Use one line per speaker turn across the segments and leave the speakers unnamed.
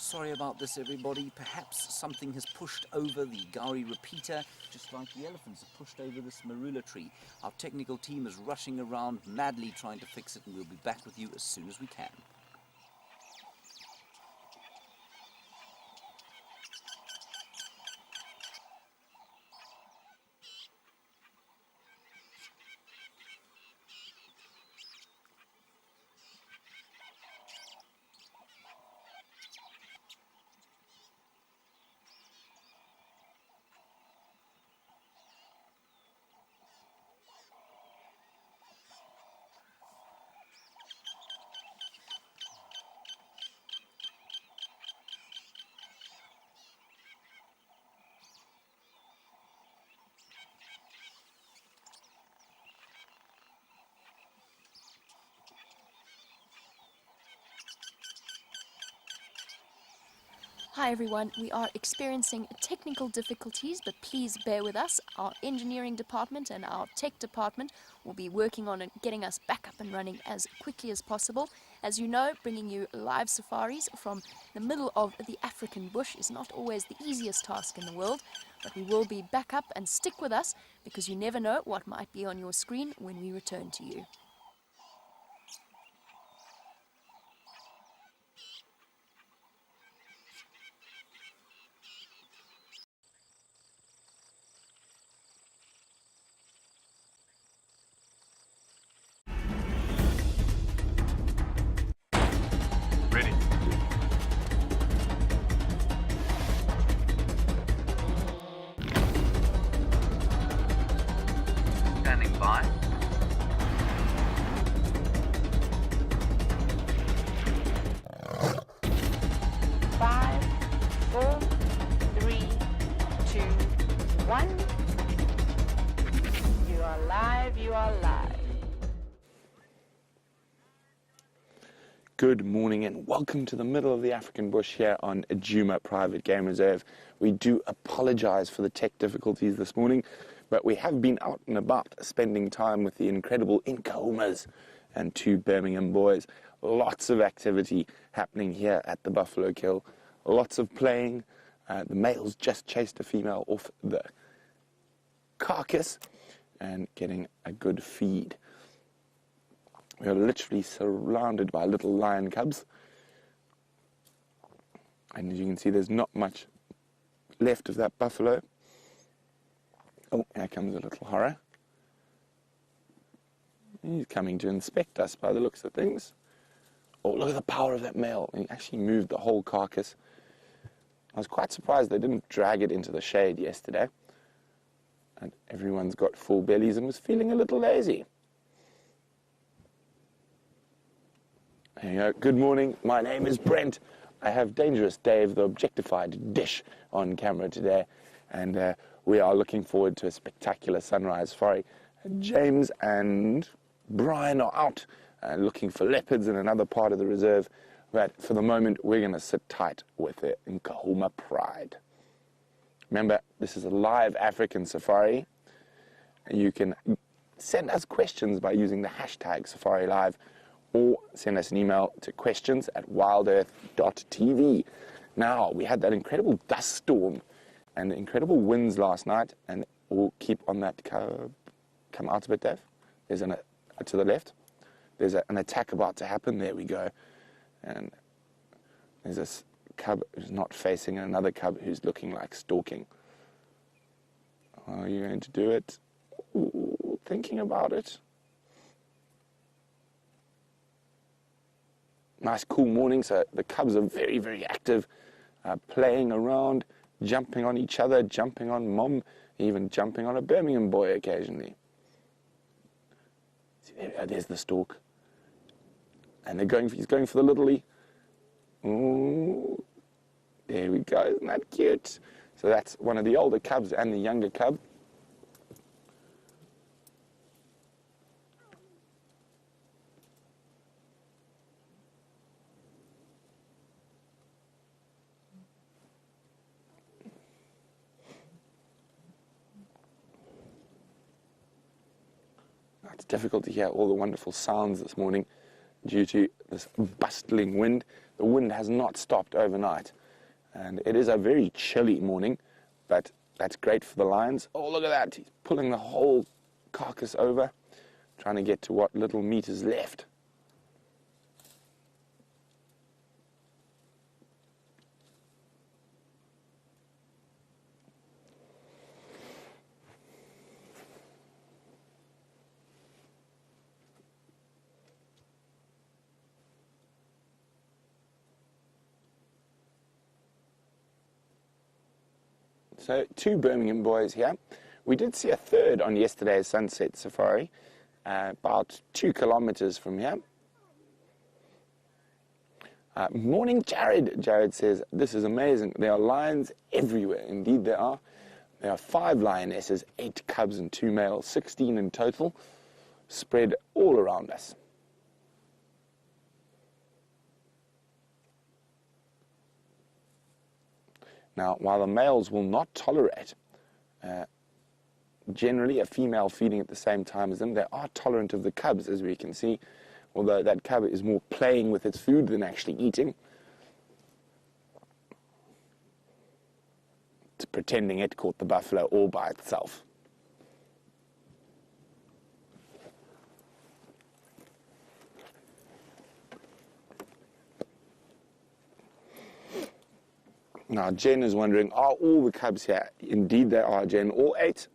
Sorry about this, everybody. Perhaps something has pushed over the Gauri repeater, just like the elephants have pushed over this marula tree. Our technical team is rushing around madly trying to fix it, and we'll be back with you as soon as we can.
Hi everyone, we are experiencing technical difficulties, but please bear with us. Our engineering department and our tech department will be working on getting us back up and running as quickly as possible. As you know, bringing you live safaris from the middle of the African bush is not always the easiest task in the world, but we will be back up, and stick with us because you never know what might be on your screen when we return to you.
Ready. Standing by.
Five, four, three, two, one. You are live, you are live.
Good morning and welcome to the middle of the African bush here on Djuma Private Game Reserve. We do apologize for the tech difficulties this morning, but we have been out and about spending time with the incredible Nkahumas and two Birmingham boys. Lots of activity happening here at the Buffalo Kill. Lots of playing. The males just chased a female off the carcass and getting a good feed. We are literally surrounded by little lion cubs. And as you can see, there's not much left of that buffalo. Oh, here comes a little horror. He's coming to inspect us by the looks of things. Oh, look at the power of that male. He actually moved the whole carcass. I was quite surprised they didn't drag it into the shade yesterday. And everyone's got full bellies and was feeling a little lazy. There you go. Good morning. My name is Brent. I have Dangerous Dave, the objectified dish, on camera today, and we are looking forward to a spectacular sunrise safari. James and Brian are out looking for leopards in another part of the reserve, but for the moment we're going to sit tight with the Nkahuma Pride. Remember, this is a live African safari. You can send us questions by using the hashtag SafariLive, or send us an email to questions@wildearth.tv. Now, we had that incredible dust storm and incredible winds last night, and we'll keep on that curve. Come out a bit, Dave. There's to the left. There's an attack about to happen. There we go. And there's this cub who's not facing, and another cub who's looking like stalking. Are you going to do it? Ooh, thinking about it. Nice cool morning, so the cubs are very, very active, playing around, jumping on each other, jumping on mom, even jumping on a Birmingham boy occasionally. See, there's the stalk. And he's going for the littley. Ooh, there we go, isn't that cute? So that's one of the older cubs and the younger cub. It's difficult to hear all the wonderful sounds this morning due to this bustling wind. The wind has not stopped overnight, and it is a very chilly morning, but that's great for the lions. Oh, look at that. He's pulling the whole carcass over, trying to get to what little meat is left. So 2 Birmingham boys here. We did see a third on yesterday's sunset safari, about 2 kilometers from here. Morning, Jared. Jared says, this is amazing. There are lions everywhere. Indeed, there are. There are 5 lionesses, 8 cubs and 2 males, 16 in total, spread all around us. Now, while the males will not tolerate generally a female feeding at the same time as them, they are tolerant of the cubs, as we can see, although that cub is more playing with its food than actually eating. It's pretending it caught the buffalo all by itself. Now, Jen is wondering, are all the cubs here? Indeed, they are, Jen. All 8.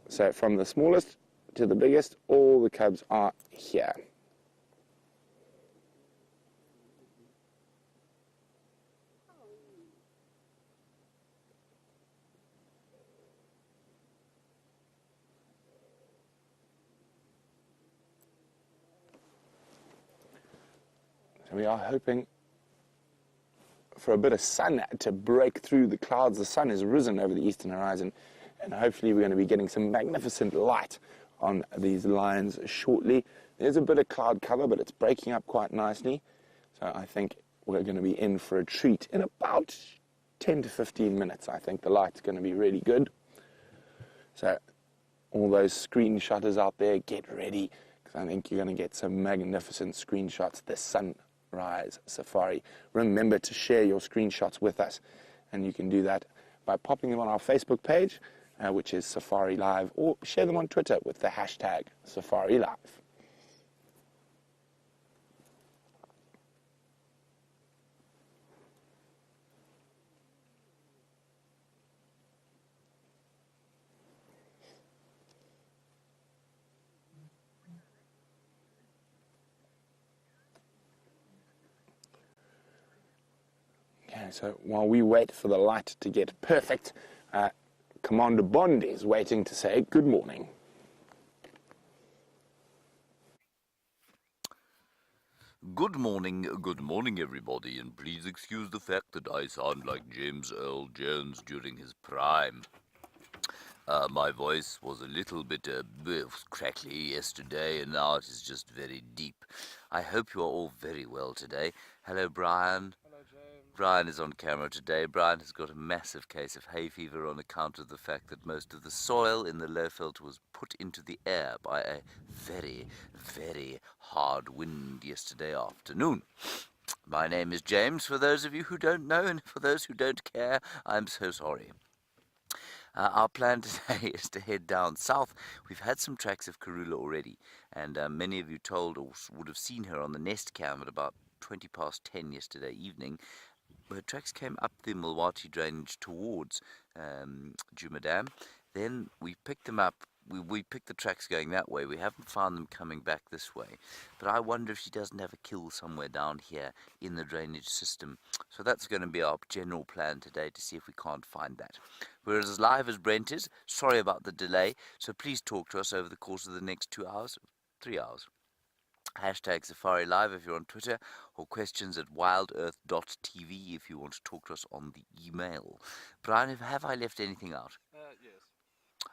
So from the smallest to the biggest, all the cubs are here. So we are hoping for a bit of sun to break through the clouds. The sun has risen over the eastern horizon, and hopefully we're going to be getting some magnificent light on these lions shortly. There's a bit of cloud cover, but it's breaking up quite nicely. So I think we're going to be in for a treat in about 10 to 15 minutes. I think the light's going to be really good. So all those screenshotters out there, get ready, because I think you're going to get some magnificent screenshots this sunrise safari. Remember to share your screenshots with us, and you can do that by popping them on our Facebook page, which is Safari Live, or share them on Twitter with the hashtag Safari Live. Okay, so while we wait for the light to get perfect, Commander Bond is waiting to say good morning.
Good morning everybody, and please excuse the fact that I sound like James Earl Jones during his prime. My voice was a little bit crackly yesterday, and now it is just very deep. I hope you are all very well today. Hello, Brian.
Hello, James.
Brian is on camera today. Brian has got a massive case of hay fever on account of the fact that most of the soil in the Lowveld was put into the air by a very, very hard wind yesterday afternoon. My name is James, for those of you who don't know, and for those who don't care, I'm so sorry. Our plan today is to head down south. We've had some tracks of Karula already, and many of you told or would have seen her on the Nest Cam at about 20 past 10 yesterday evening. Her tracks came up the Milwaukee drainage towards Djuma Dam. Then we picked them up. We picked the tracks going that way. We haven't found them coming back this way. But I wonder if she doesn't have a kill somewhere down here in the drainage system. So that's going to be our general plan today, to see if we can't find that. We're as live as Brent is. Sorry about the delay. So please talk to us over the course of the next 2 hours, 3 hours. Hashtag Safari Live if you're on Twitter, or questions at wildearth.tv if you want to talk to us on the email. Brian, have I left anything out?
Yes.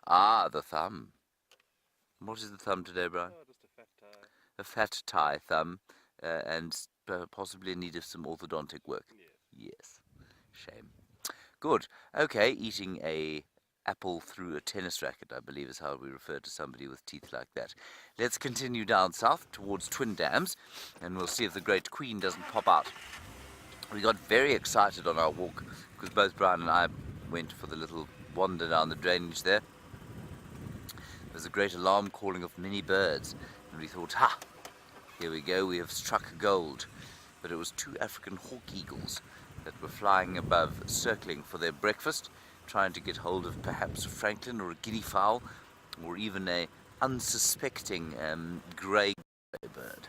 Ah, the thumb. What is the thumb today, Brian?
Oh, just a fat tie.
A fat tie thumb, and possibly in need of some orthodontic work.
Yes.
Yes. Shame. Good. Okay, eating a apple through a tennis racket, I believe is how we refer to somebody with teeth like that. Let's continue down south towards Twin Dams, and we'll see if the Great Queen doesn't pop out. We got very excited on our walk because both Brian and I went for the little wander down the drainage there. There was a great alarm calling of many birds, and we thought, ha, here we go, we have struck gold. But it was 2 African hawk eagles that were flying above, circling for their breakfast, trying to get hold of perhaps a francolin or a guinea fowl, or even a unsuspecting grey bird.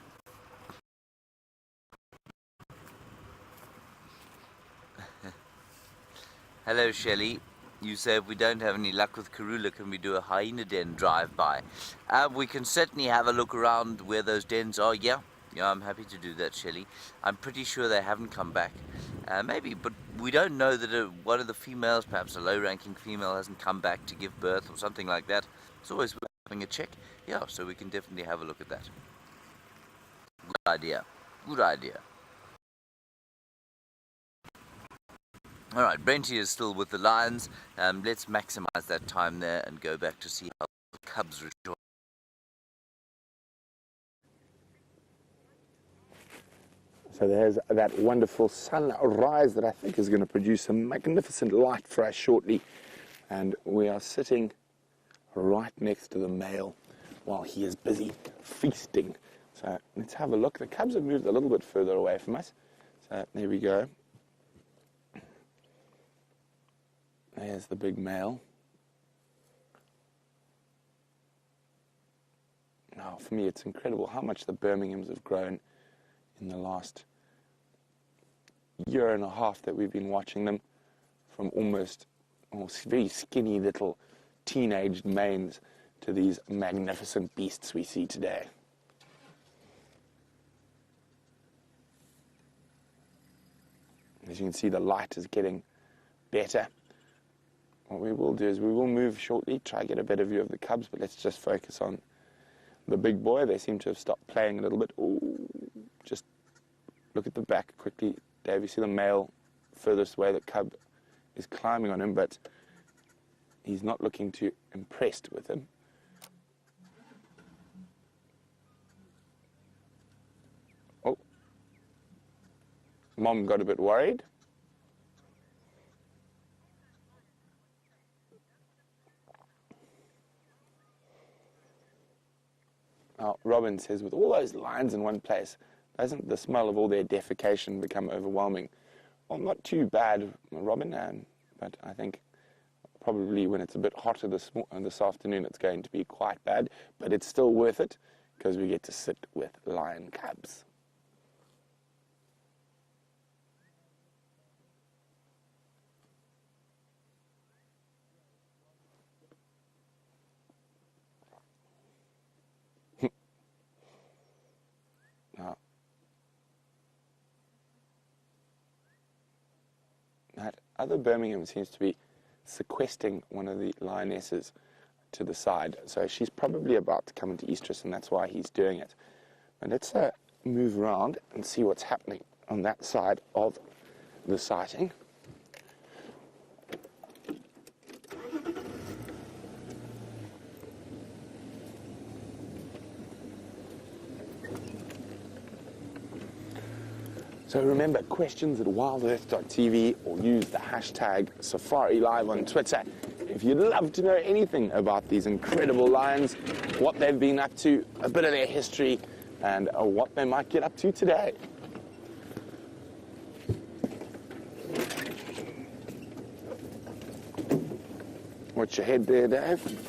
Hello, Shelley. You say if we don't have any luck with Karula, can we do a hyena den drive-by? We can certainly have a look around where those dens are, yeah. Yeah, I'm happy to do that, Shelley. I'm pretty sure they haven't come back. Maybe, but we don't know that one of the females, perhaps a low-ranking female, hasn't come back to give birth or something like that. It's always worth having a check. Yeah, so we can definitely have a look at that. Good idea. Good idea. All right, Brenty is still with the lions. Let's maximize that time there and go back to see how the cubs rejoice.
So there's that wonderful sunrise that I think is going to produce some magnificent light for us shortly. And we are sitting right next to the male while he is busy feasting. So let's have a look. The cubs have moved a little bit further away from us. So there we go. There's the big male. Now, for me, it's incredible how much the Birminghams have grown in the last year and a half that we've been watching them, from almost very skinny little teenaged manes to these magnificent beasts we see today. As you can see, the light is getting better. What we will do is we will move shortly, try to get a better view of the cubs, but let's just focus on the big boy. They seem to have stopped playing a little bit. Ooh, just look at the back quickly, Dave. You see the male furthest away, the cub is climbing on him, but he's not looking too impressed with him. Oh, Mom got a bit worried. Now, Robin says, with all those lions in one place, doesn't the smell of all their defecation become overwhelming? Well, not too bad, Robin, but I think probably when it's a bit hotter this afternoon, it's going to be quite bad, but it's still worth it because we get to sit with lion cubs. That other Birmingham seems to be sequestering one of the lionesses to the side. So she's probably about to come into estrus, and that's why he's doing it. And let's move around and see what's happening on that side of the sighting. So remember, questions at wildearth.tv or use the hashtag SafariLive on Twitter if you'd love to know anything about these incredible lions, what they've been up to, a bit of their history, and what they might get up to today. Watch your head there, Dave.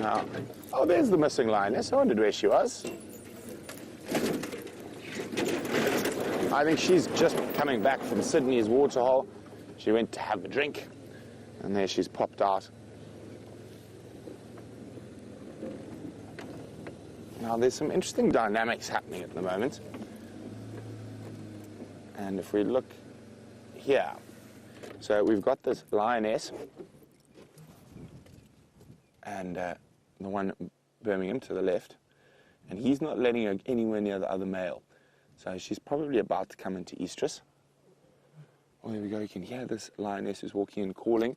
Now, oh, there's the missing lioness. I wondered where she was. I think she's just coming back from Sydney's waterhole. She went to have a drink, and there she's popped out. Now, there's some interesting dynamics happening at the moment. And if we look here, so we've got this lioness and the one at Birmingham to the left, and he's not letting her anywhere near the other male. So she's probably about to come into estrus. Oh, there we go. You can hear this lioness who's walking and calling.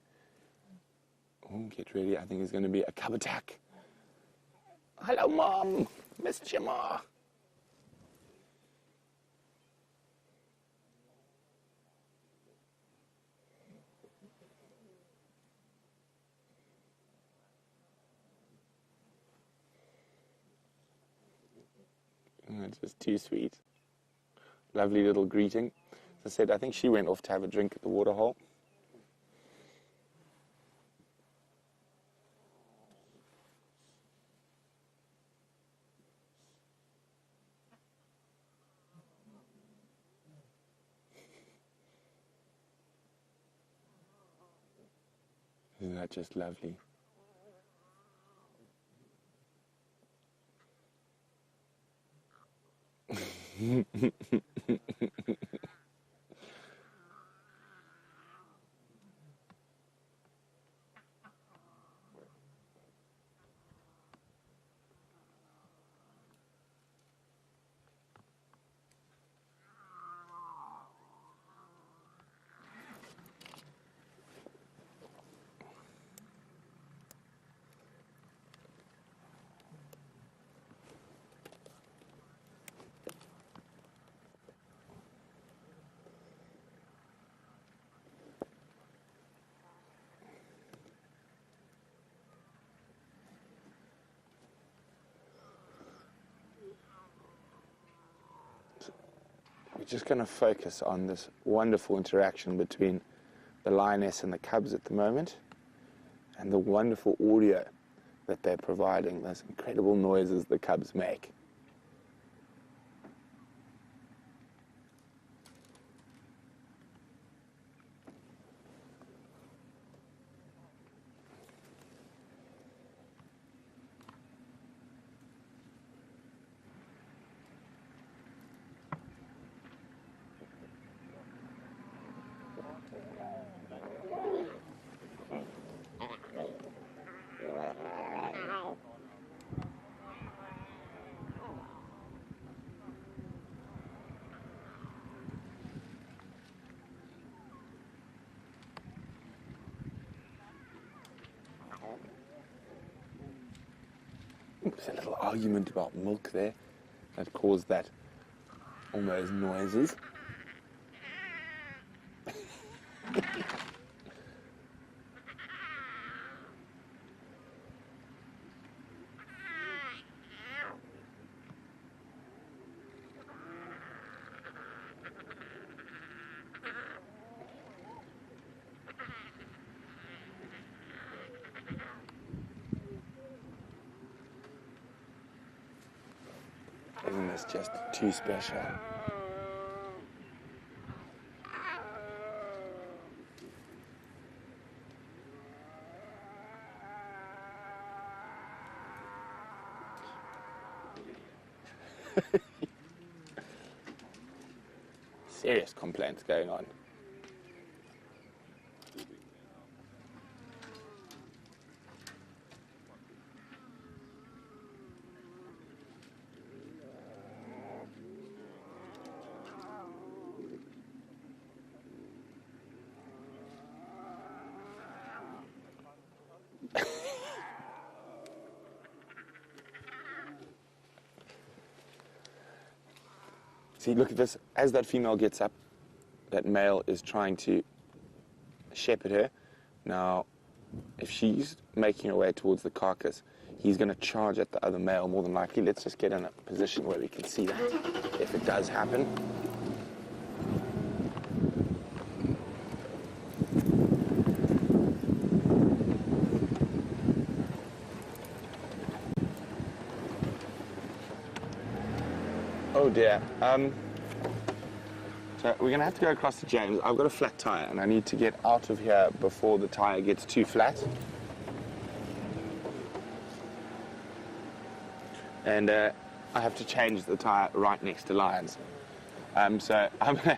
Oh, get ready. I think there's going to be a cub attack. Hello, Mom. Missed you, Ma. It's just too sweet. Lovely little greeting. As I said, I think she went off to have a drink at the waterhole. Isn't that just lovely? We're just going to focus on this wonderful interaction between the lioness and the cubs at the moment, and the wonderful audio that they're providing, those incredible noises the cubs make. There's a little argument about milk there that caused that, all those noises. Isn't this just too special? Serious complaints going on. See, look at this. As that female gets up, that male is trying to shepherd her. Now, if she's making her way towards the carcass, he's going to charge at the other male more than likely. Let's just get in a position where we can see that, if it does happen. Oh dear. So we're going to have to go across to James. I've got a flat tire and I need to get out of here before the tire gets too flat. And I have to change the tire right next to Lion's. So I'm going to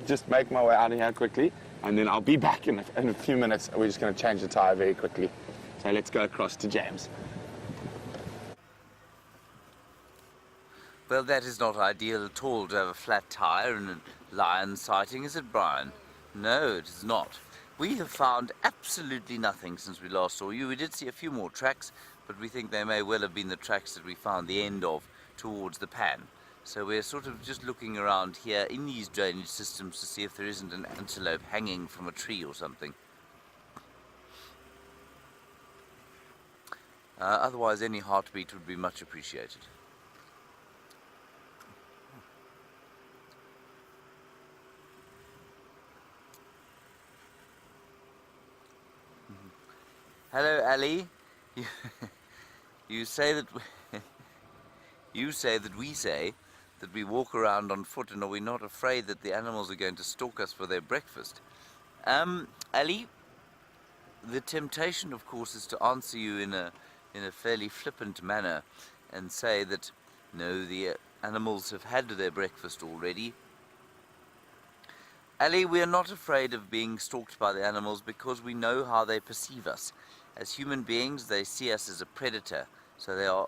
just make my way out of here quickly, and then I'll be back in a few minutes. We're just going to change the tyre very quickly. So let's go across to James.
Well, that is not ideal at all to have a flat tyre and a lion sighting, is it, Brian? No, it is not. We have found absolutely nothing since we last saw you. We did see a few more tracks, but we think they may well have been the tracks that we found the end of towards the pan. So we're sort of just looking around here in these drainage systems to see if there isn't an antelope hanging from a tree or something. Otherwise, any heartbeat would be much appreciated. Hello, Ali. You say that you say that we say that we walk around on foot, and are we not afraid that the animals are going to stalk us for their breakfast? Ali, the temptation, of course, is to answer you in a fairly flippant manner and say that no, the animals have had their breakfast already. Ali, we are not afraid of being stalked by the animals because we know how they perceive us. As human beings, they see us as a predator, so they are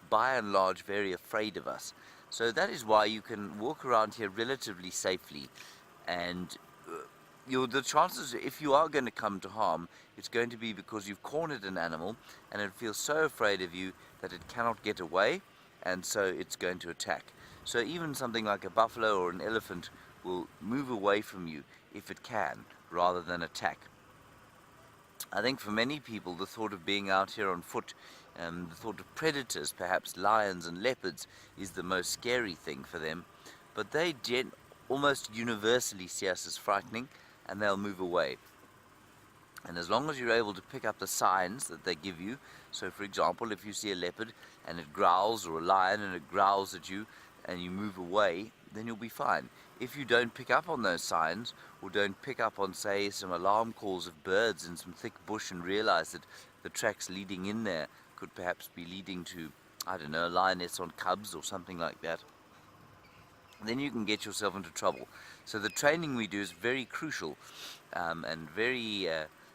by and large very afraid of us. So that is why you can walk around here relatively safely, and the chances, if you are going to come to harm, it's going to be because you've cornered an animal and it feels so afraid of you that it cannot get away, and so it's going to attack. So even something like a buffalo or an elephant will move away from you if it can, rather than attack. I think for many people the thought of being out here on foot, the thought of predators, perhaps lions and leopards, is the most scary thing for them, but they almost universally see us as frightening, and they'll move away. And as long as you're able to pick up the signs that they give you, so for example, if you see a leopard and it growls, or a lion and it growls at you, and you move away, then you'll be fine. If you don't pick up on those signs, or don't pick up on, say, some alarm calls of birds in some thick bush, and realize that the tracks leading in there could perhaps be leading to, I don't know, a lioness on cubs or something like that, then you can get yourself into trouble. So the training we do is very crucial and very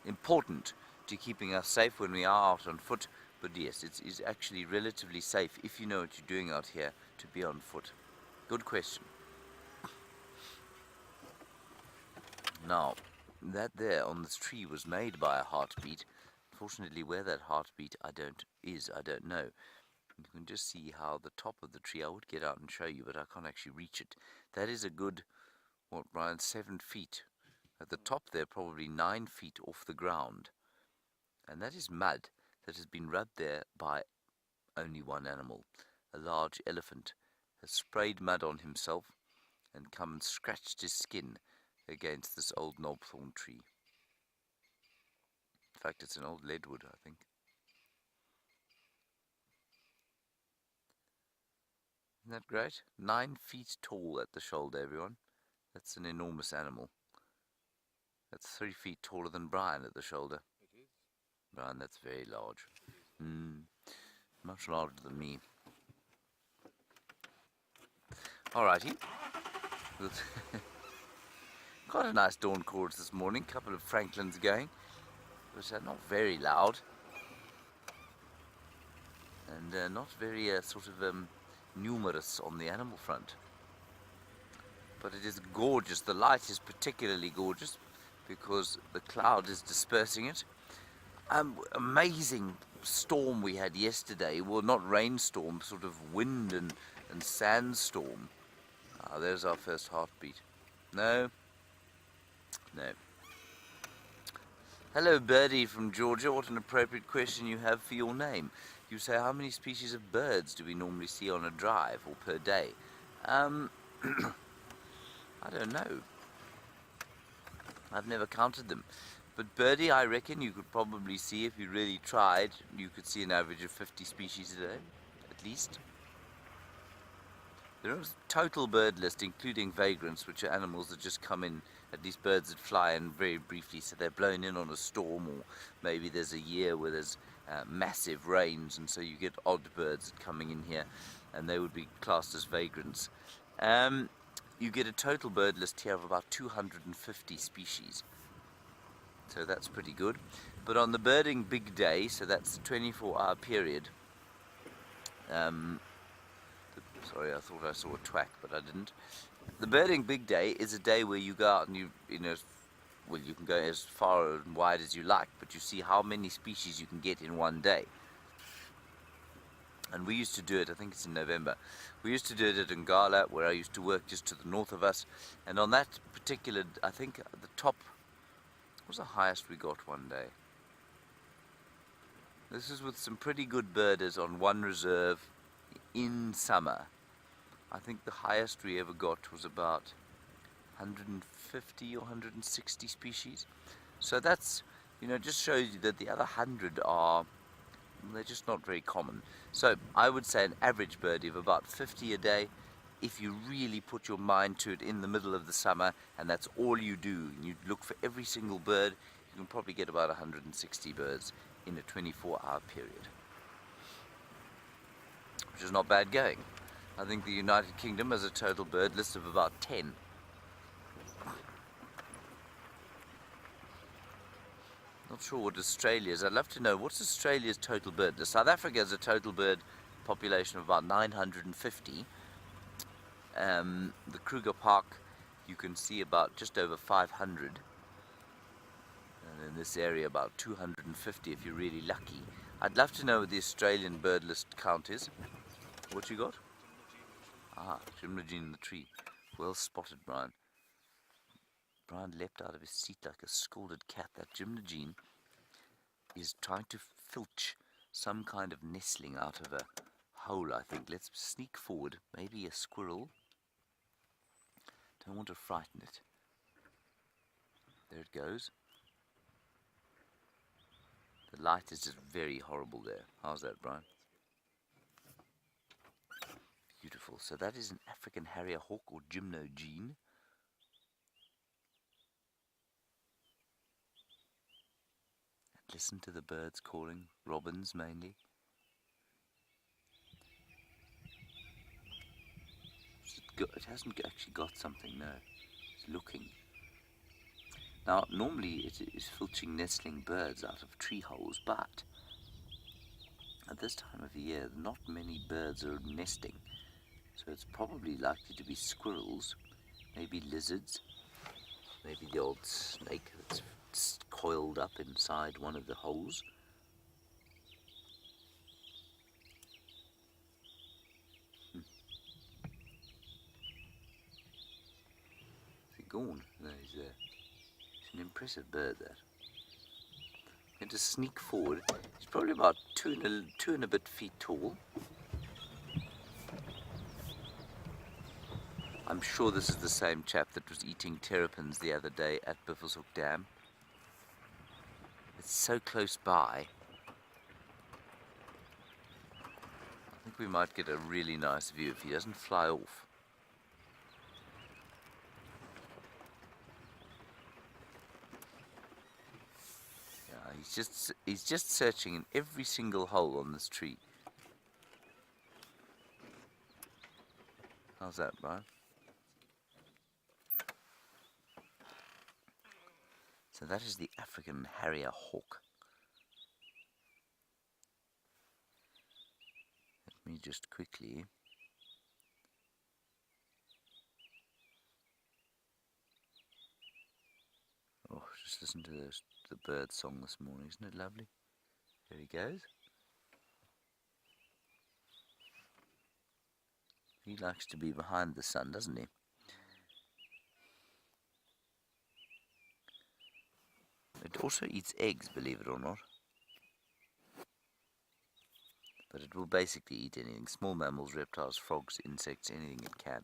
important to keeping us safe when we are out on foot. But yes, it's actually relatively safe, if you know what you're doing out here, to be on foot. Good question. Now, that there on this tree was made by a heartbeat. Fortunately, where that heartbeat I don't know. You can just see how the top of the tree, I would get out and show you, but I can't actually reach it. That is a good, what, Brian, 7 feet. At the top there, probably 9 feet off the ground. And that is mud that has been rubbed there by only one animal. A large elephant has sprayed mud on himself and come and scratched his skin against this old knobthorn tree. In fact, it's an old leadwood, I think. Isn't that great? 9 feet tall at the shoulder, everyone. That's an enormous animal. That's 3 feet taller than Brian at the shoulder. It is. Brian, that's very large. Much larger than me. Alrighty. Quite a nice dawn chorus this morning. Couple of Franklins going, which are not very loud. And not very numerous on the animal front. But it is gorgeous. The light is particularly gorgeous because the cloud is dispersing it. Amazing storm we had yesterday. Well, not rainstorm, sort of wind and sandstorm. There's our first heartbeat. No. Hello, Birdie from Georgia. What an appropriate question you have for your name. You say, how many species of birds do we normally see on a drive or per day? I don't know. I've never counted them. But Birdie, I reckon you could probably see, if you really tried, you could see an average of 50 species a day, at least. There is a total bird list, including vagrants, which are animals that just come in, at least birds that fly in very briefly, so they're blown in on a storm, or maybe there's a year where there's massive rains, and so you get odd birds coming in here, and they would be classed as vagrants. you get a total bird list here of about 250 species. So that's pretty good. But on the birding big day, so that's the 24-hour period. Sorry, I thought I saw a twack, but I didn't. The birding big day is a day where you go out and you know, well, you can go as far and wide as you like, but you see how many species you can get in one day. And we used to do it, I think it's in November, we used to do it at Ngala, where I used to work just to the north of us. And on that particular, I think the top, what was the highest we got one day? This is with some pretty good birders on one reserve in summer. I think the highest we ever got was about 150 or 160 species. So that's, you know, just shows you that the other 100 are, they're just not very common. So I would say an average birdie of about 50 a day. If you really put your mind to it in the middle of the summer, and that's all you do, and you look for every single bird, you can probably get about 160 birds in a 24-hour period, which is not bad going. I think the United Kingdom has a total bird list of about 10. Not sure what Australia's. I'd love to know what's Australia's total bird list. South Africa has a total bird population of about 950. The Kruger Park, you can see about just over 500. And in this area about 250 if you're really lucky. I'd love to know what the Australian bird list count is. What you got? Ah, Gymnogene in the tree. Well spotted, Brian. Brian leapt out of his seat like a scalded cat. That Gymnogene is trying to filch some kind of nestling out of a hole, I think. Let's sneak forward. Maybe a squirrel. Don't want to frighten it. There it goes. The light is just very horrible there. How's that, Brian? Beautiful. So that is an African harrier hawk or Gymnogene. Listen to the birds calling, robins mainly. It hasn't actually got something, no. It's looking. Now, normally it is filching nestling birds out of tree holes, but at this time of the year, not many birds are nesting. So it's probably likely to be squirrels, maybe lizards, maybe the old snake that's coiled up inside one of the holes. Is he gone? No, he's there. It's an impressive bird, that. I'm going to sneak forward. He's probably about two and a bit feet tall. I'm sure this is the same chap that was eating terrapins the other day at Buffelshoek Dam. It's so close by. I think we might get a really nice view if he doesn't fly off. Yeah, he's just searching in every single hole on this tree. How's that, Brian? So that is the African harrier hawk. Let me just quickly just listen to the bird song this morning. Isn't it lovely? There he goes. He likes to be behind the sun, doesn't he? It also eats eggs, believe it or not. But it will basically eat anything. Small mammals, reptiles, frogs, insects, anything it can.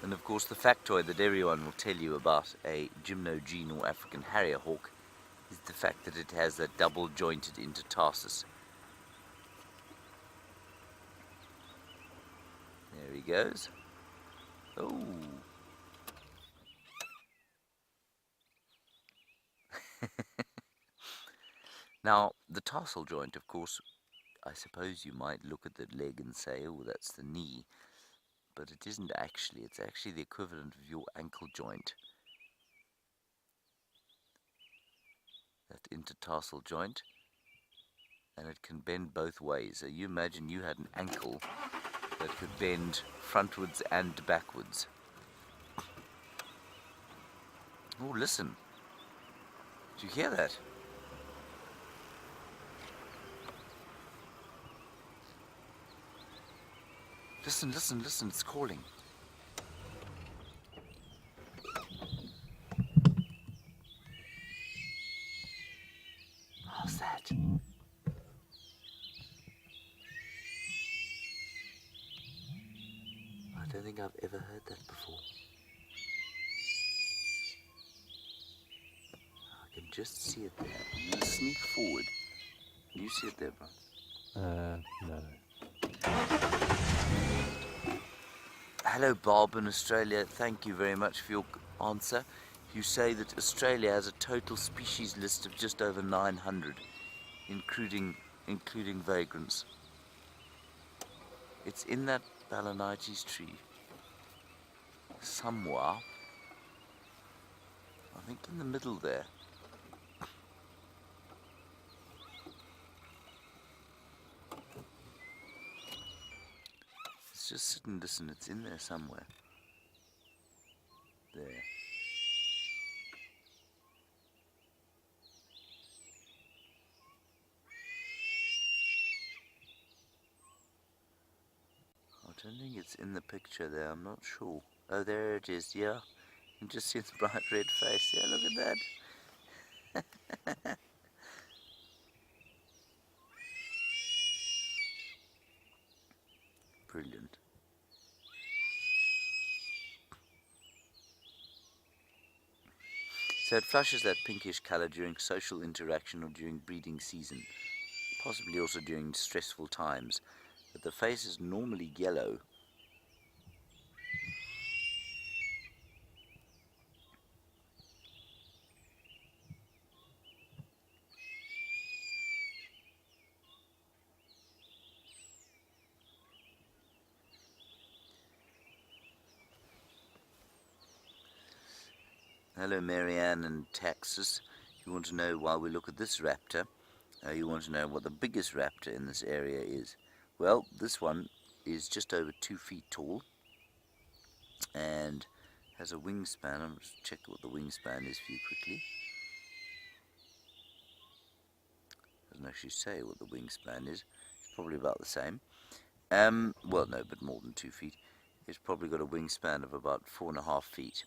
And of course the factoid that everyone will tell you about a Gymnogene or African harrier hawk is the fact that it has a double jointed intertarsus. There he goes. Oh. Now, the tarsal joint, of course, I suppose you might look at the leg and say, oh, that's the knee. but it isn't actually. It's actually the equivalent of your ankle joint. That intertarsal joint. And it can bend both ways. So you imagine you had an ankle that could bend frontwards and backwards. Oh, listen. Do you hear that? Listen, listen, listen, it's calling. How's that? I don't think I've ever heard that before. I can just see it there. I'm going to sneak forward. Do you see it there, Brian?
No.
Hello, Bob in Australia. Thank you very much for your answer. You say that Australia has a total species list of just over 900, including vagrants. It's in that Balanites tree somewhere. I think in the middle there. It's just sit and listen. It's in there somewhere. There. I don't think it's in the picture there. I'm not sure. Oh, there it is. Yeah. You can just see its bright red face. Yeah, look at that. Brilliant. So it flushes that pinkish colour during social interaction or during breeding season, possibly also during stressful times. But the face is normally yellow. Hello, Marianne in Texas. You want to know, while we look at this raptor, you want to know what the biggest raptor in this area is. Well, this one is just over 2 feet tall and has a wingspan. I'll just check what the wingspan is for you quickly. Doesn't actually say what the wingspan is. It's probably about the same. Well, no, but more than 2 feet. It's probably got a wingspan of about 4.5 feet.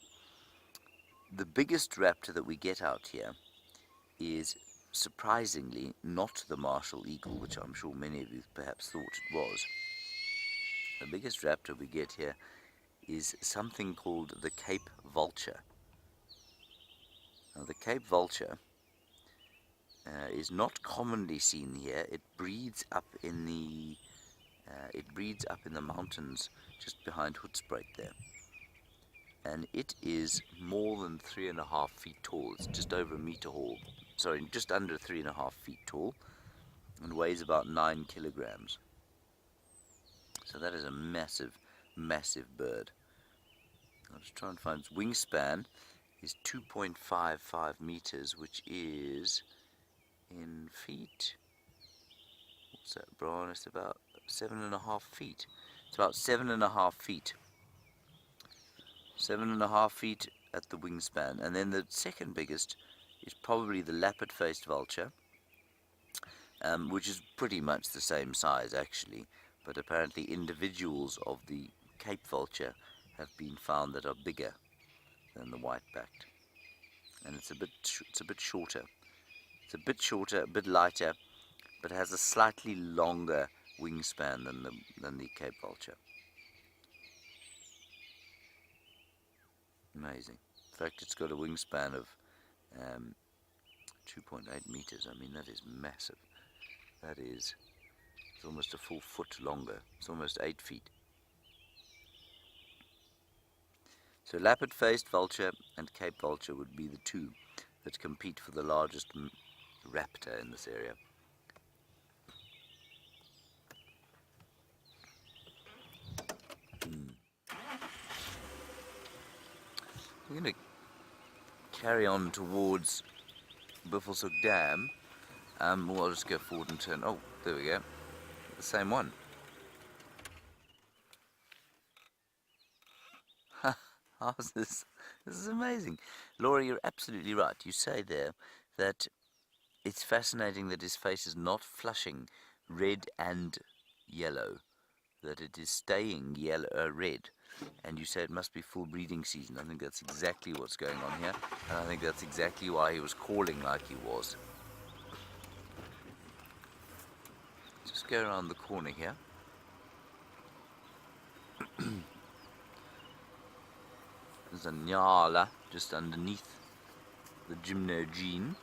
The biggest raptor that we get out here is surprisingly not the Marshall eagle, which I'm sure many of you perhaps thought it was. The biggest raptor we get here is something called the Cape vulture. Now, the Cape vulture is not commonly seen here. It breeds up in the mountains just behind Hoedspruit there. And it is more than 3.5 feet tall. It's just over a meter tall. Sorry, just under 3.5 feet tall, and weighs about 9 kilograms. So that is a massive, massive bird. I'll just try and find its wingspan. Is 2.55 meters, which is in feet. What's that, Brian? It's about 7.5 feet. It's about 7.5 feet. 7.5 feet at the wingspan. And then the second biggest is probably the lappet-faced vulture, which is pretty much the same size actually, but apparently individuals of the Cape vulture have been found that are bigger than the white-backed. And it's a bit shorter. It's a bit shorter, a bit lighter, but has a slightly longer wingspan than the Cape vulture. Amazing. In fact, it's got a wingspan of 2.8 meters. I mean, that is massive. It's almost a full foot longer. It's almost 8 feet. So lappet-faced vulture and Cape vulture would be the two that compete for the largest raptor in this area. We're going to carry on towards Buffelshoek Dam. Well, I'll just go forward and turn. Oh, there we go. The same one. How's this? This is amazing. Laura, you're absolutely right. You say there that it's fascinating that his face is not flushing red and yellow, that it is staying yellow, red. And you say it must be full breeding season. I think that's exactly what's going on here. And I think that's exactly why he was calling like he was. Just go around the corner here. There's a nyala just underneath the gymnogene.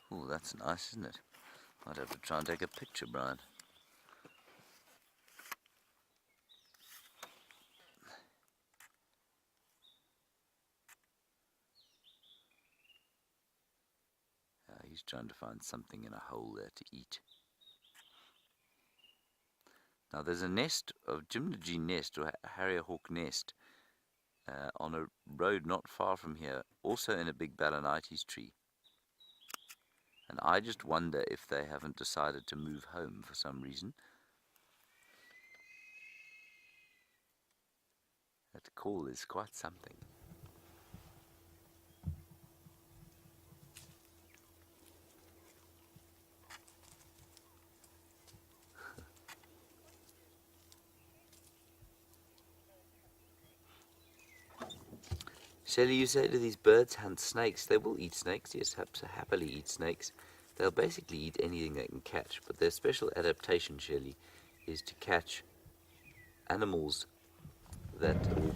Oh, that's nice, isn't it? I'd have to try and take a picture, Brian. He's trying to find something in a hole there to eat. Now there's a nest of gymnogene nest or harrier hawk nest on a road not far from here, also in a big balanites tree. And I just wonder if they haven't decided to move home for some reason. That call is quite something. Shelley, you say to these birds hunt snakes. They will eat snakes, yes, happily eat snakes. They'll basically eat anything they can catch, but their special adaptation, Shelley, is to catch animals that, or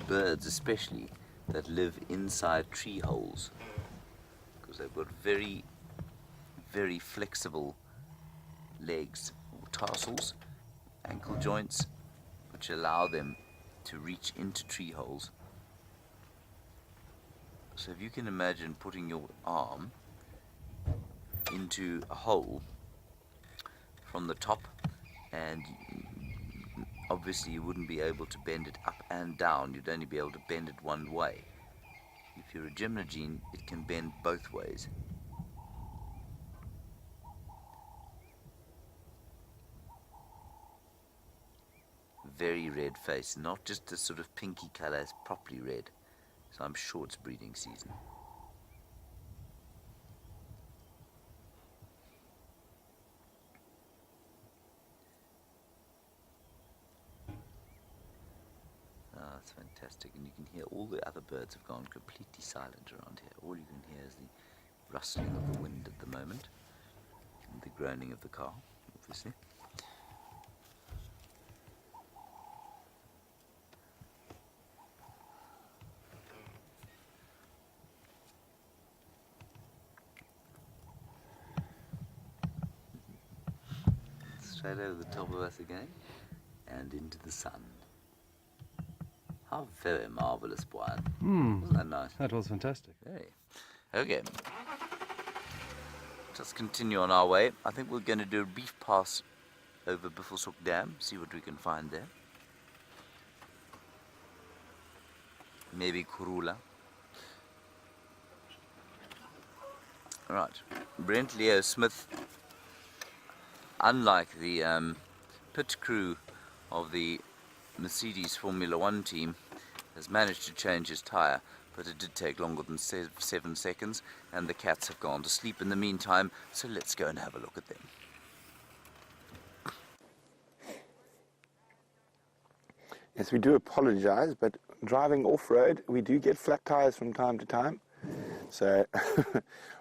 birds especially, that live inside tree holes. Because they've got very, very flexible legs, or tarsals, ankle joints, which allow them to reach into tree holes. So if you can imagine putting your arm into a hole from the top, and obviously you wouldn't be able to bend it up and down, you'd only be able to bend it one way. If you're a gymnogene, it can bend both ways. Very red face, not just a sort of pinky colour, it's properly red. So I'm sure it's breeding season. Oh, that's fantastic. And you can hear all the other birds have gone completely silent around here. All you can hear is the rustling of the wind at the moment, and the groaning of the car, obviously. Straight over the top of us again, and into the sun. How very marvellous, Brian. Wasn't that nice?
That was fantastic.
Very. Okay. Let's continue on our way. I think we're going to do a brief pass over Buffelshoek Dam, see what we can find there. Maybe Kurula. Right. Brent Leo Smith, unlike the pit crew of the Mercedes Formula One team, has managed to change his tyre, but it did take longer than 7 seconds, and the cats have gone to sleep in the meantime, so let's go and have a look at them.
Yes, we do apologize, but driving off-road, we do get flat tires from time to time. So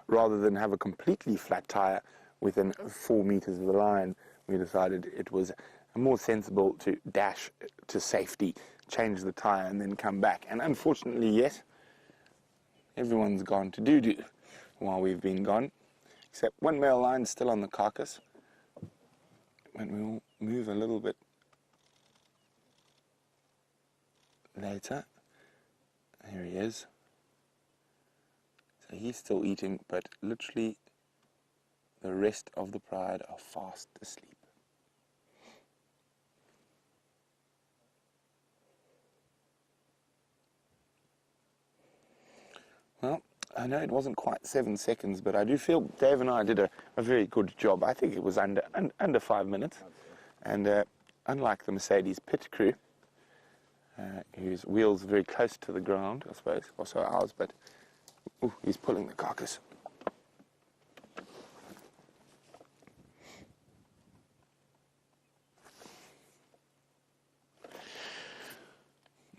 rather than have a completely flat tire within 4 meters of the line, we decided it was more sensible to dash to safety, change the tire, and then come back. And unfortunately, yes, everyone's gone to doo-doo while we've been gone, except one male line still on the carcass. And we'll move a little bit later. Here he is. So he's still eating, but literally the rest of the pride are fast asleep. Well, I know it wasn't quite 7 seconds, but I do feel Dave and I did a very good job. I think it was under 5 minutes. And unlike the Mercedes pit crew, whose wheels are very close to the ground, I suppose, also ours, but ooh, he's pulling the carcass.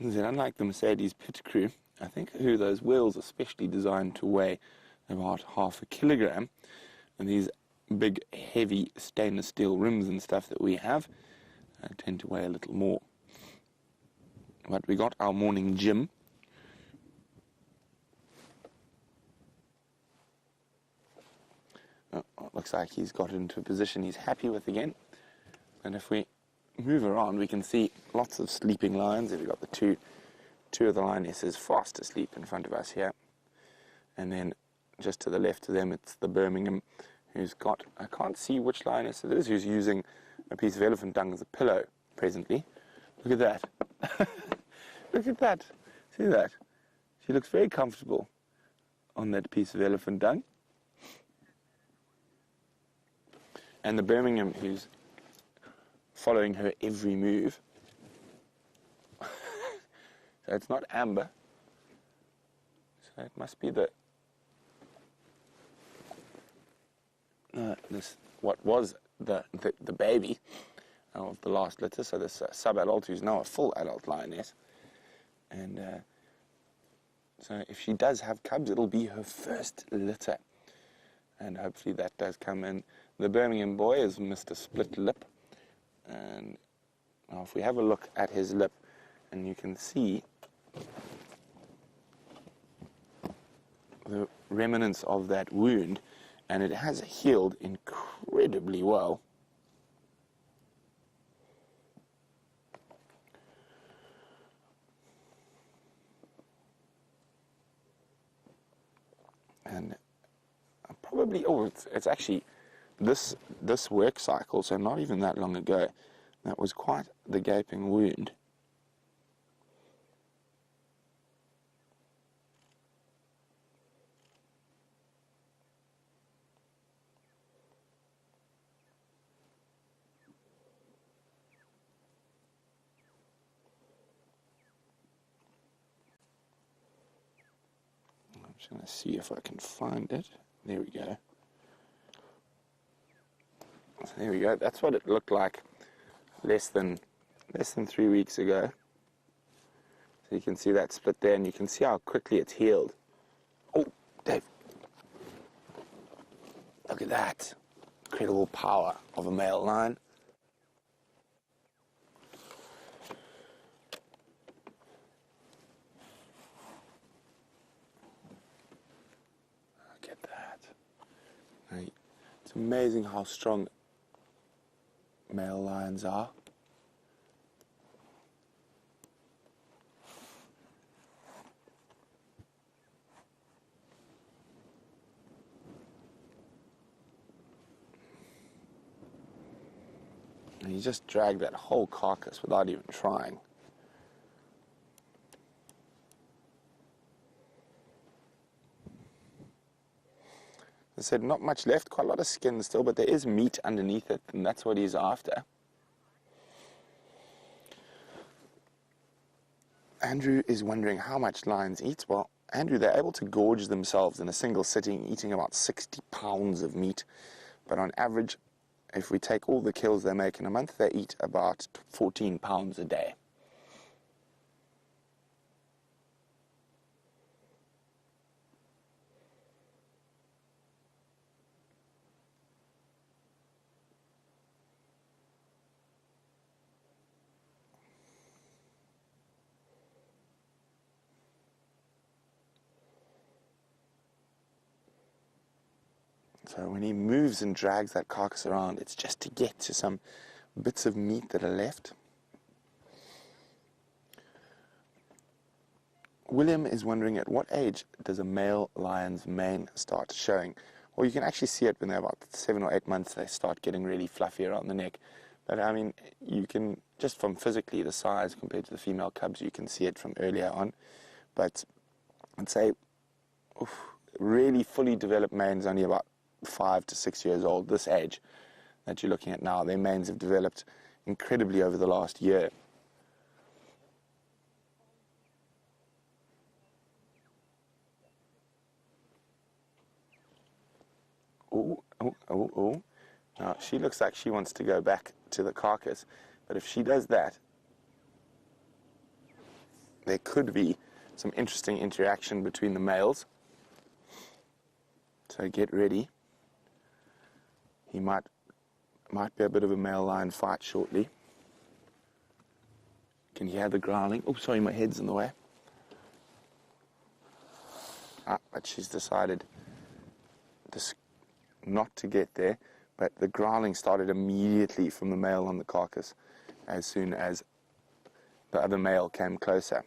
And then, unlike the Mercedes pit crew, I think those wheels are specially designed to weigh about 0.5 kilogram, and these big, heavy stainless steel rims and stuff that we have tend to weigh a little more. But we got our morning gym. Looks like he's got into a position he's happy with again. And if we move around, we can see lots of sleeping lions. We've got the two of the lionesses fast asleep in front of us here. And then just to the left of them, it's the Birmingham, who's got, I can't see which lioness it is, who's using a piece of elephant dung as a pillow presently. Look at that. Look at that. See that? She looks very comfortable on that piece of elephant dung. And the Birmingham, who's following her every move. So it's not Amber. So it must be what was the baby of the last litter. So this sub-adult, who's now a full adult lioness. And so if she does have cubs, it'll be her first litter. And hopefully that does come in. The Birmingham boy is Mr. Split Lip. And now if we have a look at his lip, and you can see the remnants of that wound, and it has healed incredibly well. And probably, it's actually this work cycle, so not even that long ago, that was quite the gaping wound. I'm just going to see if I can find it. There we go. So there we go. That's what it looked like less than 3 weeks ago. So you can see that split there, and you can see how quickly it's healed. Oh, Dave. Look at that. Incredible power of a male lion. Look at that. It's amazing how strong male lions are. And you just drag that whole carcass without even trying. I said, not much left, quite a lot of skin still, but there is meat underneath it, and that's what he's after. Andrew is wondering how much lions eat. Well, Andrew, they're able to gorge themselves in a single sitting, eating about 60 pounds of meat. But on average, if we take all the kills they make in a month, they eat about 14 pounds a day. So when he moves and drags that carcass around, it's just to get to some bits of meat that are left. William is wondering, at what age does a male lion's mane start showing? Well, you can actually see it when they're about 7 or 8 months, they start getting really fluffy around the neck. But I mean, you can, just from physically the size compared to the female cubs, you can see it from earlier on. But I'd say really fully developed manes only about 5 to 6 years old, this age that you're looking at now. Their manes have developed incredibly over the last year. Oh. Now, she looks like she wants to go back to the carcass, but if she does that, there could be some interesting interaction between the males. So get ready. He might be a bit of a male lion fight shortly. Can you hear the growling? Oh, sorry, my head's in the way. But she's decided not to get there. But the growling started immediately from the male on the carcass as soon as the other male came closer.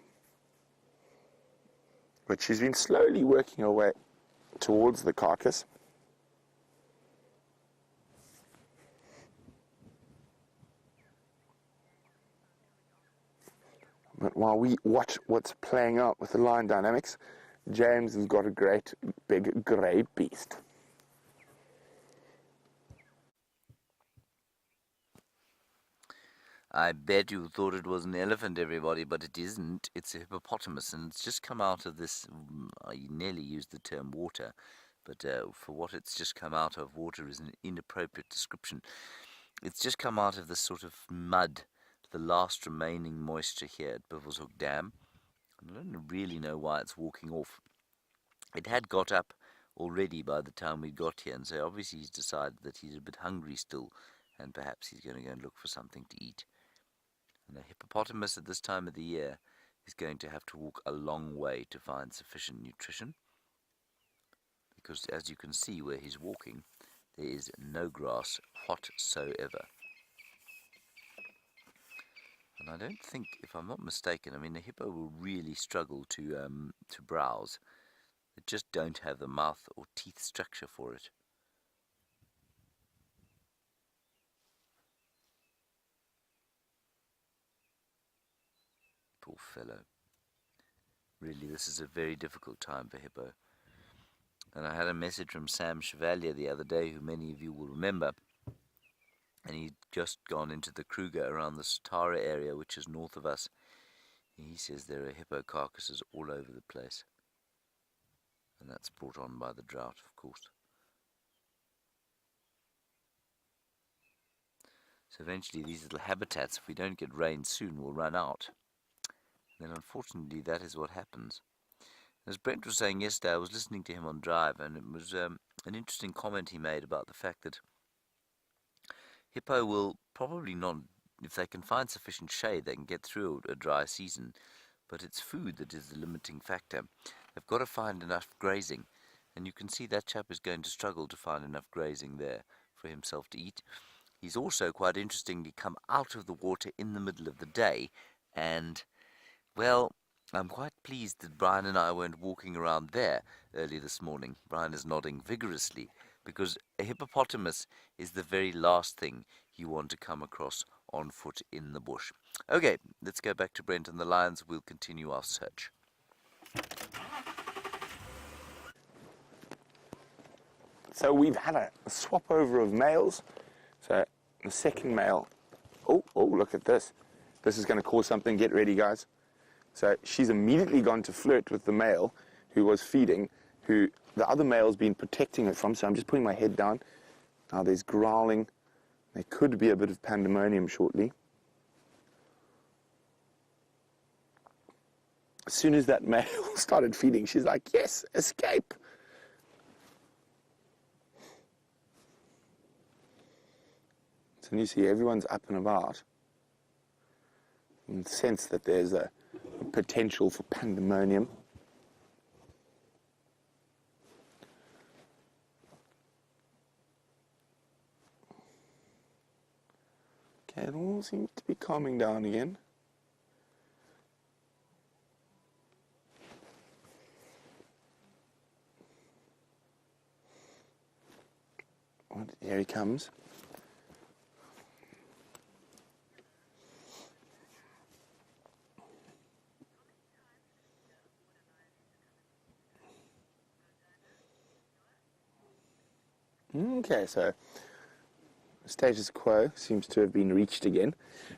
But she's been slowly working her way towards the carcass. But while we watch what's playing out with the lion dynamics, James has got a great big grey beast.
I bet you thought it was an elephant, everybody, but it isn't. It's a hippopotamus, and it's just come out of this, I nearly used the term water, but for what it's just come out of, water is an inappropriate description. It's just come out of this sort of mud, the last remaining moisture here at Bivelshoek Dam. I don't really know why it's walking off. It had got up already by the time we got here, and so obviously he's decided that he's a bit hungry still, and perhaps he's going to go and look for something to eat. And a hippopotamus at this time of the year is going to have to walk a long way to find sufficient nutrition, because as you can see where he's walking, there is no grass whatsoever. And I don't think, if I'm not mistaken, I mean, the hippo will really struggle to browse. They just don't have the mouth or teeth structure for it. Poor fellow. Really, this is a very difficult time for hippo. And I had a message from Sam Chevalier the other day, who many of you will remember. And he'd just gone into the Kruger around the Satara area, which is north of us. He says there are hippo carcasses all over the place. And that's brought on by the drought, of course. So eventually these little habitats, if we don't get rain soon, will run out. Then unfortunately that is what happens. As Brent was saying yesterday, I was listening to him on Drive, and it was an interesting comment he made about the fact that hippo will probably not, if they can find sufficient shade, they can get through a dry season, but it's food that is the limiting factor. They've got to find enough grazing, and you can see that chap is going to struggle to find enough grazing there for himself to eat. He's also, quite interestingly, come out of the water in the middle of the day, and, well, I'm quite pleased that Brian and I weren't walking around there early this morning. Brian is nodding vigorously, because a hippopotamus is the very last thing you want to come across on foot in the bush. Okay, let's go back to Brent and the lions. We'll continue our search.
So we've had a swap over of males. So the second male, oh, look at this. This is going to cause something. Get ready, guys. So she's immediately gone to flirt with the male who was feeding, who the other male's been protecting her from. So I'm just putting my head down. Now there's growling. There could be a bit of pandemonium shortly. As soon as that male started feeding, she's like, yes, escape. So you see everyone's up and about. You can sense that there's a potential for pandemonium. Okay, it all seems to be calming down again. Here he comes. Okay, so status quo seems to have been reached again.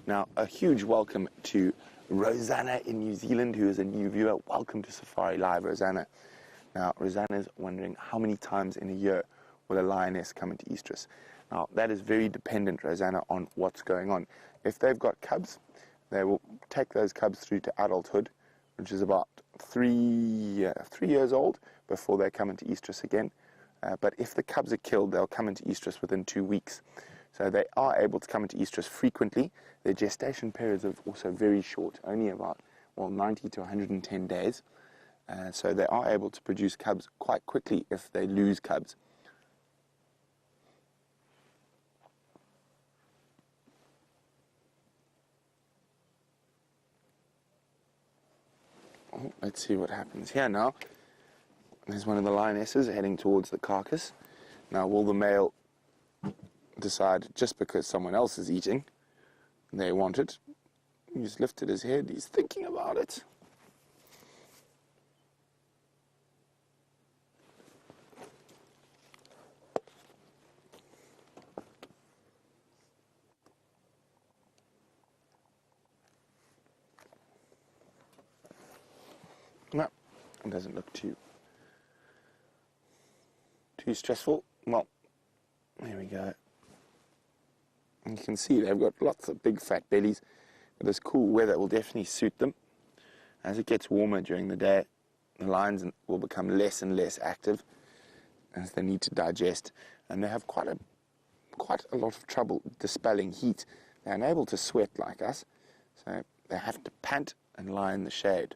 Now, a huge welcome to Rosanna in New Zealand, who is a new viewer. Welcome to Safari Live, Rosanna. Now, Rosanna's wondering how many times in a year will a lioness come into estrus. Now, that is very dependent, Rosanna, on what's going on. If they've got cubs, they will take those cubs through to adulthood, which is about 3 years old, before they come into estrus again. But if the cubs are killed, they'll come into estrus within 2 weeks. So they are able to come into estrus frequently. Their gestation periods are also very short, only about 90 to 110 days. So they are able to produce cubs quite quickly if they lose cubs. Oh, let's see what happens here now. There's one of the lionesses heading towards the carcass. Now, will the male decide, just because someone else is eating, they want it? He's lifted his head, he's thinking about it. No, it doesn't look too stressful. Well, there we go. And you can see they've got lots of big fat bellies. But this cool weather will definitely suit them. As it gets warmer during the day, the lions will become less and less active as they need to digest. And they have quite a lot of trouble dispelling heat. They're unable to sweat like us, so they have to pant and lie in the shade.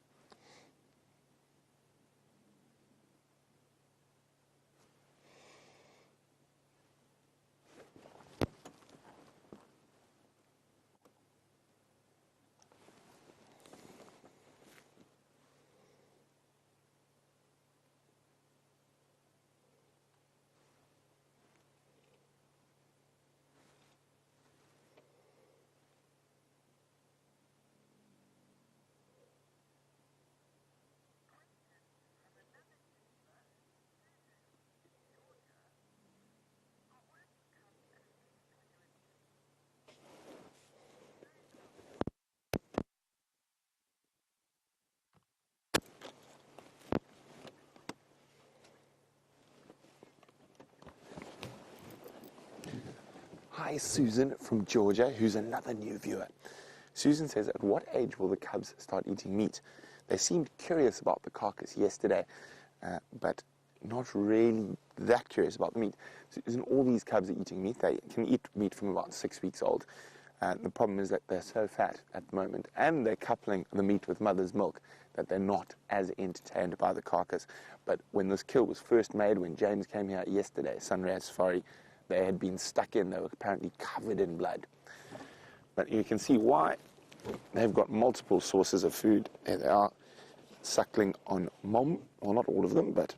Hi, Susan from Georgia, who's another new viewer. Susan says, at what age will the cubs start eating meat? They seemed curious about the carcass yesterday, but not really that curious about the meat. Susan, all these cubs are eating meat. They can eat meat from about 6 weeks old. The problem is that they're so fat at the moment, and they're coupling the meat with mother's milk, that they're not as entertained by the carcass. But when this kill was first made, when James came here yesterday, Sunrise Safari, they had been stuck in. They were apparently covered in blood. But you can see why. They've got multiple sources of food. There they are, suckling on mom. Well, not all of them, but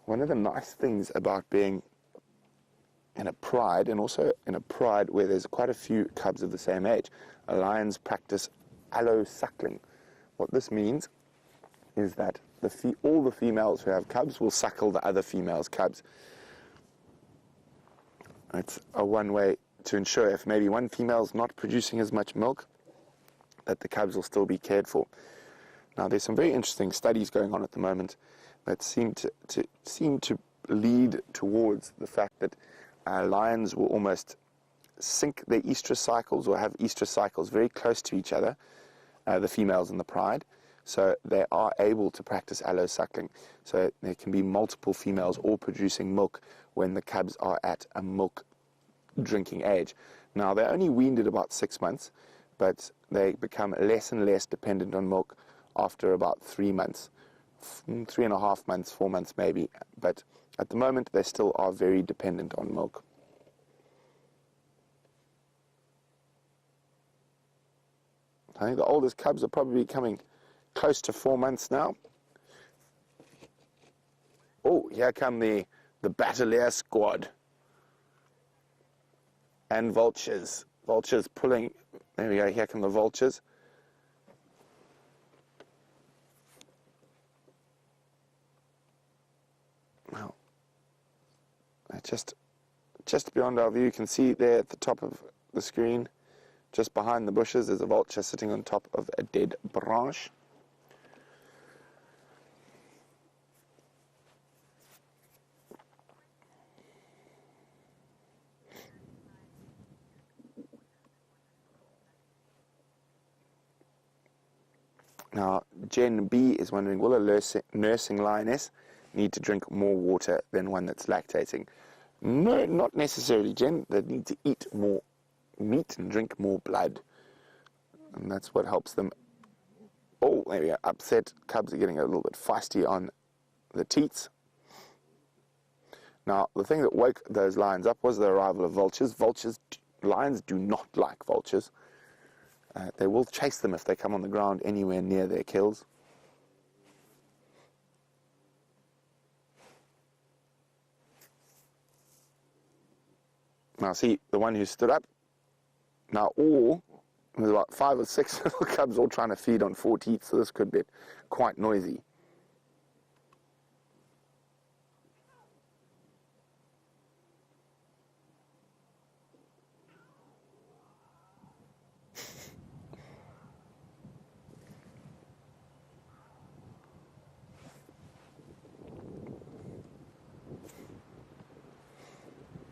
one of the nice things about being in a pride, and also in a pride where there's quite a few cubs of the same age, lions practice allo-suckling. What this means is that all the females who have cubs will suckle the other females' cubs. It's one way to ensure if maybe one female's not producing as much milk, that the cubs will still be cared for. Now, there's some very interesting studies going on at the moment that seem to lead towards the fact that lions will almost sync their estrus cycles, or have estrus cycles very close to each other, the females in the pride, so they are able to practice allo-suckling. So there can be multiple females all producing milk when the cubs are at a milk drinking age. Now, they're only weaned at about 6 months, but they become less and less dependent on milk after about 3 months, 3.5 months, 4 months maybe. But at the moment, they still are very dependent on milk. I think the oldest cubs are probably coming close to 4 months now. Oh, here come the the Battalier squad. And vultures. Vultures pulling. There we go. Here come the vultures. Well, just beyond our view, you can see there at the top of the screen, just behind the bushes, there's a vulture sitting on top of a dead branch. Now, Gen B is wondering, will a nursing lioness need to drink more water than one that's lactating? No, not necessarily, Jen. They need to eat more meat and drink more blood. And that's what helps them. Oh, there we go. Upset. Cubs are getting a little bit feisty on the teats. Now, the thing that woke those lions up was the arrival of vultures. Lions do not like vultures. They will chase them if they come on the ground anywhere near their kills. Now see, the one who stood up, now all, there's about 5 or 6 little cubs all trying to feed on 4 teeth, so this could be quite noisy.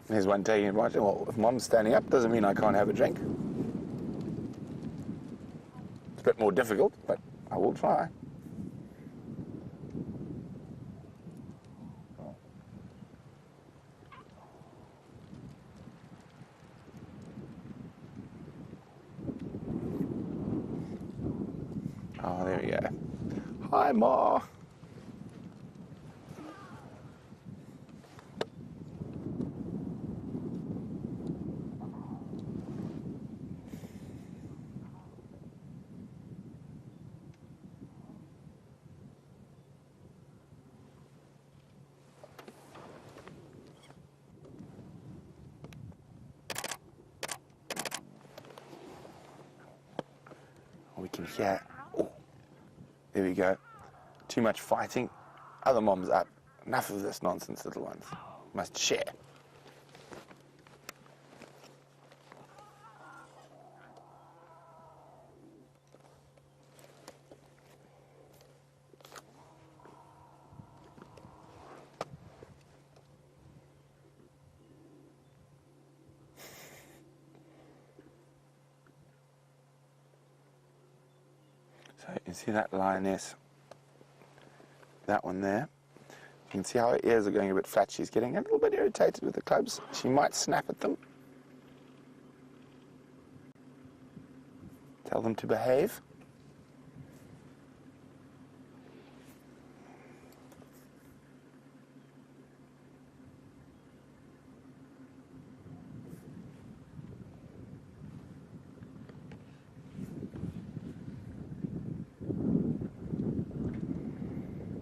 There's one taking advantage. Well, if Mom's standing up, doesn't mean I can't have a drink. It's a bit more difficult, but I will try. Oh, there we go. Hi, Ma. We can hear, oh, there we go. Too much fighting. Other mom's up. Enough of this nonsense, little ones. Must share. So you see that lioness, that one there. You can see how her ears are going a bit flat. She's getting a little bit irritated with the clubs. She might snap at them. Tell them to behave.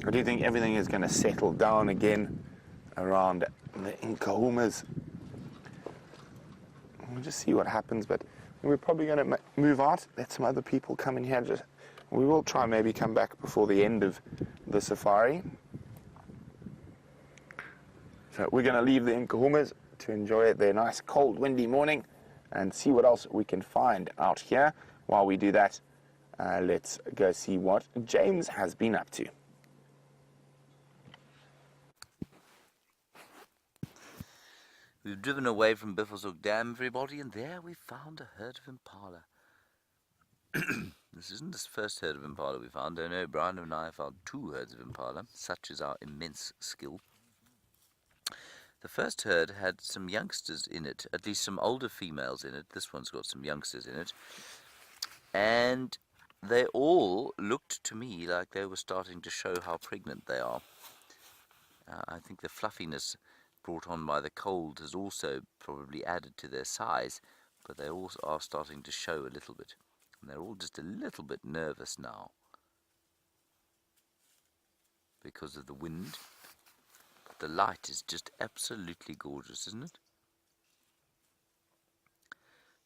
I do think everything is going to settle down again around the Nkahumas. We'll just see what happens, but we're probably going to move out, let some other people come in here. We will try and maybe come back before the end of the safari. So we're going to leave the Nkahumas to enjoy their nice cold windy morning and see what else we can find out here. While we do that, let's go see what James has been up to.
We've driven away from Biffleshoek Dam, everybody, and there we found a herd of impala. This isn't the first herd of impala we found. I know Brian and I found 2 herds of impala. Such is our immense skill. The first herd had some youngsters in it, at least some older females in it. This one's got some youngsters in it. And they all looked to me like they were starting to show how pregnant they are. I think the fluffiness brought on by the cold has also probably added to their size, but they also are starting to show a little bit. And they're all just a little bit nervous now because of the wind. The light is just absolutely gorgeous, isn't it?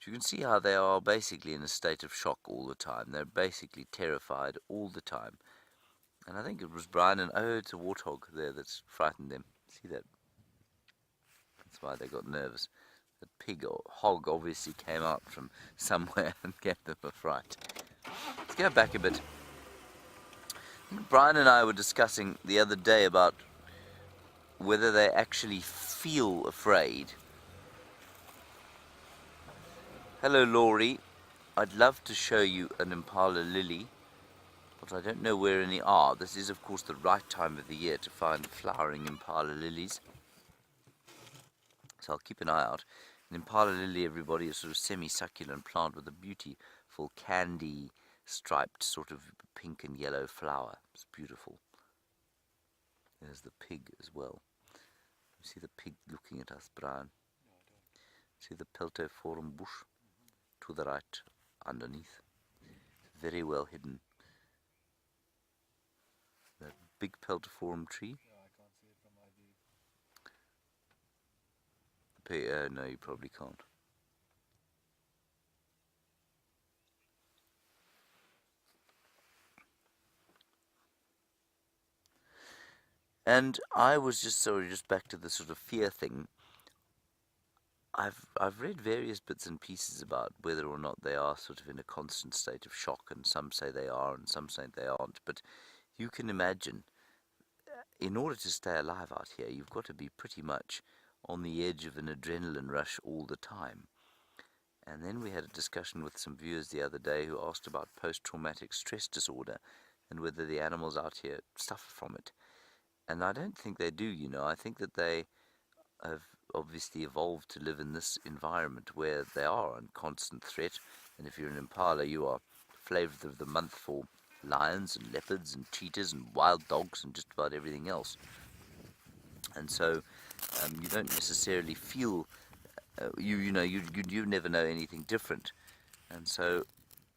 You can see how they are basically in a state of shock all the time. They're basically terrified all the time. And I think it was Brian and oh, it's a warthog there that's frightened them. See that? That's why they got nervous. The pig or hog obviously came out from somewhere and gave them a fright. Let's go back a bit. I think Brian and I were discussing the other day about whether they actually feel afraid. Hello, Laurie. I'd love to show you an impala lily, but I don't know where any are. This is, of course, the right time of the year to find flowering impala lilies. So I'll keep an eye out. An impala lily, everybody, is sort of semi-succulent plant with a beautiful candy-striped sort of pink and yellow flower. It's beautiful. There's the pig as well. You see the pig looking at us, Brian? See the peltiform bush? To the right, underneath. Very well hidden. That big peltiform tree.
Yeah, I can't see it from my view.
No, you probably can't. And I was just back to the sort of fear thing. I've read various bits and pieces about whether or not they are sort of in a constant state of shock, and some say they are and some say they aren't. But you can imagine, in order to stay alive out here, you've got to be pretty much on the edge of an adrenaline rush all the time. And then we had a discussion with some viewers the other day who asked about post-traumatic stress disorder and whether the animals out here suffer from it. And I don't think they do, you know. I think that they have obviously evolved to live in this environment where they are in constant threat. And if you're an impala, you are flavor of the month for lions and leopards and cheetahs and wild dogs and just about everything else. And so you don't necessarily feel, you never know anything different. And so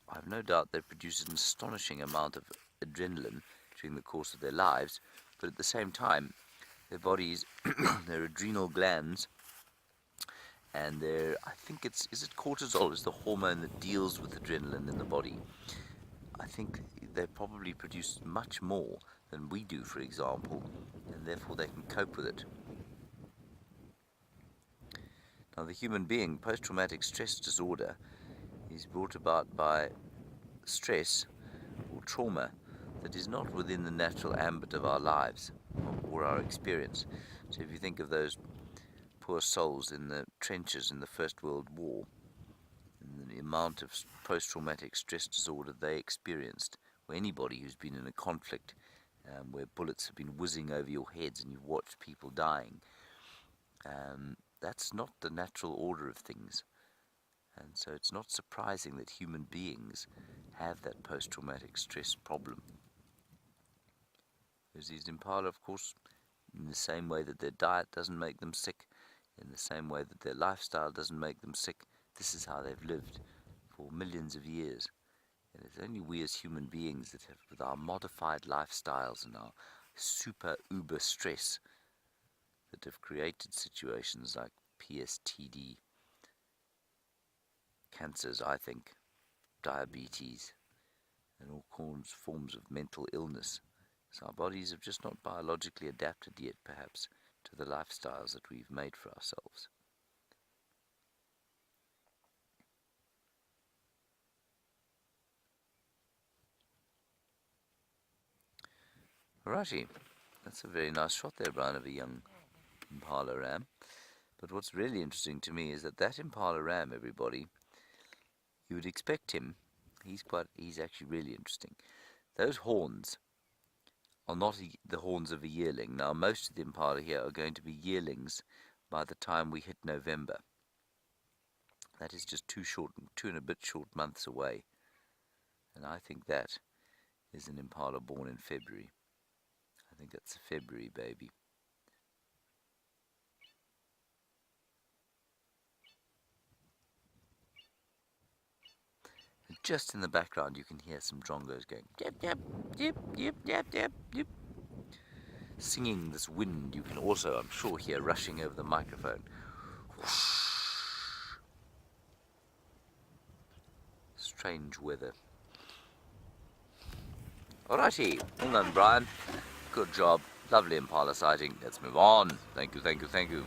I've no doubt they produce an astonishing amount of adrenaline during the course of their lives, but at the same time, their bodies, their adrenal glands, and I think is it cortisol is the hormone that deals with adrenaline in the body. I think they probably produce much more than we do, for example, and therefore they can cope with it. Now, the human being, post-traumatic stress disorder, is brought about by stress or trauma that is not within the natural ambit of our lives or our experience. So if you think of those poor souls in the trenches in the First World War, and the amount of post-traumatic stress disorder they experienced, or anybody who's been in a conflict where bullets have been whizzing over your heads and you've watched people dying, that's not the natural order of things. And so it's not surprising that human beings have that post-traumatic stress problem. Because these impala, of course, in the same way that their diet doesn't make them sick, in the same way that their lifestyle doesn't make them sick, this is how they've lived for millions of years. And it's only we as human beings that have, with our modified lifestyles and our super uber stress, that have created situations like PSTD, cancers, I think, diabetes, and all forms of mental illness. So our bodies have just not biologically adapted yet, perhaps, to the lifestyles that we've made for ourselves. Alrighty, that's a very nice shot there, Brian, of a young impala ram. But what's really interesting to me is that impala ram, everybody, you would expect him, he's actually really interesting. Those horns are not the horns of a yearling. Now, most of the impala here are going to be yearlings by the time we hit November. That is just 2 and a bit short months away. And I think that is an impala born in February. I think that's a February baby. And just in the background you can hear some drongos going yep, yep, yep, yep, yep, yep, yep. singing this wind you can also, I'm sure, hear rushing over the microphone. Strange weather. Alrighty, well done, Brian. Good job. Lovely impala sighting. Let's move on. Thank you, thank you, thank you.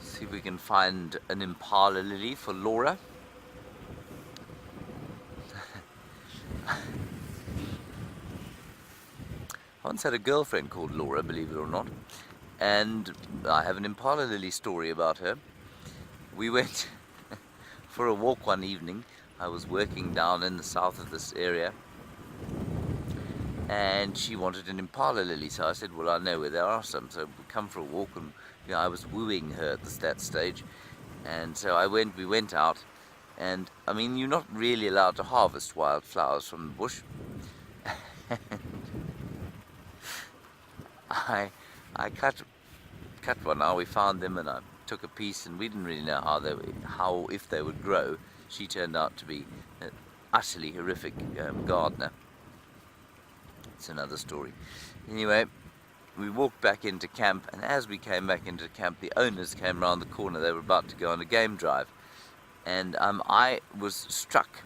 See if we can find an impala lily for Laura. I once had a girlfriend called Laura, believe it or not, and I have an impala lily story about her. We went for a walk one evening. I was working down in the south of this area, and she wanted an impala lily, so I said, well, I know where there are some, so we come for a walk. And I was wooing her at that stage, and so we went out, and I mean, you're not really allowed to harvest wildflowers from the bush. I cut one. Now we found them, and I took a piece, and we didn't really know if they would grow. She turned out to be an utterly horrific gardener. It's another story. Anyway, we walked back into camp, and as we came back into camp, the owners came round the corner. They were about to go on a game drive, and I was struck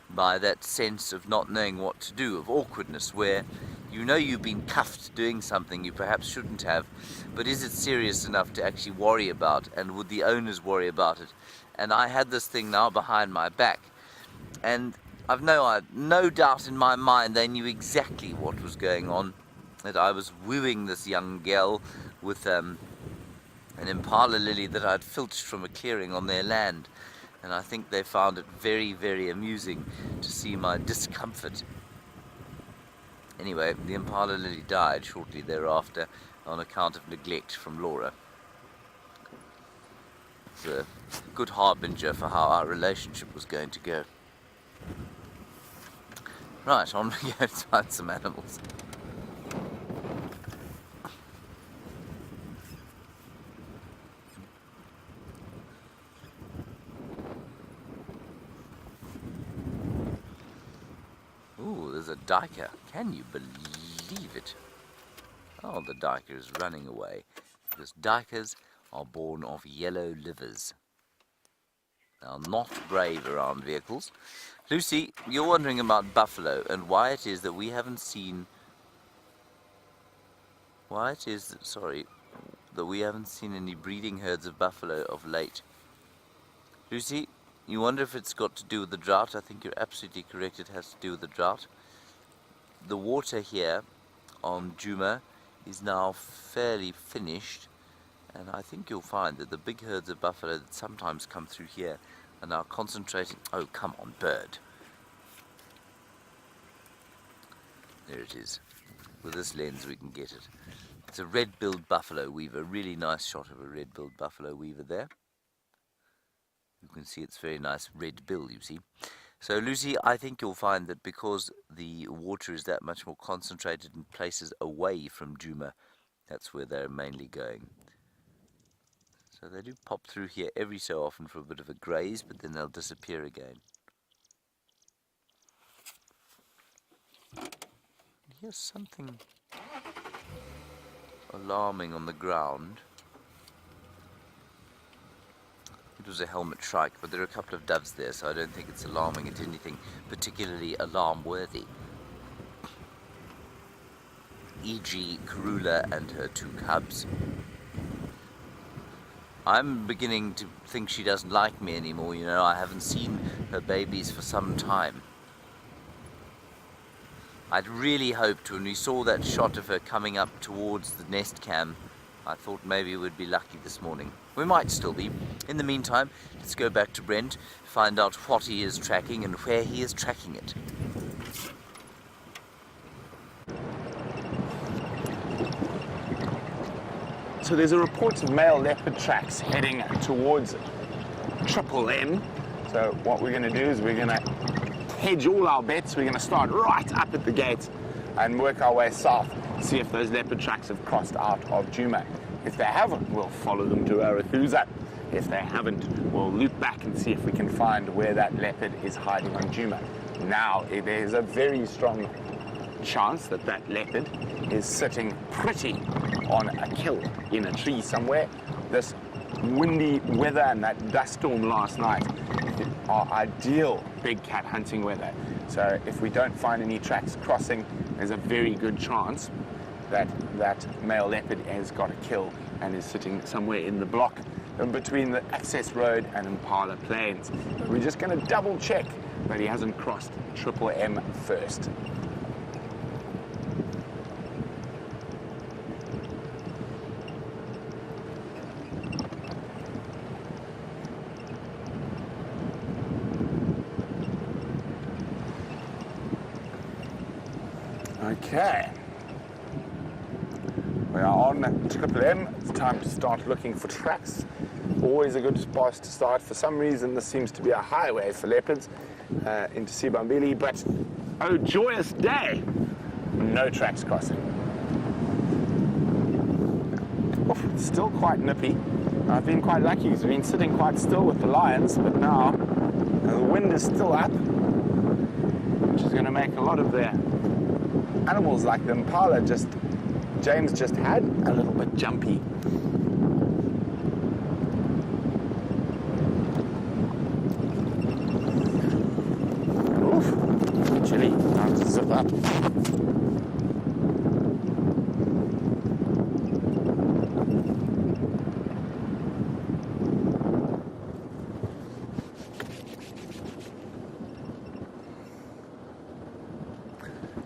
by that sense of not knowing what to do, of awkwardness, where you know you've been cuffed doing something you perhaps shouldn't have, but is it serious enough to actually worry about, and would the owners worry about it? And I had this thing now behind my back, and I've no doubt in my mind they knew exactly what was going on, that I was wooing this young girl with an impala lily that I'd filched from a clearing on their land, and I think they found it very, very amusing to see my discomfort. Anyway, the impala lily died shortly thereafter on account of neglect from Laura. It's a good harbinger for how our relationship was going to go. Right, on we go to find some animals. Ooh, there's a duiker. Can you believe it? Oh, the duiker is running away, because duikers are born of yellow livers. They are not brave around vehicles. Lucy, you're wondering about buffalo and why it is that we haven't seen... that we haven't seen any breeding herds of buffalo of late. Lucy, you wonder if it's got to do with the drought. I think you're absolutely correct, it has to do with the drought. The water here on Djuma is now fairly finished, and I think you'll find that the big herds of buffalo that sometimes come through here are now concentrating... Oh, come on, bird. There it is. With this lens we can get it. It's a red-billed buffalo weaver. Really nice shot of a red-billed buffalo weaver there. You can see its very nice red bill, you see. So, Lucy, I think you'll find that because the water is that much more concentrated in places away from Djuma, that's where they're mainly going. So they do pop through here every so often for a bit of a graze, but then they'll disappear again. Here's something alarming on the ground. It was a helmet shrike, but there are a couple of doves there, so I don't think it's alarming at anything particularly alarm-worthy. E.g. Karula and her 2 cubs. I'm beginning to think she doesn't like me anymore, you know. I haven't seen her babies for some time. I'd really hoped when we saw that shot of her coming up towards the nest cam, I thought maybe we'd be lucky this morning. We might still be. In the meantime, let's go back to Brent, find out what he is tracking and where he is tracking it.
So there's a report of male leopard tracks heading towards Triple M. So what we're going to do is we're going to hedge all our bets. We're going to start right up at the gate and work our way south, see if those leopard tracks have crossed out of Djuma. If they haven't, we'll follow them to Arathusa. If they haven't, we'll loop back and see if we can find where that leopard is hiding on Juma. Now, there's a very strong chance that that leopard is sitting pretty on a kill in a tree somewhere. This windy weather and that dust storm last night are ideal big cat hunting weather. So if we don't find any tracks crossing, there's a very good chance that that male leopard has got a kill and is sitting somewhere in the block between the access road and Impala Plains. We're just going to double check that he hasn't crossed Triple M first. Okay. We are on Triple M. It's time to start looking for tracks. Always a good spot to start. For some reason, this seems to be a highway for leopards into Sibambili, but oh, joyous day! No tracks crossing. Oof, it's still quite nippy. I've been quite lucky because we've been sitting quite still with the lions, but now the wind is still up, which is going to make a lot of their animals like the impala James just had a little bit jumpy. Oof, chilly. Time to zip up.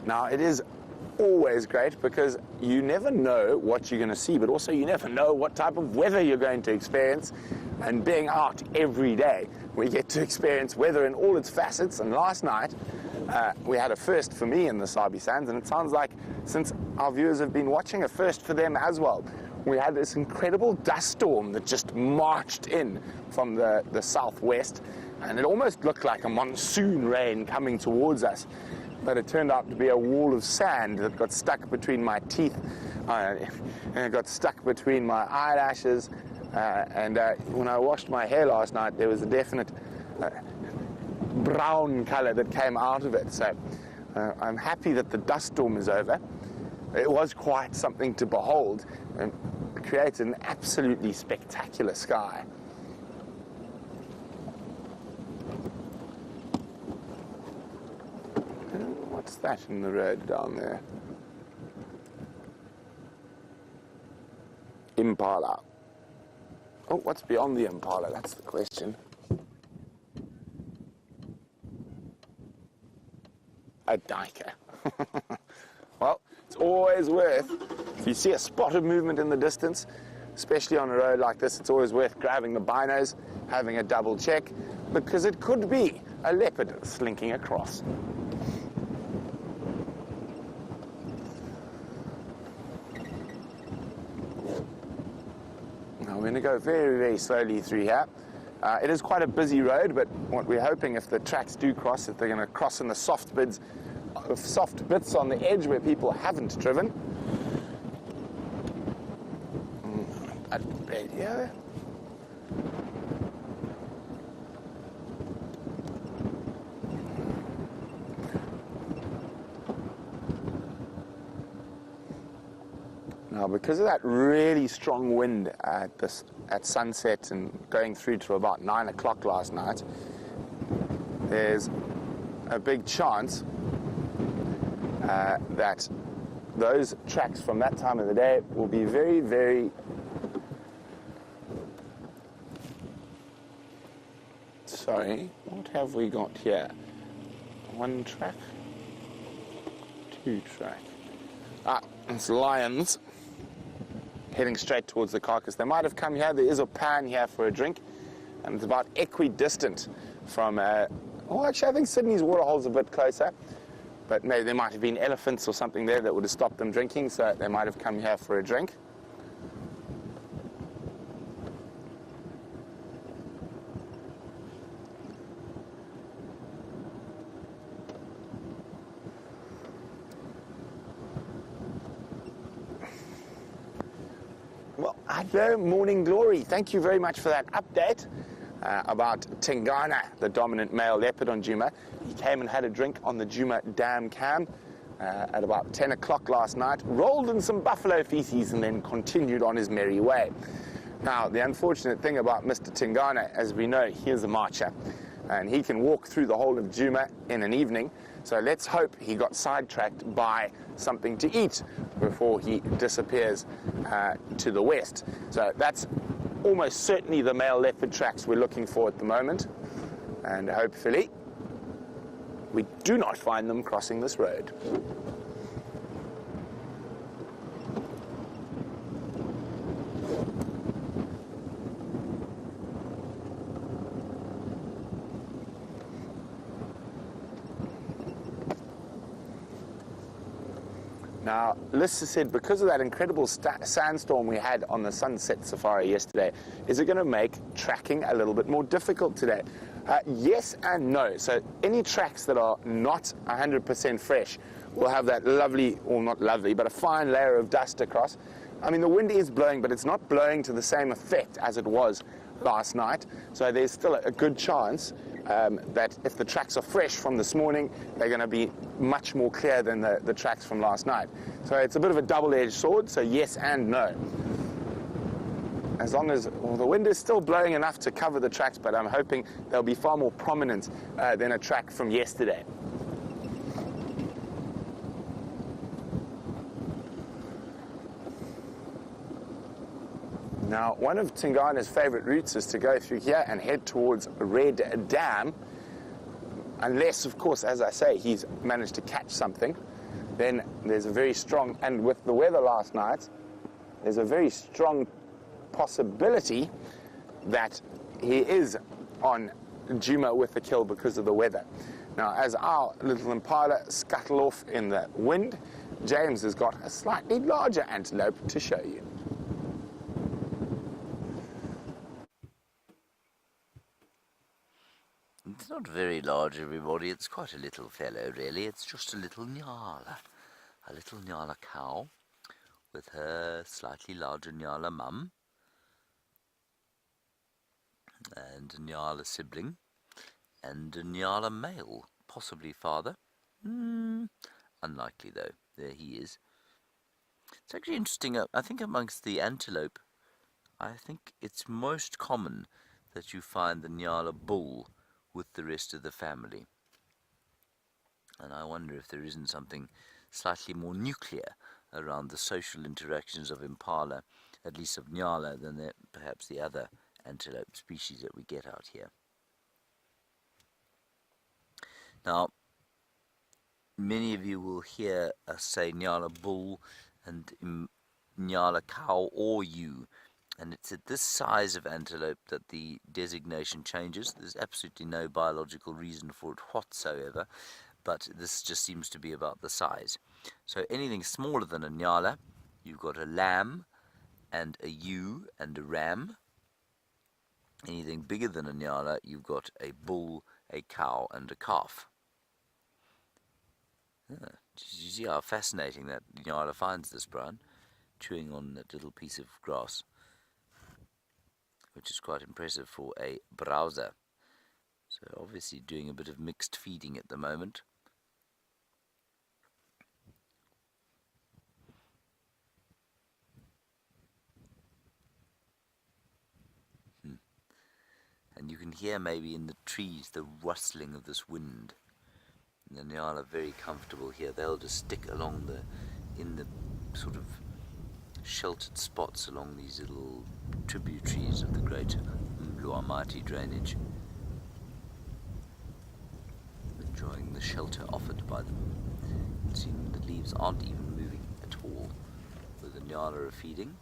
Now, it is always great because you never know what you're going to see, but also you never know what type of weather you're going to experience. And being out every day, we get to experience weather in all its facets. And last night, we had a first for me in the Sabi Sands, and it sounds like, since our viewers have been watching, a first for them as well. We had this incredible dust storm that just marched in from the southwest, and it almost looked like a monsoon rain coming towards us. But it turned out to be a wall of sand that got stuck between my teeth, and it got stuck between my eyelashes, and when I washed my hair last night, there was a definite brown color that came out of it. So I'm happy that the dust storm is over. It was quite something to behold and created an absolutely spectacular sky. What's that in the road down there? Impala. Oh, what's beyond the Impala? That's the question. A diker. Well, it's always worth, if you see a spot of movement in the distance, especially on a road like this, it's always worth grabbing the binos, having a double check, because it could be a leopard slinking across. Now we're going to go very, very slowly through here. It is quite a busy road, but what we're hoping, if the tracks do cross, if they're going to cross in the soft bits on the edge where people haven't driven. Radio. Now, because of that really strong wind at sunset and going through to about 9 o'clock last night, there's a big chance that those tracks from that time of the day will be very, very sorry, what have we got here? 1 track, 2 track. It's lions heading straight towards the carcass. They might have come here. There is a pan here for a drink, and it's about equidistant from well, actually, I think Sydney's waterhole's a bit closer, but maybe there might have been elephants or something there that would have stopped them drinking, so they might have come here for a drink. Well, I Hello, Morning Glory. Thank you very much for that update about Tingana, the dominant male leopard on Djuma. He came and had a drink on the Djuma Dam Cam at about 10 o'clock last night, rolled in some buffalo feces and then continued on his merry way. Now, the unfortunate thing about Mr. Tingana, as we know, he is a marcher and he can walk through the whole of Djuma in an evening. So let's hope he got sidetracked by something to eat before he disappears to the west. So that's almost certainly the male leopard tracks we're looking for at the moment. And hopefully we do not find them crossing this road. Now, Lissa said because of that incredible sandstorm we had on the sunset safari yesterday, is it going to make tracking a little bit more difficult today? Yes and no. So any tracks that are not 100% fresh will have that lovely, or not lovely, but a fine layer of dust across. I mean, the wind is blowing, but it's not blowing to the same effect as it was last night. So there's still a good chance that if the tracks are fresh from this morning, they're going to be much more clear than the tracks from last night. So it's a bit of a double-edged sword, so yes and no. As long as the wind is still blowing enough to cover the tracks, but I'm hoping they'll be far more prominent than a track from yesterday. Now, one of Tingana's favorite routes is to go through here and head towards Red Dam. Unless, of course, as I say, he's managed to catch something, then there's a very strong, and with the weather last night, there's a very strong possibility that he is on Djuma with the kill because of the weather. Now, as our little impala scuttle off in the wind, James has got a slightly larger antelope to show you.
It's not very large, everybody. It's quite a little fellow, really. It's just a little Nyala. A little Nyala cow with her slightly larger Nyala mum and a Nyala sibling and a Nyala male, possibly father. Unlikely, though. There he is. It's actually interesting. I think amongst the antelope, I think it's most common that you find the Nyala bull with the rest of the family. And I wonder if there isn't something slightly more nuclear around the social interactions of impala, at least of Nyala, than perhaps the other antelope species that we get out here. Now, many of you will hear us say Nyala bull and Nyala cow or ewe. And it's at this size of antelope that the designation changes. There's absolutely no biological reason for it whatsoever, but this just seems to be about the size. So anything smaller than a Nyala, you've got a lamb and a ewe and a ram. Anything bigger than a Nyala, you've got a bull, a cow and a calf. You see how fascinating that Nyala finds this, Brian, chewing on that little piece of grass, which is quite impressive for a browser. So obviously doing a bit of mixed feeding at the moment. And you can hear maybe in the trees the rustling of this wind. And the Nyala are very comfortable here. They'll just stick along in the sort of sheltered spots along these little tributaries of the great Mluamati drainage, enjoying the shelter offered by them. Seeing the leaves aren't even moving at all where the Nyala are feeding.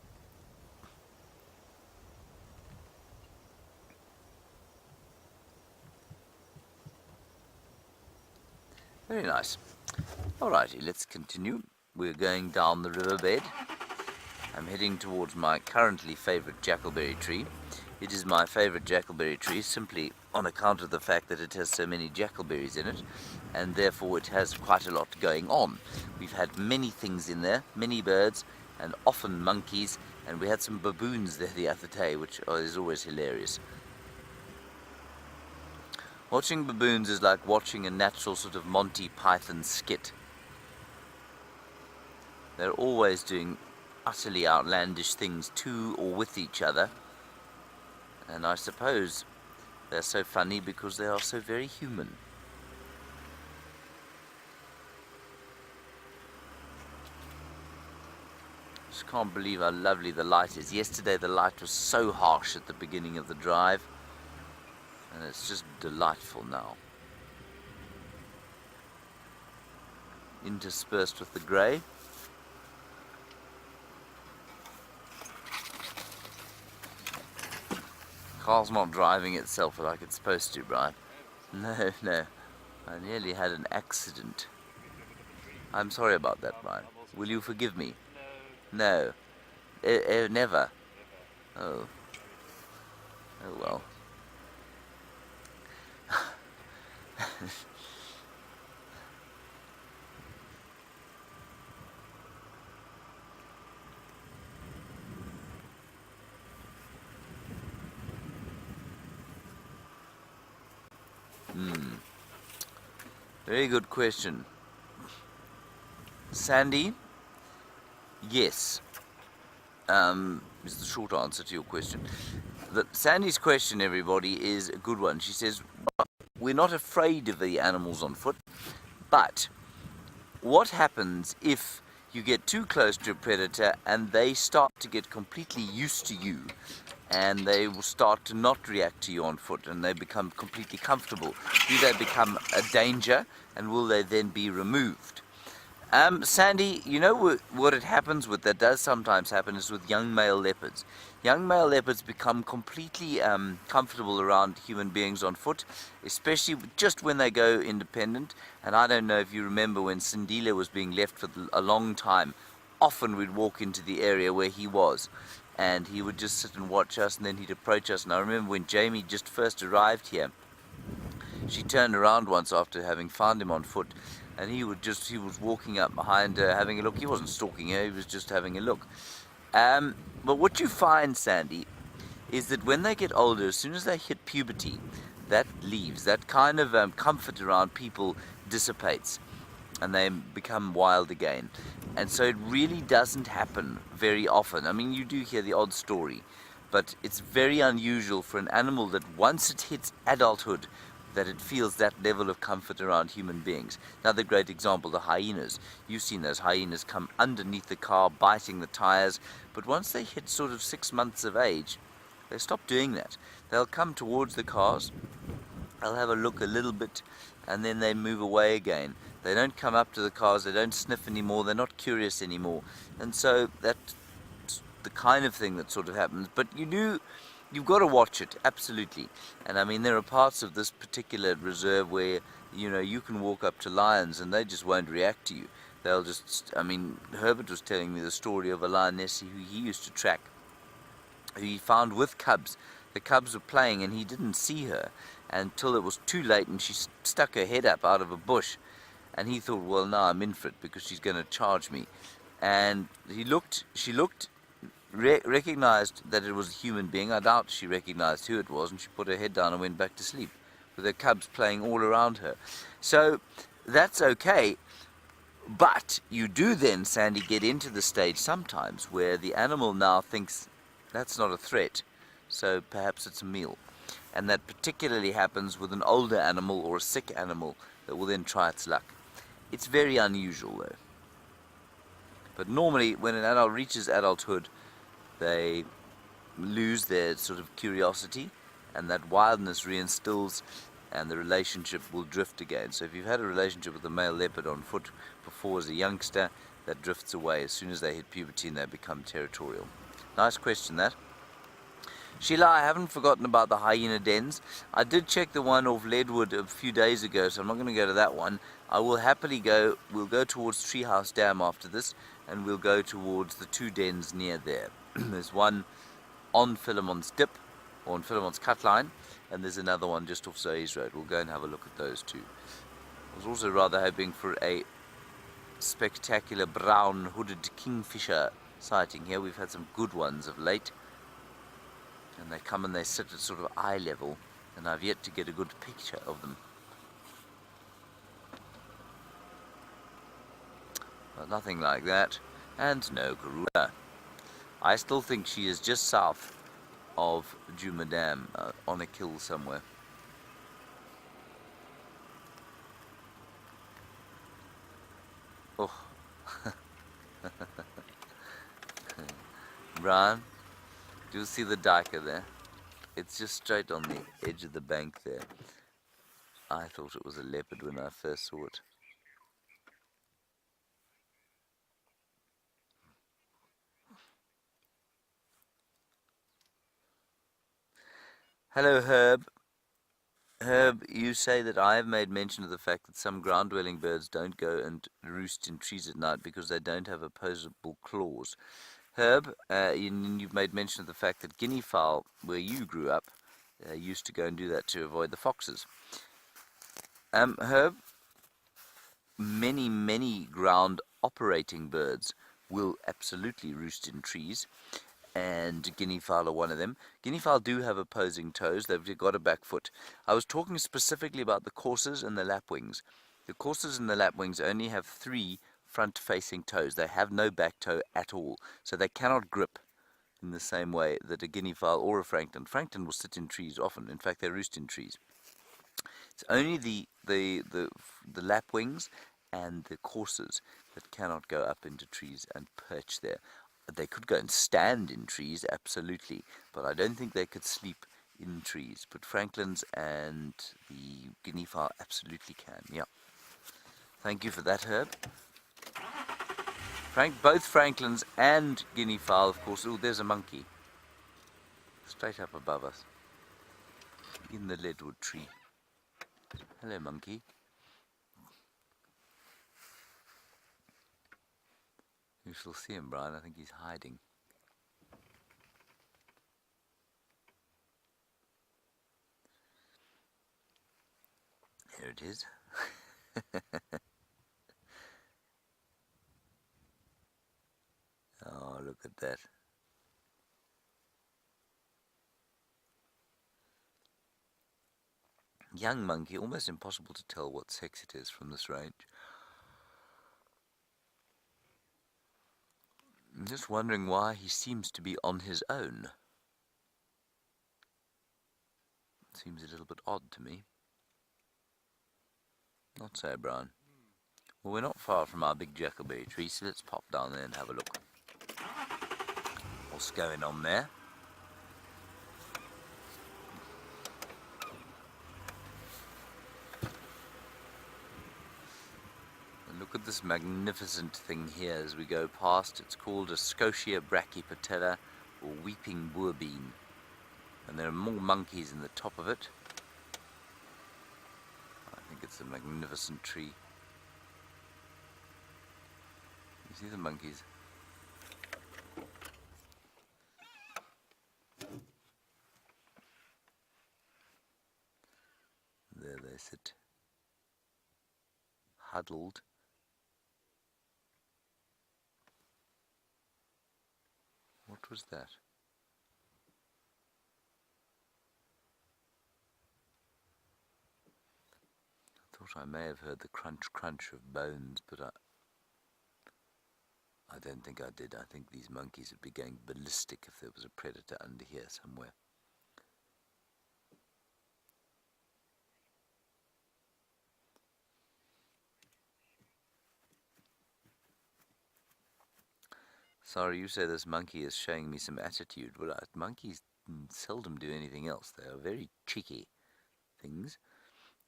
Very nice. Alrighty, let's continue. We're going down the riverbed. I'm heading towards my currently favourite jackalberry tree. It is my favourite jackalberry tree simply on account of the fact that it has so many jackalberries in it, and therefore it has quite a lot going on. We've had many things in there, many birds, and often monkeys, And we had some baboons there the other day, which is always hilarious. Watching baboons is like watching a natural sort of Monty Python skit. They're always doing utterly outlandish things to or with each other. And I suppose they're so funny because they are so very human. Just can't believe how lovely the light is. Yesterday the light was so harsh at the beginning of the drive, and it's just delightful now. Interspersed with the grey. Car's not driving itself like it's supposed to, Brian. No, no. I nearly had an accident. I'm sorry about that, Brian. Will you forgive me? No. Never. Oh. Oh well. Very good question. Sandy, yes. Is the short answer to your question. Sandy's question, everybody, is a good one. She says, we're not afraid of the animals on foot, but what happens if you get too close to a predator and they start to get completely used to you, and they will start to not react to you on foot, and they become completely comfortable? Do they become a danger, and will they then be removed? Sandy, you know what it happens with, that does sometimes happen, is with young male leopards. Young male leopards become completely comfortable around human beings on foot, especially just when they go independent. And I don't know if you remember when Sindile was being left for a long time. Often we'd walk into the area where he was, and he would just sit and watch us, and then he'd approach us. And I remember when Jamie just first arrived here, she turned around once after having found him on foot, and he was walking up behind her having a look. He wasn't stalking her, he was just having a look. But what you find, Sandy, is that when they get older, as soon as they hit puberty, that leaves. That kind of comfort around people dissipates, and they become wild again. And so it really doesn't happen very often. I mean, you do hear the odd story, but it's very unusual for an animal that once it hits adulthood, that it feels that level of comfort around human beings. Another great example, the hyenas. You've seen those hyenas come underneath the car, biting the tires, but once they hit sort of 6 months of age, they stop doing that. They'll come towards the cars, they'll have a look a little bit, and then they move away again. They don't come up to the cars, they don't sniff anymore, they're not curious anymore. And so that's the kind of thing that sort of happens. But you've got to watch it, absolutely. And I mean, there are parts of this particular reserve where, you can walk up to lions and they just won't react to you. They'll just, Herbert was telling me the story of a lioness who he used to track, who he found with cubs. The cubs were playing and he didn't see her until it was too late, and she stuck her head up out of a bush. And he thought, well, now I'm in for it because she's going to charge me. And she looked, recognized that it was a human being. I doubt she recognized who it was, and she put her head down and went back to sleep with her cubs playing all around her. So that's okay, but you do then, Sandy, get into the stage sometimes where the animal now thinks that's not a threat, so perhaps it's a meal. And that particularly happens with an older animal or a sick animal that will then try its luck. It's very unusual though. But normally when an adult reaches adulthood, they lose their sort of curiosity, and that wildness reinstills, and the relationship will drift again. So if you've had a relationship with a male leopard on foot before as a youngster, that drifts away as soon as they hit puberty and they become territorial. Nice question, that. Sheila, I haven't forgotten about the hyena dens. I did check the one off Leadwood a few days ago, so I'm not going to go to that one. I will happily go. We'll go towards Treehouse Dam after this, and we'll go towards the 2 dens near there. There's one on Philemon's Dip, or on Philemon's Cut Line, and there's another one just off Zoe's Road. We'll go and have a look at those two. I was also rather hoping for a spectacular brown hooded kingfisher sighting here. We've had some good ones of late, and they come and they sit at sort of eye level, and I've yet to get a good picture of them. But nothing like that, and no Karula. I still think she is just south of Juma Dam, on a kill somewhere. Oh. Brian, do you see the duiker there? It's just straight on the edge of the bank there. I thought it was a leopard when I first saw it. Hello, Herb. Herb, you say that I have made mention of the fact that some ground-dwelling birds don't go and roost in trees at night because they don't have opposable claws. Herb, you've made mention of the fact that guinea fowl, where you grew up, used to go and do that to avoid the foxes. Herb, many ground operating birds will absolutely roost in trees, and guinea fowl are one of them. Guinea fowl do have opposing toes. They've got a back foot. I was talking specifically about the coursers and the lapwings. The coursers and the lapwings only have 3 front-facing toes. They have no back toe at all, so they cannot grip in the same way that a guinea fowl or a francolin. Francolin will sit in trees often. In fact, they roost in trees. It's only the lapwings and the coursers that cannot go up into trees and perch there. They could go and stand in trees, absolutely, but I don't think they could sleep in trees. But francolins and the guinea fowl absolutely can, yeah. Thank you for that, Herb. Both francolins and guinea fowl, of course. Oh, there's a monkey. Straight up above us. In the leadwood tree. Hello, monkey. You shall see him, Brian. I think he's hiding. Here it is. Oh, look at that. Young monkey, almost impossible to tell what sex it is from this range. I'm just wondering why he seems to be on his own. Seems a little bit odd to me. Not so, Brian. Well, we're not far from our big jackalberry tree, so let's pop down there and have a look. What's going on there? And look at this magnificent thing here as we go past. It's called a Scotia brachypatella, or weeping boerbean. And there are more monkeys in the top of it. I think it's a magnificent tree. You see the monkeys? There they sit, huddled. What was that? I thought I may have heard the crunch of bones, but I don't think I did. I think these monkeys would be going ballistic if there was a predator under here somewhere. Sorry, you say this monkey is showing me some attitude. Well, monkeys seldom do anything else. They are very cheeky things,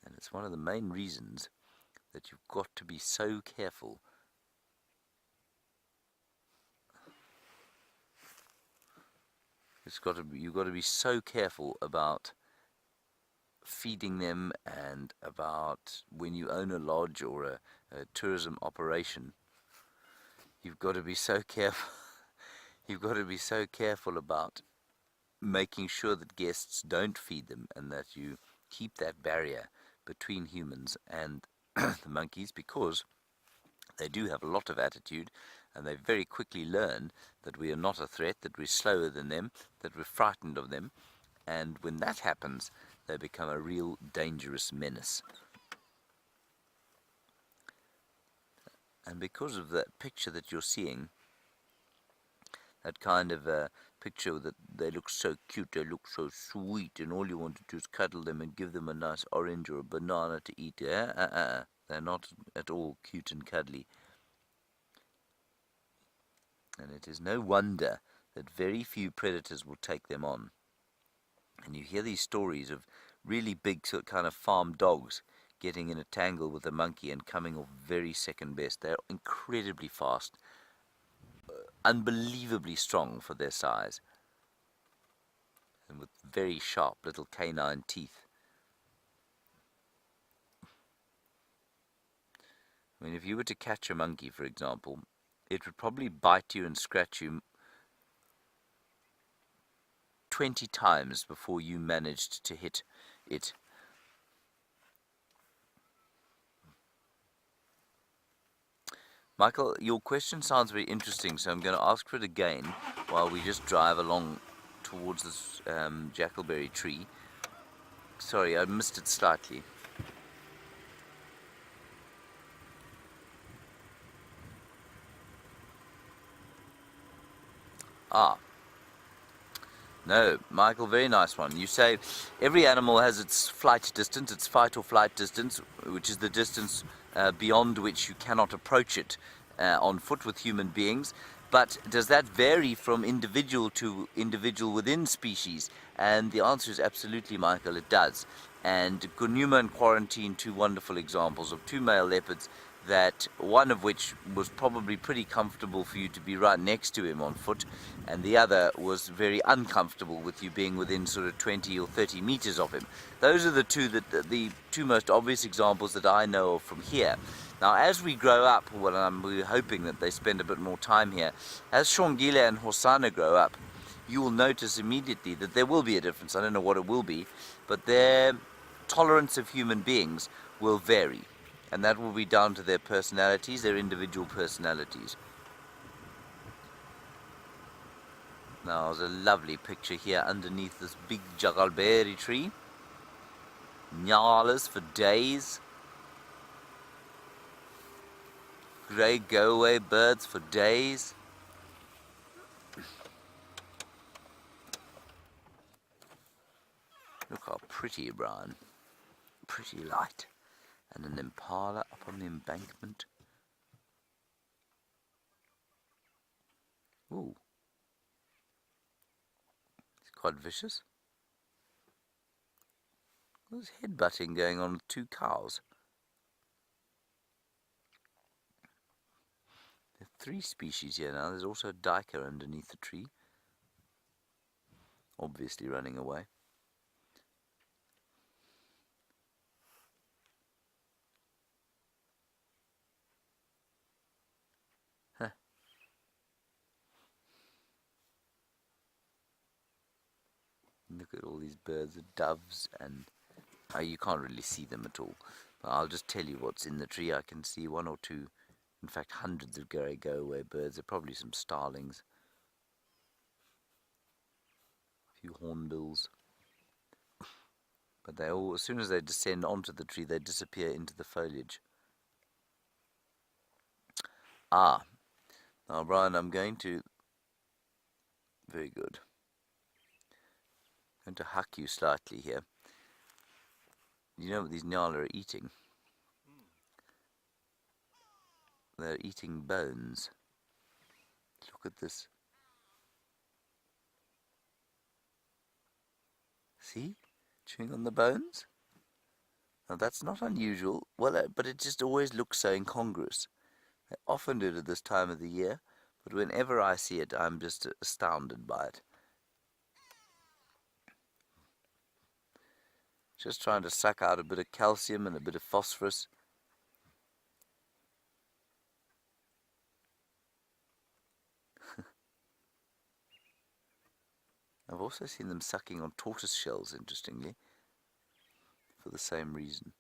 and it's one of the main reasons that you've got to be so careful. You've got to be so careful about feeding them, and about when you own a lodge or a tourism operation. You've got to be so careful. You've got to be so careful about making sure that guests don't feed them, and that you keep that barrier between humans and the monkeys, because They do have a lot of attitude, and they very quickly learn that we are not a threat, that we're slower than them, that we're frightened of them, and when that happens, they become a real dangerous menace. And because of that picture that you're seeing, that kind of picture that they look so cute, they look so sweet, and all you want to do is cuddle them and give them a nice orange or a banana to eat. They're not at all cute and cuddly. And it is no wonder that very few predators will take them on. And you hear these stories of really big sort of kind of farm dogs getting in a tangle with a monkey and coming off very second best. They're incredibly fast, unbelievably strong for their size, and with very sharp little canine teeth. I mean, if you were to catch a monkey, for example, it would probably bite you and scratch you 20 times before you managed to hit it. Michael, your question sounds very interesting, so I'm going to ask for it again while we just drive along towards this jackalberry tree. Sorry, I missed it slightly. No, Michael, very nice one. You say every animal has its flight distance, its fight or flight distance, which is the distance beyond which you cannot approach it on foot with human beings. But does that vary from individual to individual within species? And the answer is absolutely, Michael, it does. And Gunuma and Quarantine, two wonderful examples of two male leopards, that one of which was probably pretty comfortable for you to be right next to him on foot, and the other was very uncomfortable with you being within sort of 20 or 30 meters of him. Those are the two most obvious examples that I know of from here. Now, as we grow up, well, we're hoping that they spend a bit more time here. As Shongile and Hosana grow up, you will notice immediately that there will be a difference. I don't know what it will be, but their tolerance of human beings will vary. And that will be down to their personalities, their individual personalities. Now, there's a lovely picture here underneath this big jaggalberry tree. Nyalas for days. Grey go-away birds for days. Look how pretty, Brian. Pretty light. And an impala up on the embankment. Ooh. It's quite vicious. There's headbutting going on with two cows. There are 3 species here now. There's also a duiker underneath the tree. Obviously running away. Look at all these birds, doves, and you can't really see them at all. But I'll just tell you what's in the tree. I can see 1 or 2, in fact hundreds of grey go-away birds. There are probably some starlings, a few hornbills. But they all, as soon as they descend onto the tree, they disappear into the foliage. Now Brian, I'm going to, very good. I'm going to hack you slightly here. You know what these nyala are eating? They're eating bones. Look at this. See? Chewing on the bones? Now that's not unusual, but it just always looks so incongruous. I often do it at this time of the year, but whenever I see it, I'm just astounded by it. Just trying to suck out a bit of calcium and a bit of phosphorus. I've also seen them sucking on tortoise shells, interestingly, for the same reason.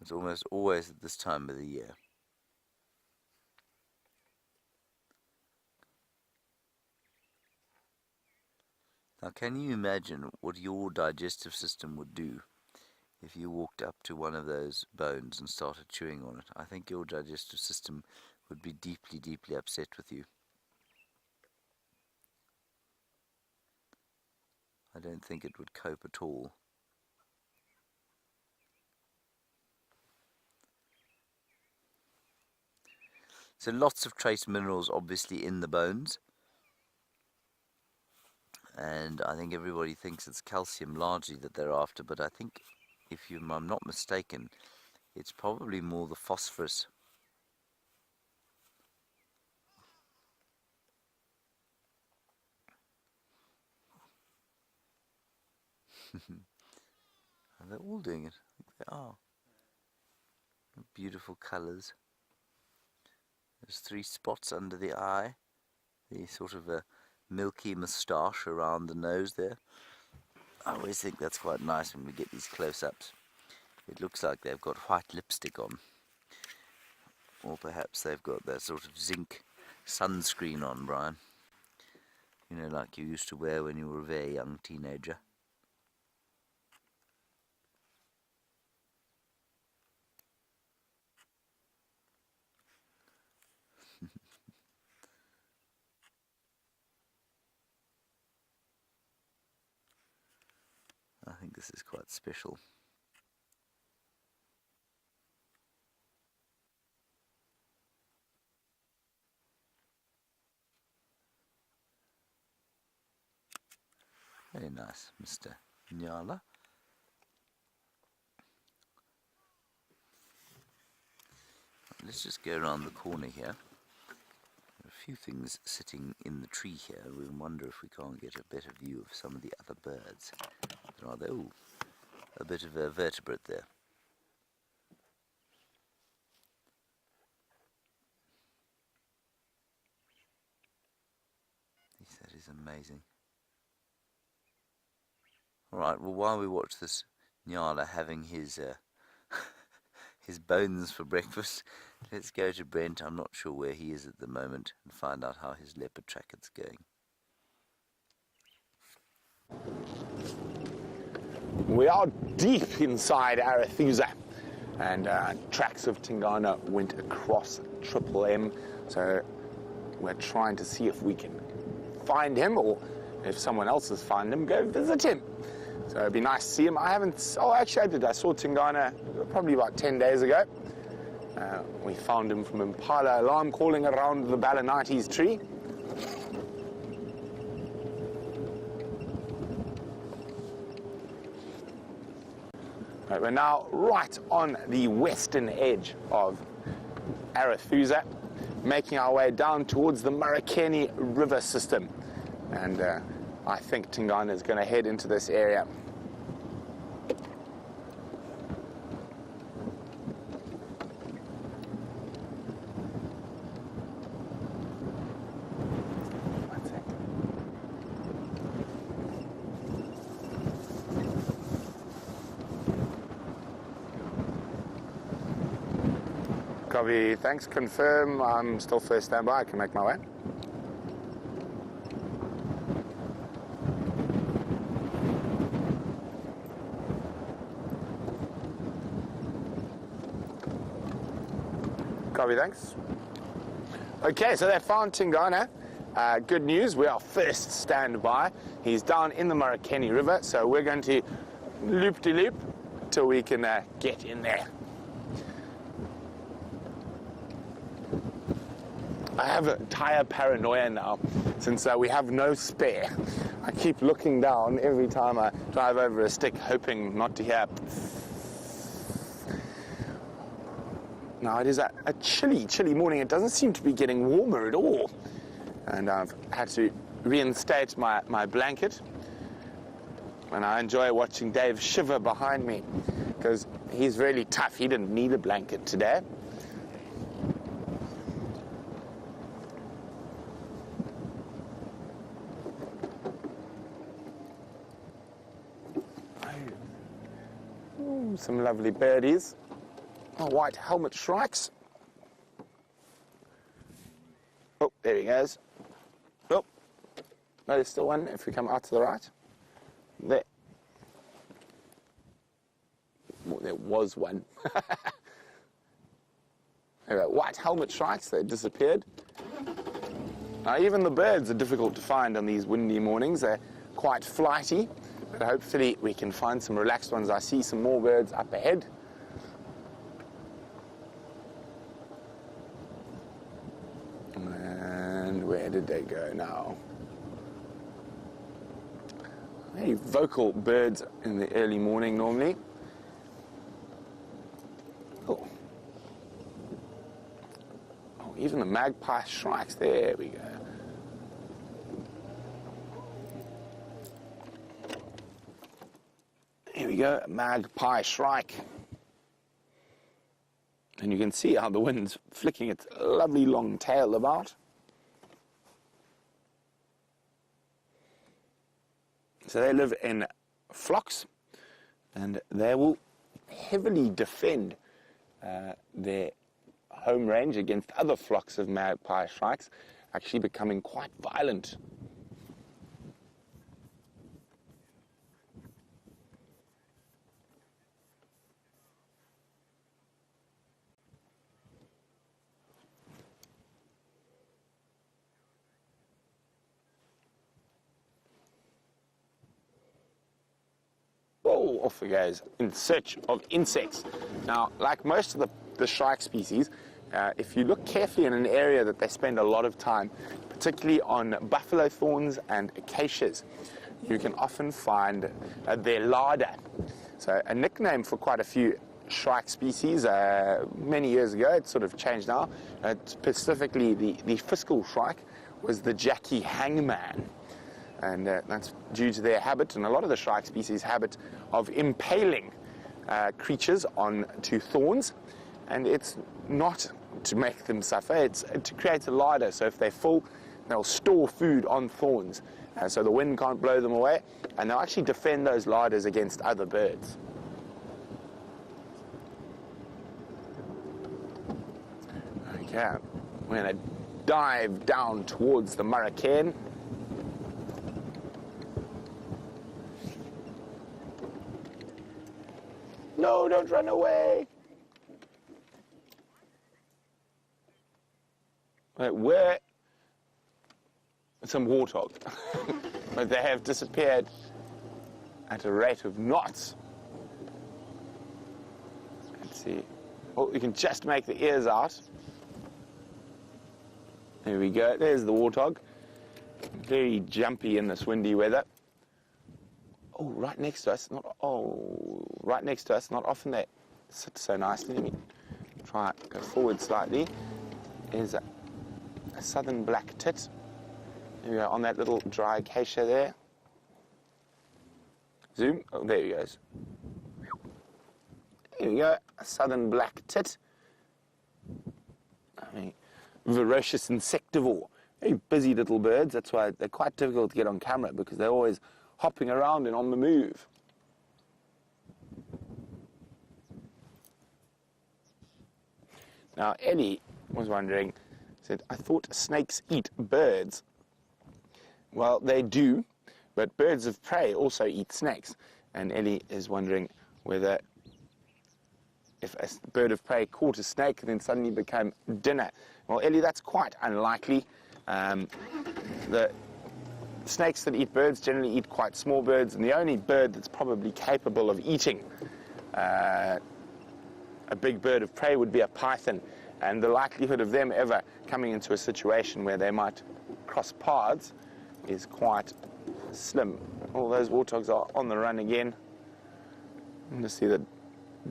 It's almost always at this time of the year. Now, can you imagine what your digestive system would do if you walked up to one of those bones and started chewing on it? I think your digestive system would be deeply, deeply upset with you. I don't think it would cope at all. So lots of trace minerals obviously in the bones. And I think everybody thinks it's calcium largely that they're after, but I think, I'm not mistaken, it's probably more the phosphorus. And they're all doing it. I think they are. Beautiful colours. There's 3 spots under the eye. The sort of a milky moustache around the nose there. I always think that's quite nice when we get these close-ups. It looks like they've got white lipstick on. Or perhaps they've got that sort of zinc sunscreen on, Brian. You know, like you used to wear when you were a very young teenager. I think this is quite special. Very nice, Mr. Nyala. Let's just go around the corner here. There are a few things sitting in the tree here. We wonder if we can't get a better view of some of the other birds. There are, oh, a bit of a vertebrate there. Yes, that is amazing. Alright, well, while we watch this Nyala having his his bones for breakfast, let's go to Brent. I'm not sure where he is at the moment, and find out how his leopard tracker's going.
We are deep inside Arethusa, and tracks of Tingana went across Triple M, so we're trying to see if we can find him, or if someone else has found him, go visit him. So it'd be nice to see him. Actually I did. I saw Tingana probably about 10 days ago. We found him from Impala alarm calling around the Balanites tree. Right, we're now right on the western edge of Arethusa, making our way down towards the Murakeni River system. And I think Tingana is going to head into this area. Copy, thanks. Confirm. I'm still first standby. I can make my way. Copy, thanks. Okay, so they found Tingana. Good news, we are first standby. He's down in the Murakeni River, so we're going to loop-de-loop till we can get in there. I have a tire paranoia now, since we have no spare. I keep looking down every time I drive over a stick, hoping not to hear. Now it is a chilly morning. It doesn't seem to be getting warmer at all. And I've had to reinstate my blanket. And I enjoy watching Dave shiver behind me, because he's really tough. He didn't need a blanket today. Ooh, some lovely birdies. Oh, white helmet shrikes. Oh, there he goes. Oh, no, there's still one if we come out to the right. There. Well, there was one. Anyway, white helmet shrikes, they disappeared. Now, even the birds are difficult to find on these windy mornings. They're quite flighty, but hopefully we can find some relaxed ones. I see some more birds up ahead. And where did they go now? Very vocal birds in the early morning normally. Oh. Oh, even the magpie shrikes, there we go. Here we go, a magpie shrike. And you can see how the wind's flicking its lovely long tail about. So they live in flocks, and they will heavily defend their home range against other flocks of magpie shrikes, actually becoming quite violent. Oh, off it goes in search of insects. Now, like most of the shrike species, if you look carefully in an area that they spend a lot of time, particularly on buffalo thorns and acacias, you can often find their larder. So a nickname for quite a few shrike species many years ago, it's sort of changed now, specifically the fiscal shrike was the Jackie Hangman. And that's due to their habit, and a lot of the shrike species' habit of impaling creatures onto thorns. And it's not to make them suffer, it's to create a larder. So if they're full, they'll store food on thorns. So the wind can't blow them away, and they'll actually defend those larders against other birds. Okay, we're going to dive down towards the Murricane. No, don't run away. Right, where? Some warthog. But they have disappeared at a rate of knots. Let's see. Oh, you can just make the ears out. There we go. There's the warthog. Very jumpy in this windy weather. Oh, right next to us. Right next to us. Not often they sit so nicely. Let me try it. Go forward slightly. Is a southern black tit. There we go, on that little dry acacia there. Zoom. Oh, there he goes. There we go. A southern black tit. I mean, voracious insectivore. Very busy little birds. That's why they're quite difficult to get on camera, because they're always hopping around and on the move. Now, Ellie was wondering, said, I thought snakes eat birds. Well, they do, but birds of prey also eat snakes. And Ellie is wondering whether if a bird of prey caught a snake and then suddenly became dinner. Well, Ellie, that's quite unlikely. The snakes that eat birds generally eat quite small birds, and the only bird that's probably capable of eating a big bird of prey would be a python. And the likelihood of them ever coming into a situation where they might cross paths is quite slim. All those warthogs are on the run again. And to see the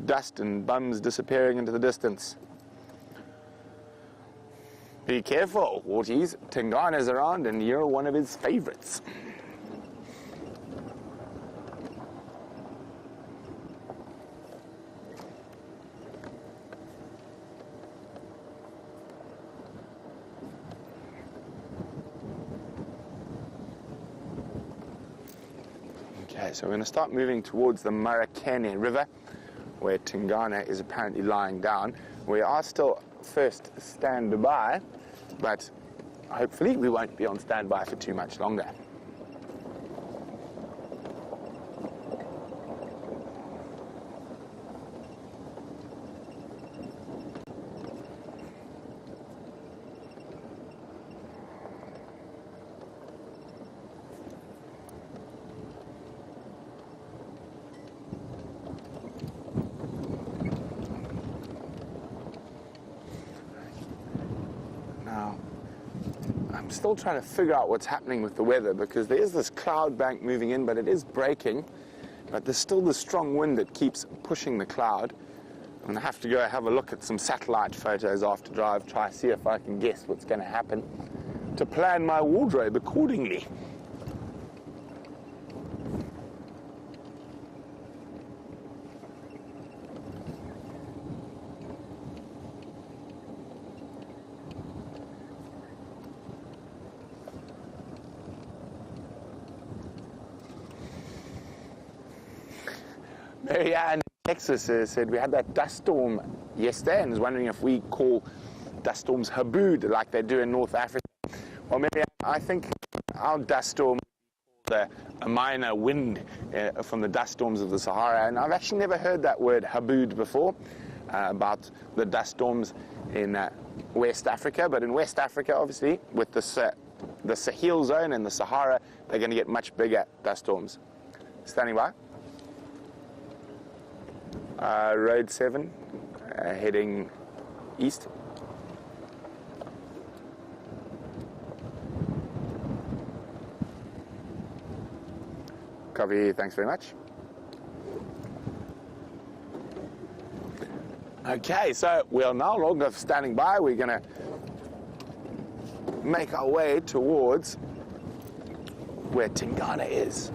dust and bums disappearing into the distance. Be careful, warties. Tingana's around and you're one of his favorites. Okay, so we're going to start moving towards the Murricane River, where Tingana is apparently lying down. We are still first standby, but hopefully we won't be on standby for too much longer. Now, I'm still trying to figure out what's happening with the weather, because there is this cloud bank moving in, but it is breaking. But there's still the strong wind that keeps pushing the cloud. I'm going to have to go have a look at some satellite photos after drive, try to see if I can guess what's going to happen, to plan my wardrobe accordingly. Marianne in Texas said we had that dust storm yesterday and was wondering if we call dust storms habood like they do in North Africa. Well, Marianne, I think our dust storm is called a minor wind from the dust storms of the Sahara, and I've actually never heard that word habood before about the dust storms in West Africa. But in West Africa, obviously, with the Sahel zone and the Sahara, they're going to get much bigger dust storms. Standing by. Road 7, heading east. Copy, thanks very much. Okay, so we are no longer standing by. We're going to make our way towards where Tingana is.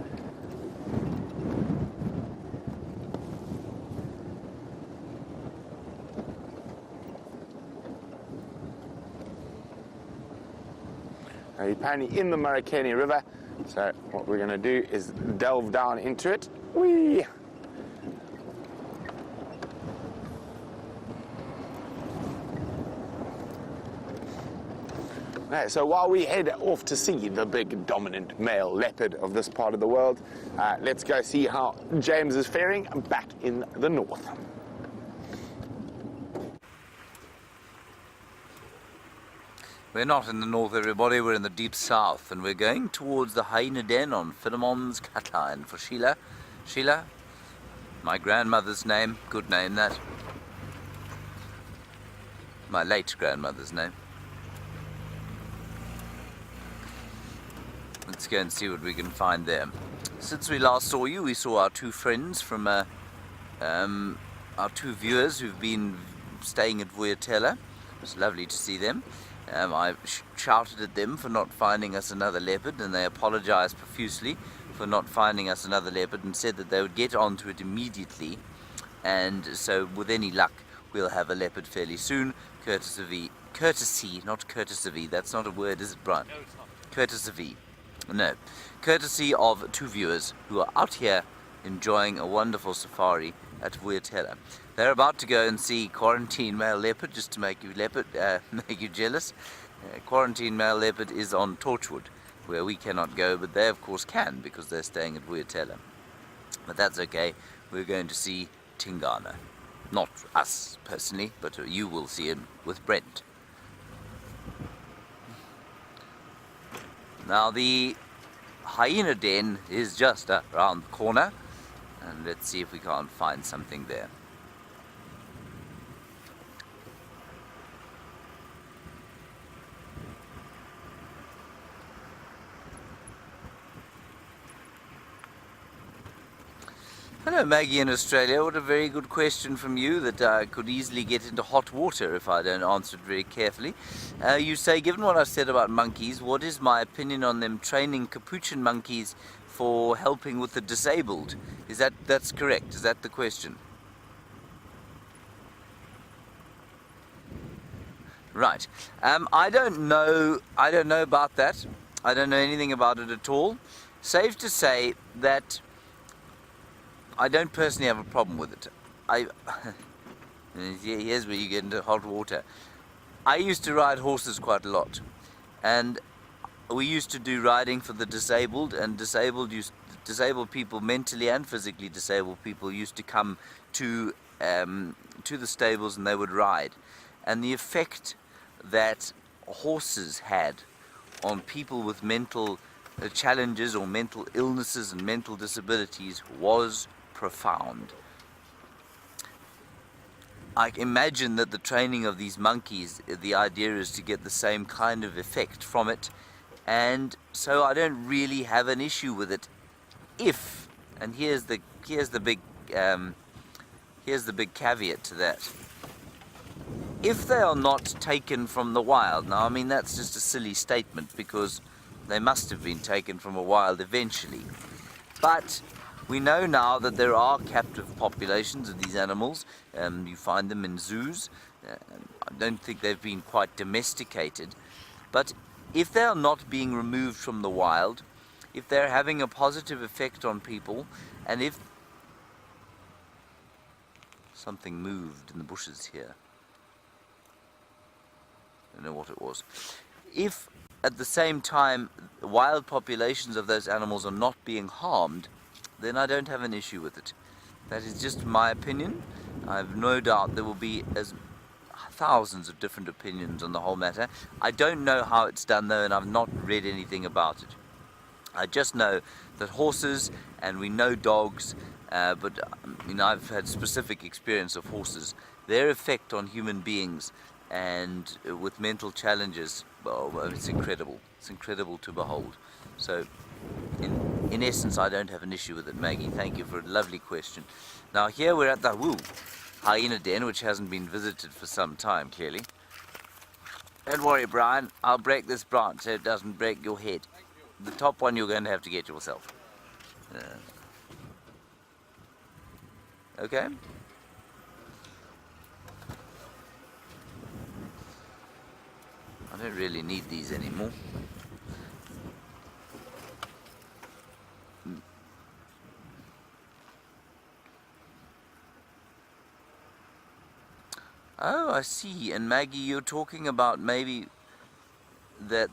Apparently in the Marikeni River, so what we're going to do is delve down into it. Whee! Okay, so while we head off to see the big dominant male leopard of this part of the world, let's go see how James is faring back in the north.
We're not in the north, everybody, we're in the deep south, and we're going towards the hyena den on Philemon's catline for Sheila. Sheila, my grandmother's name, good name that. My late grandmother's name. Let's go and see what we can find there. Since we last saw you, we saw our two friends from, our two viewers who've been staying at Vuyatela. It was lovely to see them. I shouted at them for not finding us another leopard, and they apologized profusely for not finding us another leopard and said that they would get onto it immediately. And so with any luck, we'll have a leopard fairly soon, courtesy, not courtesy, that's not a word, is it, Brian? No, it's not. Courtesy. No. Courtesy of two viewers who are out here enjoying a wonderful safari at Vuyatela. They're about to go and see quarantine male leopard, just to make you make you jealous. Quarantine male leopard is on Torchwood, where we cannot go, but they of course can because they're staying at Vuyatela. But that's okay. We're going to see Tingana. Not us personally, but you will see him with Brent. Now the hyena den is just around the corner, and let's see if we can't find something there. Hello Maggie in Australia, what a very good question from you that I could easily get into hot water if I don't answer it very carefully. You say, given what I've said about monkeys, what is my opinion on them training capuchin monkeys for helping with the disabled? That's correct? Is that the question? Right. I don't know about that. I don't know anything about it at all. Safe to say that I don't personally have a problem with it. here's where you get into hot water. I used to ride horses quite a lot, and we used to do riding for the disabled, and disabled people, mentally and physically disabled people, used to come to the stables and they would ride. And the effect that horses had on people with mental challenges or mental illnesses and mental disabilities was profound. I imagine that the training of these monkeys, the idea is to get the same kind of effect from it, and so I don't really have an issue with it if, and here's the big caveat to that, if they are not taken from the wild. Now, I mean, that's just a silly statement because they must have been taken from a wild eventually, but we know now that there are captive populations of these animals. You find them in zoos. I don't think they've been quite domesticated. But if they are not being removed from the wild, if they're having a positive effect on people, and if something moved in the bushes here, I don't know what it was. If at the same time wild populations of those animals are not being harmed, then I don't have an issue with it. That is just my opinion. I have no doubt there will be thousands of different opinions on the whole matter. I don't know how it's done though, and I've not read anything about it. I just know that horses, and we know dogs, but I've had specific experience of horses. Their effect on human beings and with mental challenges, well, it's incredible. It's incredible to behold. So, in essence, I don't have an issue with it, Maggie. Thank you for a lovely question. Now, here we're at the hyena den, which hasn't been visited for some time, clearly. Don't worry, Brian. I'll break this branch so it doesn't break your head. The top one you're going to have to get yourself. Okay? I don't really need these anymore. Oh, I see. And Maggie, you're talking about maybe that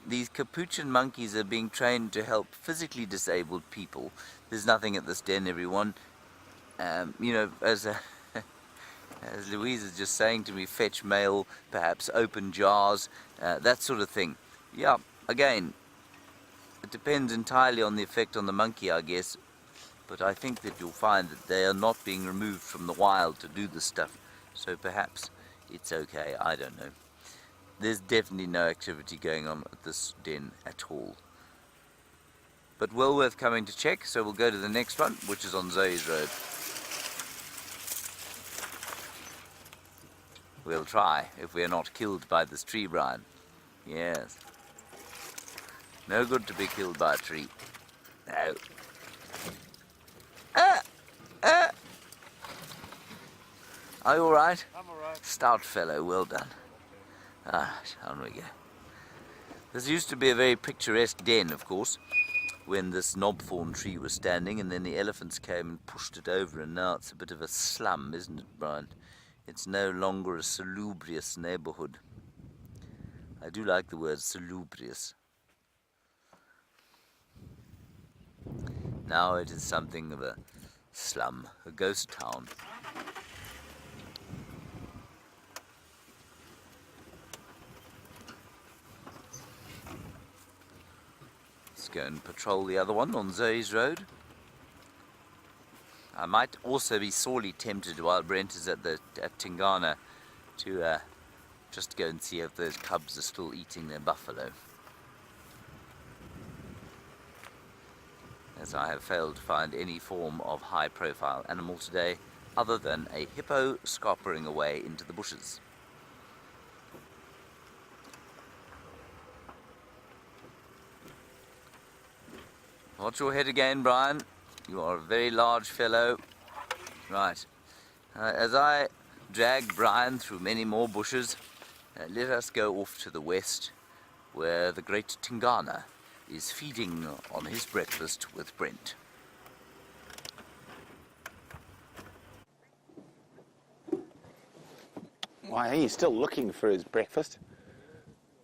these capuchin monkeys are being trained to help physically disabled people. There's nothing at this den, everyone. As as Louise is just saying to me, fetch mail, perhaps open jars, that sort of thing. Yeah, again, it depends entirely on the effect on the monkey, I guess. But I think that you'll find that they are not being removed from the wild to do this stuff. So perhaps it's okay, I don't know. There's definitely no activity going on at this den at all. But well worth coming to check, so we'll go to the next one, which is on Zoe's Road. We'll try, if we are not killed by this tree, Brian. Yes. No good to be killed by a tree. No. Are you all right?
I'm all right.
Stout fellow, well done. Alright, on we go. This used to be a very picturesque den, of course, when this knobthorn tree was standing, and then the elephants came and pushed it over, and now it's a bit of a slum, isn't it, Brian? It's no longer a salubrious neighborhood. I do like the word salubrious. Now it is something of a slum, a ghost town. Let's go and patrol the other one on Zoe's Road. I might also be sorely tempted while Brent is at Tingana to just go and see if those cubs are still eating their buffalo, as I have failed to find any form of high-profile animal today other than a hippo scarpering away into the bushes. Watch your head again, Brian. You are a very large fellow. Right. As I drag Brian through many more bushes, let us go off to the west, where the great Tingana is feeding on his breakfast with Brent.
Well, he's still looking for his breakfast.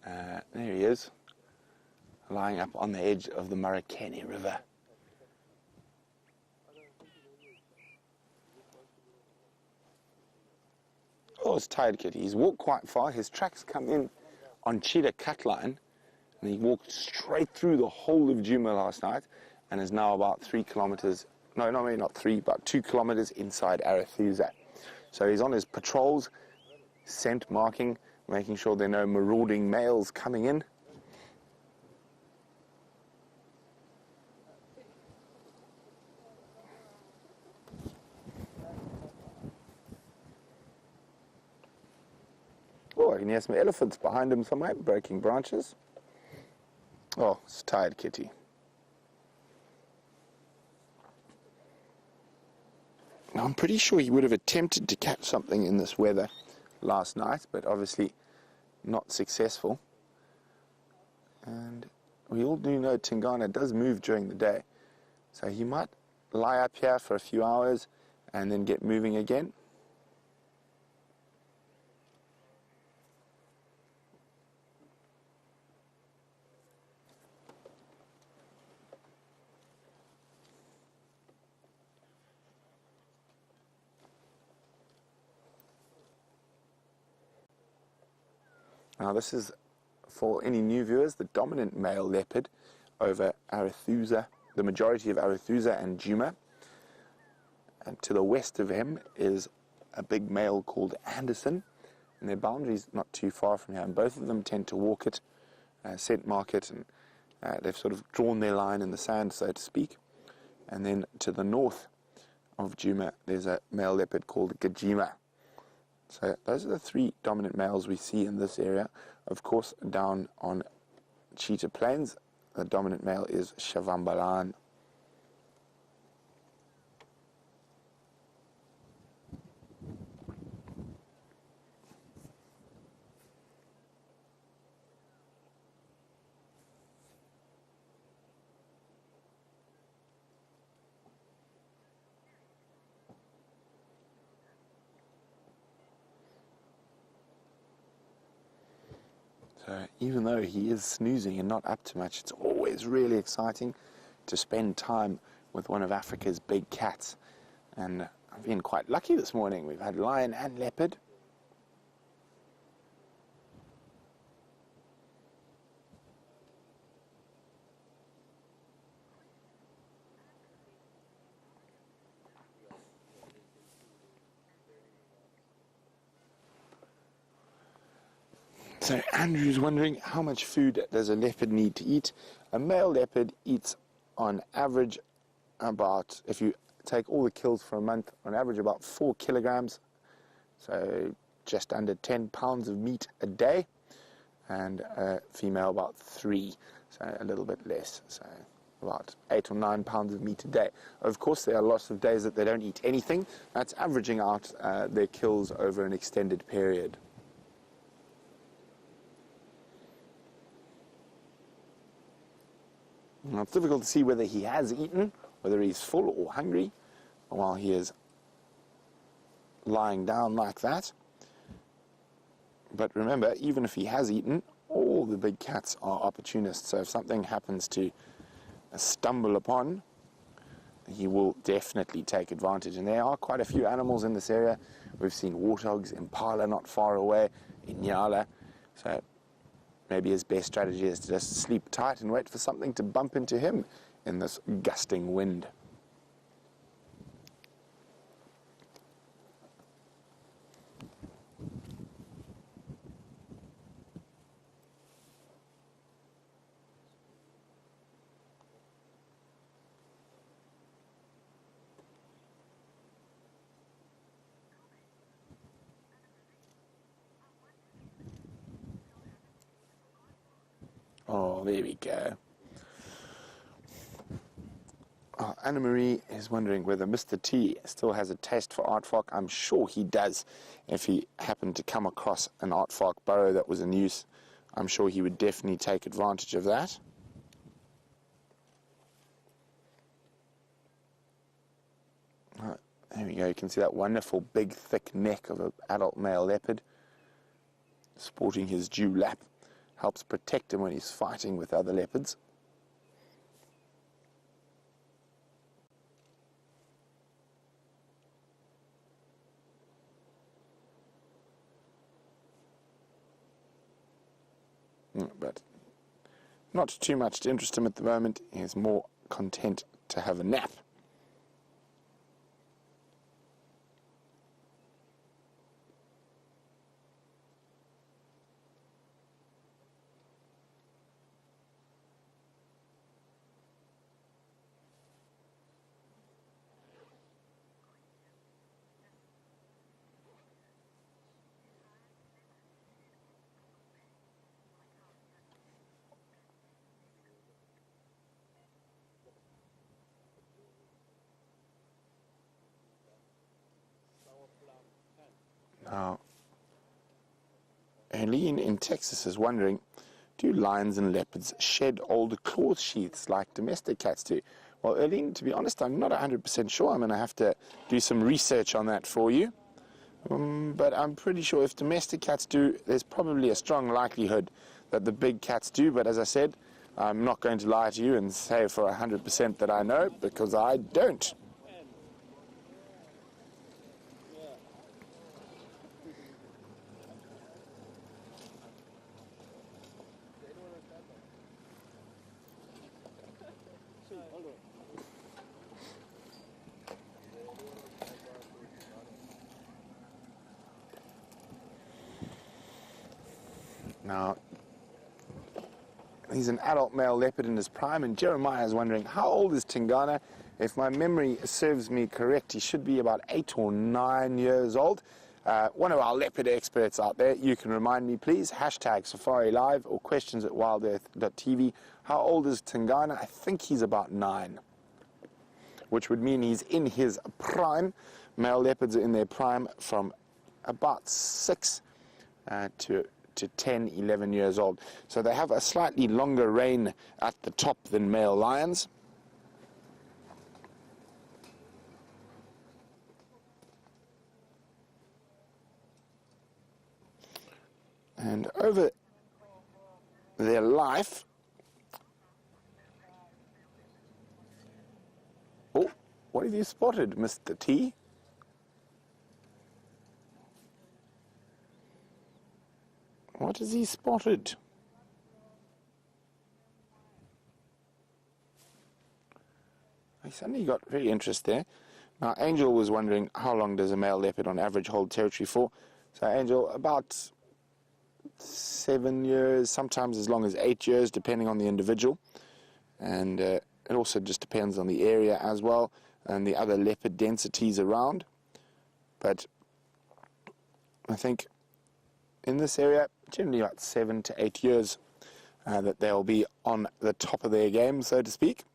There he is, lying up on the edge of the Marikani River. Oh, it's tired kitty. He's walked quite far. His tracks come in on Cheetah Cut Line, and he walked straight through the whole of Djuma last night, and is now about 3 kilometers, no, maybe not 3, about 2 kilometers inside Arathusa. So he's on his patrols, scent marking, making sure there are no marauding males coming in. Oh, I can hear some elephants behind him somewhere, breaking branches. Oh, it's tired kitty. Now, I'm pretty sure he would have attempted to catch something in this weather last night, but obviously not successful. And we all do know Tingana does move during the day, so he might lie up here for a few hours and then get moving again. Now this is, for any new viewers, the dominant male leopard over Arathusa, the majority of Arathusa and Djuma. And to the west of him is a big male called Anderson, and their boundary's not too far from here. And both of them tend to walk it, scent mark it, and they've sort of drawn their line in the sand, so to speak. And then to the north of Djuma, there's a male leopard called Gajima. So those are the 3 dominant males we see in this area. Of course, down on Cheetah Plains, the dominant male is Shavambalan. So even though he is snoozing and not up to much, it's always really exciting to spend time with one of Africa's big cats. And I've been quite lucky this morning. We've had lion and leopard. So Andrew's wondering, how much food does a leopard need to eat? A male leopard eats on average about, if you take all the kills for a month, on average about 4 kilograms, so just under 10 pounds of meat a day, and a female about 3, so a little bit less, so about 8 or 9 pounds of meat a day. Of course, there are lots of days that they don't eat anything. That's averaging out their kills over an extended period. Now, it's difficult to see whether he has eaten, whether he's full or hungry, while he is lying down like that. But remember, even if he has eaten, all the big cats are opportunists. So if something happens to stumble upon, he will definitely take advantage. And there are quite a few animals in this area. We've seen warthogs, impala not far away, inyala. So maybe his best strategy is to just sleep tight and wait for something to bump into him in this gusting wind. Oh, there we go. Anna Marie is wondering whether Mr. T still has a taste for aardvark. I'm sure he does. If he happened to come across an aardvark burrow that was in use, I'm sure he would definitely take advantage of that. There we go. You can see that wonderful big thick neck of an adult male leopard sporting his dewlap. Helps protect him when he's fighting with other leopards. But not too much to interest him at the moment. He's more content to have a nap. Now, Helene in Texas is wondering, do lions and leopards shed old claw sheaths like domestic cats do? Well, Helene, to be honest, I'm not 100% sure. I'm going to have to do some research on that for you. But I'm pretty sure if domestic cats do, there's probably a strong likelihood that the big cats do. But as I said, I'm not going to lie to you and say for 100% that I know, because I don't. Now, he's an adult male leopard in his prime, and Jeremiah is wondering, how old is Tingana? If my memory serves me correct, he should be about 8 or 9 years old. One of our leopard experts out there, you can remind me, please, hashtag Safari Live or questions at wildearth.tv. How old is Tingana? I think he's about 9, which would mean he's in his prime. Male leopards are in their prime from about 6 to 10, 11 years old. So they have a slightly longer reign at the top than male lions. And over their life, oh, what have you spotted, Mr. T? What has he spotted? He suddenly got very interested there. Now, Angel was wondering, how long does a male leopard on average hold territory for? So, Angel, about 7 years, sometimes as long as 8 years, depending on the individual. And it also just depends on the area as well and the other leopard densities around. But I think in this area, generally about 7 to 8 years that they'll be on the top of their game, so to speak.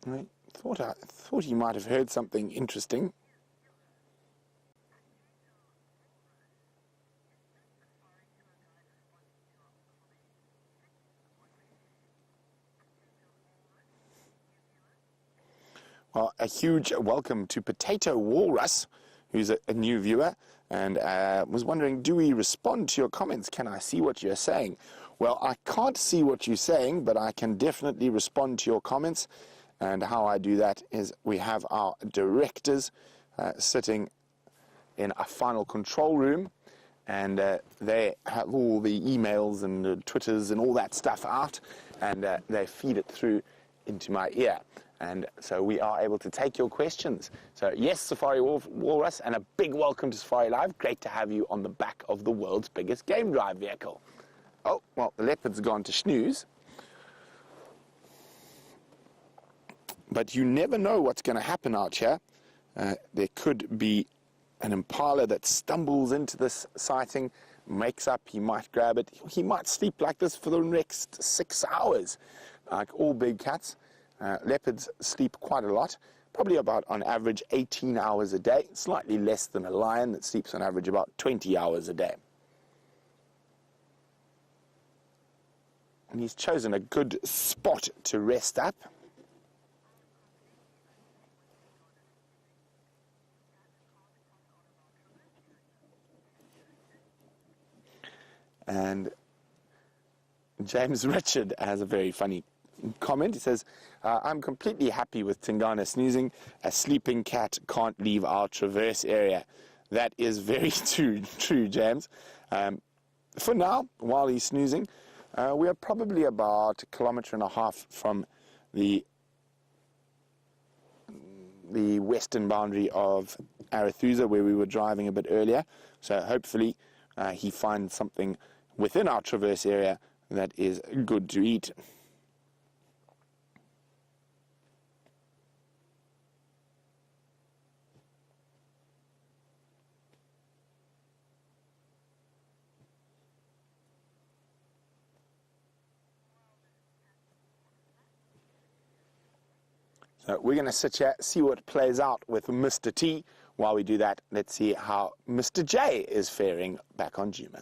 I thought you might have heard something interesting. Well, a huge welcome to Potato Walrus, who's a new viewer, and was wondering, do we respond to your comments? Can I see what you're saying? Well, I can't see what you're saying, but I can definitely respond to your comments. And how I do that is we have our directors sitting in a final control room, and they have all the emails and the Twitters and all that stuff out, and they feed it through into my ear. And so we are able to take your questions. So yes, Safari Walrus, and a big welcome to Safari Live. Great to have you on the back of the world's biggest game drive vehicle. Oh, well, the leopard's gone to snooze. But you never know what's going to happen out here. There could be an impala that stumbles into this sighting, makes up, he might grab it. He might sleep like this for the next 6 hours, like all big cats. Leopards sleep quite a lot, probably about on average 18 hours a day, slightly less than a lion that sleeps on average about 20 hours a day. And he's chosen a good spot to rest up. And James Richard has a very funny comment. He says, I'm completely happy with Tingana snoozing. A sleeping cat can't leave our traverse area. That is very true, James. For now, while he's snoozing, we are probably about 1.5 kilometers from the western boundary of Arathusa, where we were driving a bit earlier. So hopefully he finds something within our traverse area that is good to eat. So we're going to sit here, see what plays out with Mr. T. While we do that, let's see how Mr. J is faring back on Juma.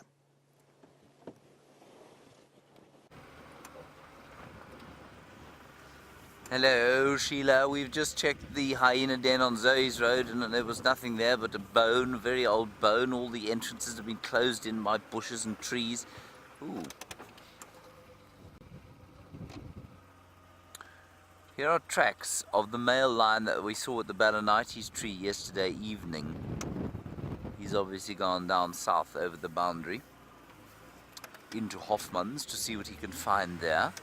Hello, Sheila. We've just checked the hyena den on Zoe's Road and there was nothing there but a bone, a very old bone. All the entrances have been closed in by bushes and trees. Ooh. Here are tracks of the male lion that we saw at the Balanites tree yesterday evening. He's obviously gone down south over the boundary into Hoffman's to see what he can find there.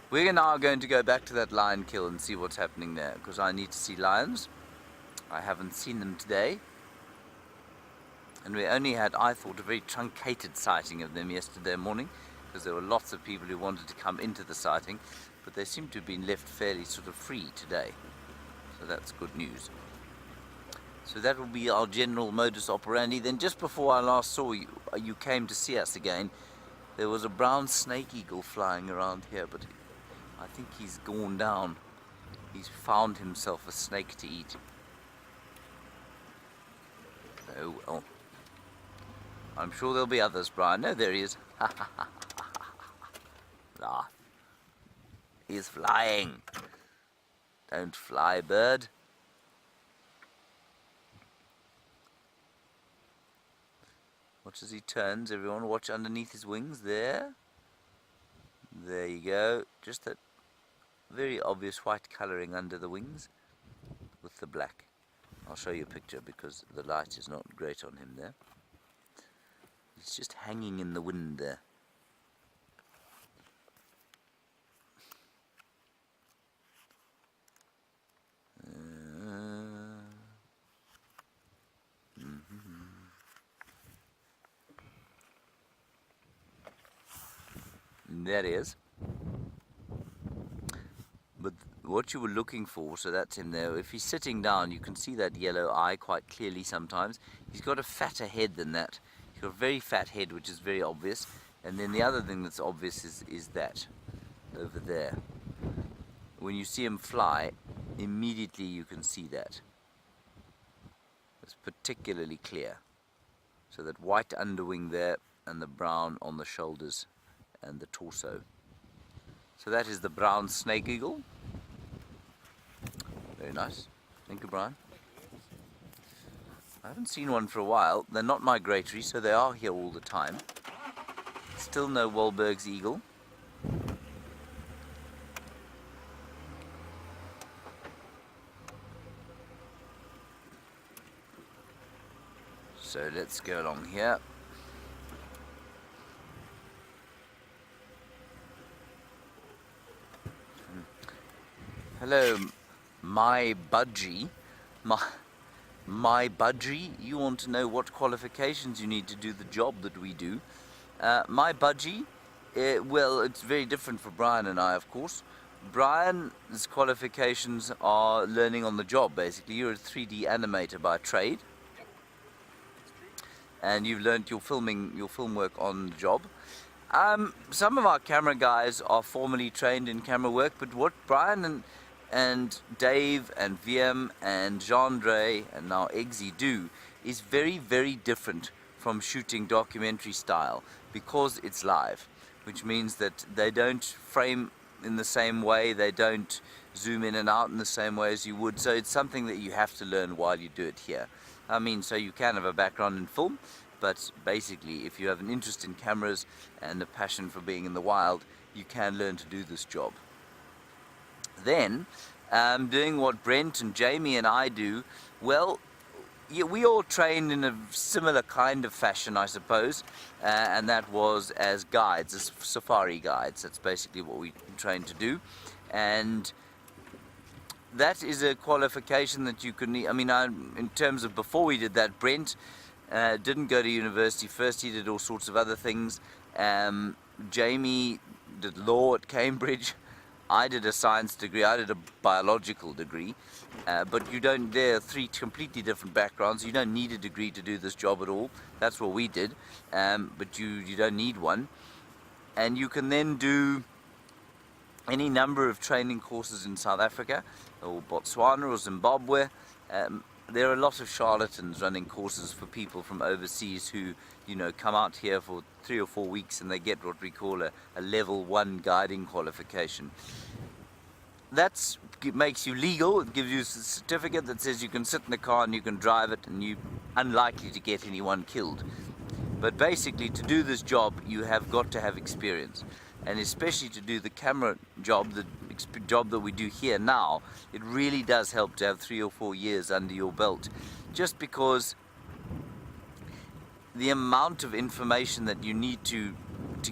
We're now going to go back to that lion kill and see what's happening there, because I need to see lions. I haven't seen them today. And we only had, I thought, a very truncated sighting of them yesterday morning, because there were lots of people who wanted to come into the sighting, but they seem to have been left fairly sort of free today. So that's good news. So that will be our general modus operandi. Then just before I last saw you, you came to see us again, there was a brown snake eagle flying around here, but I think he's gone down. He's found himself a snake to eat. Oh well. I'm sure there'll be others, Brian. No, there he is. Ah, he's flying. Don't fly, bird. Watch as he turns, everyone. Watch underneath his wings. There. There you go. Just that very obvious white colouring under the wings with the black. I'll show you a picture because the light is not great on him there. He's just hanging in the wind there. There he is. But what you were looking for, so that's him there. If he's sitting down, you can see that yellow eye quite clearly sometimes. He's got a fatter head than that. He's got a very fat head, which is very obvious. And then the other thing that's obvious is that, over there. When you see him fly, immediately you can see that. It's particularly clear. So that white underwing there, and the brown on the shoulders and the torso. So that is the brown snake eagle. Very nice. Thank you, Brian. I haven't seen one for a while. They're not migratory, so they are here all the time. Still no Wahlberg's eagle. So let's go along here. Hello, my budgie. My budgie, you want to know what qualifications you need to do the job that we do. My budgie, well, it's very different for Brian and I, of course. Brian's qualifications are learning on the job, basically. You're a 3D animator by trade. And you've learned your film work on the job. Some of our camera guys are formally trained in camera work, but what Brian and Dave and VM and Jean-Dre and now Eggsy do is very, very different from shooting documentary style because it's live, which means that they don't frame in the same way, they don't zoom in and out in the same way as you would, so it's something that you have to learn while you do it here. I mean, so you can have a background in film, but basically if you have an interest in cameras and a passion for being in the wild, you can learn to do this job. Then, doing what Brent and Jamie and I do, well, yeah, we all trained in a similar kind of fashion, I suppose, and that was as guides, as safari guides. That's basically what we trained to do, and that is a qualification that you can need. I mean, in terms of before we did that, Brent didn't go to university first. He did all sorts of other things. Jamie did law at Cambridge. I did a science degree, I did a biological degree, but you don't, they're three completely different backgrounds. You don't need a degree to do this job at all. That's what we did, but you don't need one. And you can then do any number of training courses in South Africa, or Botswana, or Zimbabwe. There are a lot of charlatans running courses for people from overseas who, you know, come out here for 3 or 4 weeks and they get what we call a level 1 guiding qualification. That makes you legal. It gives you a certificate that says you can sit in the car and you can drive it and you're unlikely to get anyone killed. But basically, to do this job, you have got to have experience. And especially to do the camera job, the job that we do here now, it really does help to have 3 or 4 years under your belt. Just because the amount of information that you need to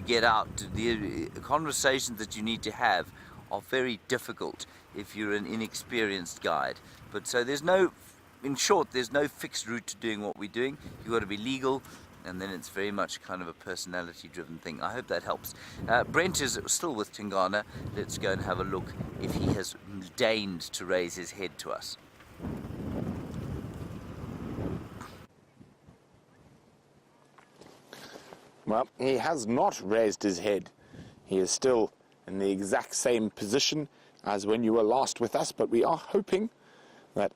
get out, the conversations that you need to have are very difficult if you're an inexperienced guide. But so there's no, in short, there's no fixed route to doing what we're doing. You've got to be legal, and then it's very much kind of a personality-driven thing. I hope that helps. Brent is still with Tingana. Let's go and have a look if he has deigned to raise his head to us.
Well, he has not raised his head. He is still in the exact same position as when you were last with us, but we are hoping that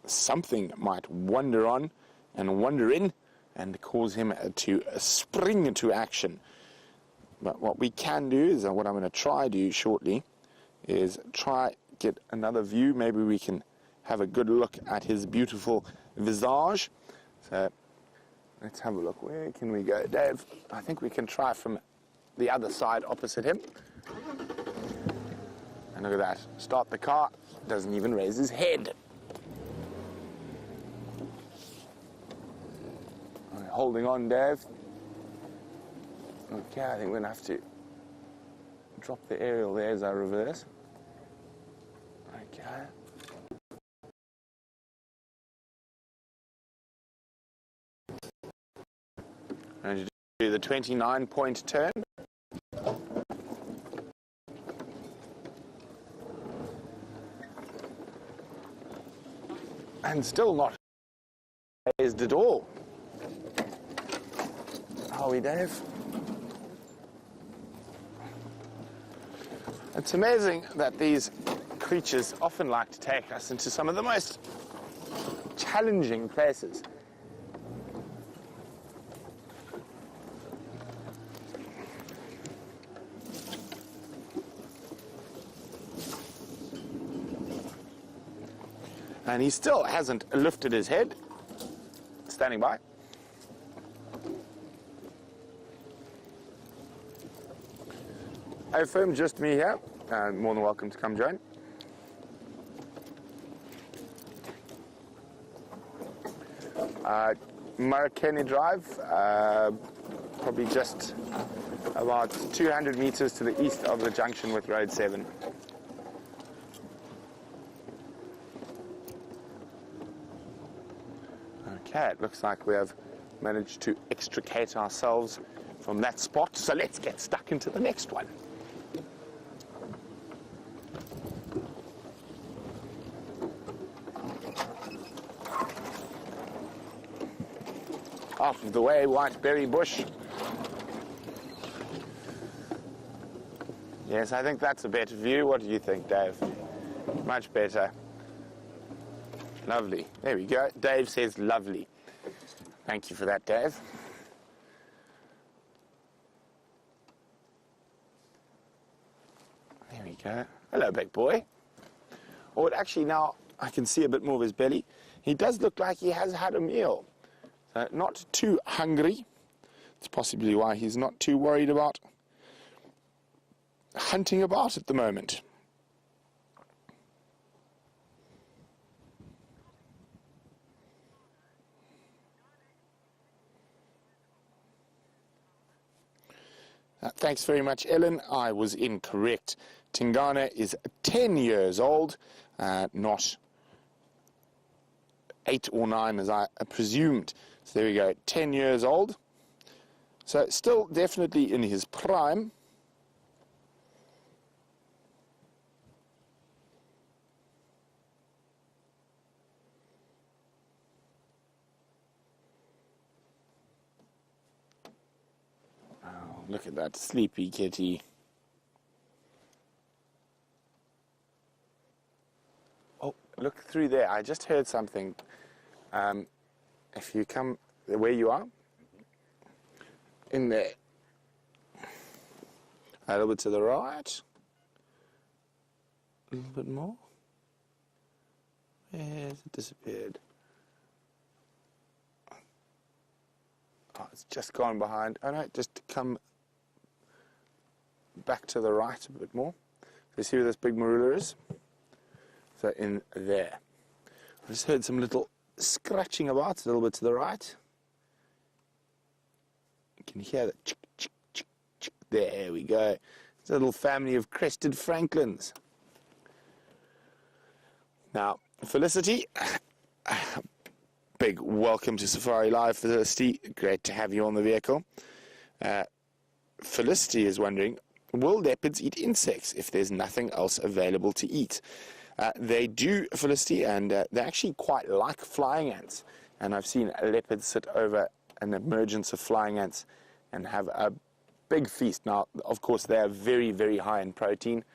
something might wander on and wander in and cause him to spring into action. But what we can do is, what I'm going to try do shortly, is try get another view. Maybe we can have a good look at his beautiful visage. So let's have a look. Where can we go, Dave? I think we can try from the other side opposite him. And look at that. Start the car. Doesn't even raise his head. Holding on, Dave. Okay, I think we're going to have to drop the aerial there as I reverse. Okay. I'm going to do the 29-point turn. And still not raised at all. Are we, Dave? It's amazing that these creatures often like to take us into some of the most challenging places. And he still hasn't lifted his head. Standing by. Hey, firm, just me here. More than welcome to come join. Marakeni Drive, probably just about 200 meters to the east of the junction with Road 7. Okay, it looks like we have managed to extricate ourselves from that spot, so let's get stuck into the next one. Off of the way, Whiteberry Bush. Yes, I think that's a better view. What do you think, Dave? Much better. Lovely. There we go. Dave says lovely. Thank you for that, Dave. There we go. Hello, big boy. Oh, actually now I can see a bit more of his belly. He does look like he has had a meal. So not too hungry. It's possibly why he's not too worried about hunting about at the moment. Thanks very much, Ellen. I was incorrect. Tingana is 10 years old, not 8 or 9 as I presumed. So there we go, 10 years old. So still definitely in his prime. Look at that sleepy kitty. Oh, look through there. I just heard something. If you come where you are, in there, a little bit to the right, a little bit more. Where has it disappeared? Oh, it's just gone behind. Oh no, just come back to the right a bit more. So see where this big marula is? So in there. I just heard some little scratching about a little bit to the right. You can hear that chick, chick, chick, chick. There we go. It's a little family of crested francolins. Now, Felicity, big welcome to Safari Live, Felicity. Great to have you on the vehicle. Felicity is wondering, will leopards eat insects if there's nothing else available to eat? They do, Felicity, and they actually quite like flying ants. And I've seen leopards sit over an emergence of flying ants and have a big feast. Now, of course, they are very, very high in protein.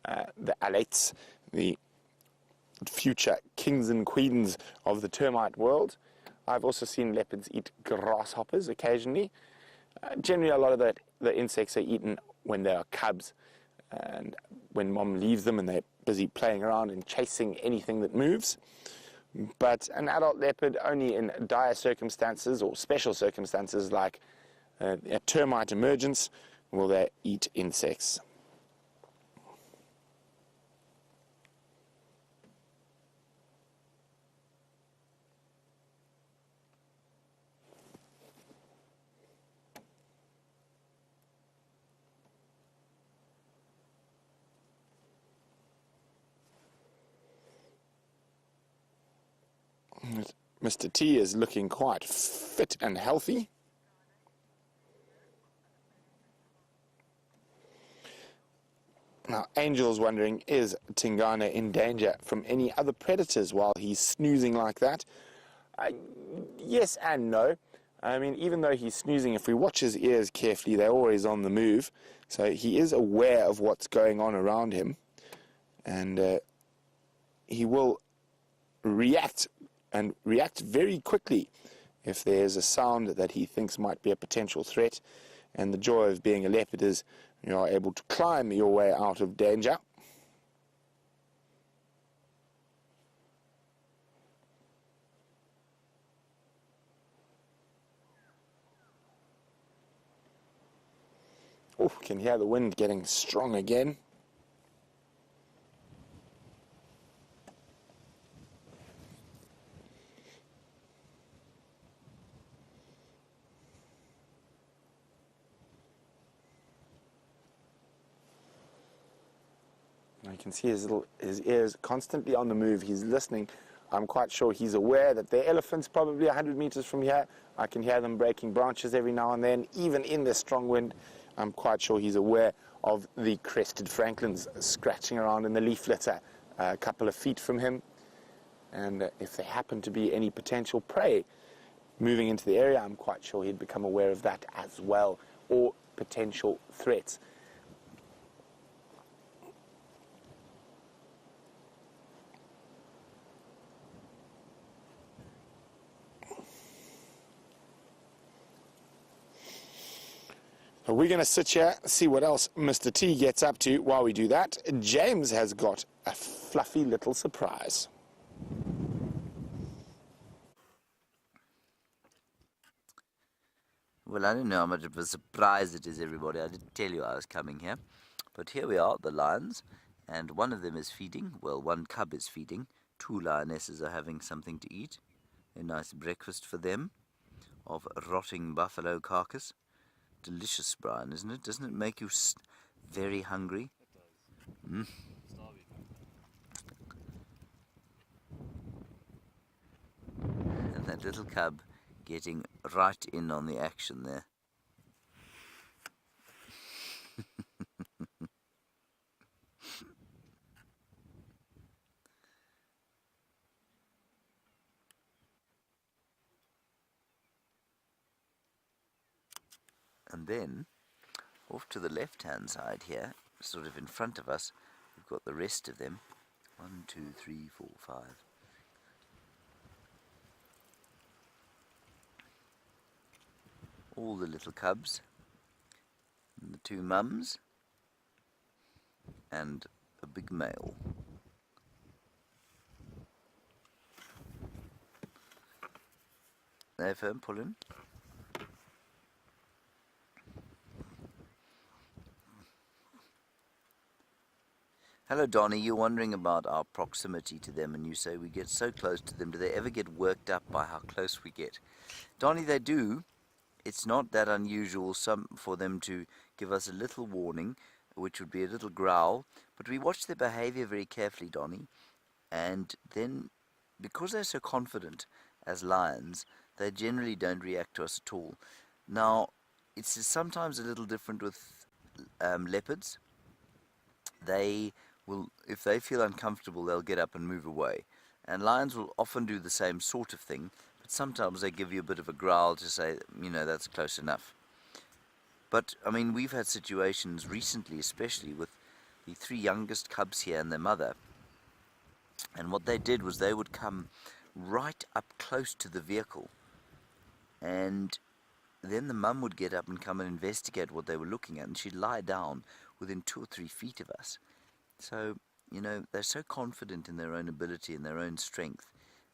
The alates, the future kings and queens of the termite world. I've also seen leopards eat grasshoppers occasionally. Generally, a lot of the insects are eaten when they are cubs and when mom leaves them and they're busy playing around and chasing anything that moves. But an adult leopard, only in dire circumstances or special circumstances like a termite emergence, will they eat insects. Mr. T is looking quite fit and healthy. Now, Angel's wondering, is Tingana in danger from any other predators while he's snoozing like that? Yes and no. I mean, even though he's snoozing, if we watch his ears carefully, they're always on the move. So he is aware of what's going on around him. And he will react very quickly if there's a sound that he thinks might be a potential threat. And the joy of being a leopard is you are able to climb your way out of danger. Oh, can hear the wind getting strong again. You can see his ears constantly on the move. He's listening. I'm quite sure he's aware that there are elephants probably 100 meters from here. I can hear them breaking branches every now and then, even in this strong wind. I'm quite sure he's aware of the crested francolins scratching around in the leaf litter a couple of feet from him. And if there happen to be any potential prey moving into the area, I'm quite sure he'd become aware of that as well, or potential threats. We're going to sit here, see what else Mr. T gets up to while we do that. James has got a fluffy little surprise.
Well, I don't know how much of a surprise it is, everybody. I didn't tell you I was coming here. But here we are, the lions, and one of them is feeding. Well, one cub is feeding. 2 lionesses are having something to eat. A nice breakfast for them of rotting buffalo carcass. Delicious, Brian, isn't it? Doesn't it make you very hungry? Mm. And that little cub getting right in on the action there. And then, off to the left-hand side here, sort of in front of us, we've got the rest of them. 1, 2, 3, 4, 5. All the little cubs, and the 2 mums, and a big male. There, Fern, pull in. Hello, Donnie. You're wondering about our proximity to them, and you say we get so close to them. Do they ever get worked up by how close we get? Donnie, they do. It's not that unusual for them to give us a little warning, which would be a little growl, but we watch their behavior very carefully, Donnie, and then, because they're so confident as lions, they generally don't react to us at all. Now, it's sometimes a little different with leopards. They will, if they feel uncomfortable, they'll get up and move away. And lions will often do the same sort of thing, but sometimes they give you a bit of a growl to say, you know, that's close enough. But, I mean, we've had situations recently, especially with the 3 youngest cubs here and their mother. And what they did was they would come right up close to the vehicle. And then the mum would get up and come and investigate what they were looking at. And she'd lie down within 2 or 3 feet of us. So, you know, they're so confident in their own ability and their own strength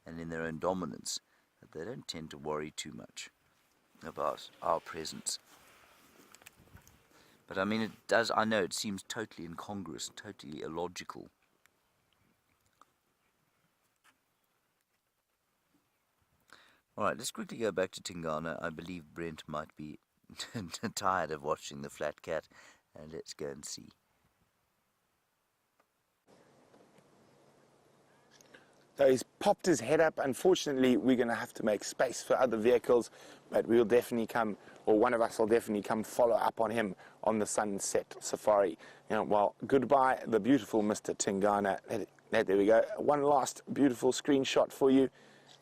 and in their own dominance that they don't tend to worry too much about our presence. But I mean, it does, I know it seems totally incongruous, totally illogical. Alright, let's quickly go back to Tingana. I believe Brent might be tired of watching the flat cat, and let's go and see.
So he's popped his head up. Unfortunately, we're going to have to make space for other vehicles, but we'll definitely come, or one of us will definitely come follow up on him on the sunset safari. You know, well, goodbye, the beautiful Mr. Tingana. There we go. One last beautiful screenshot for you,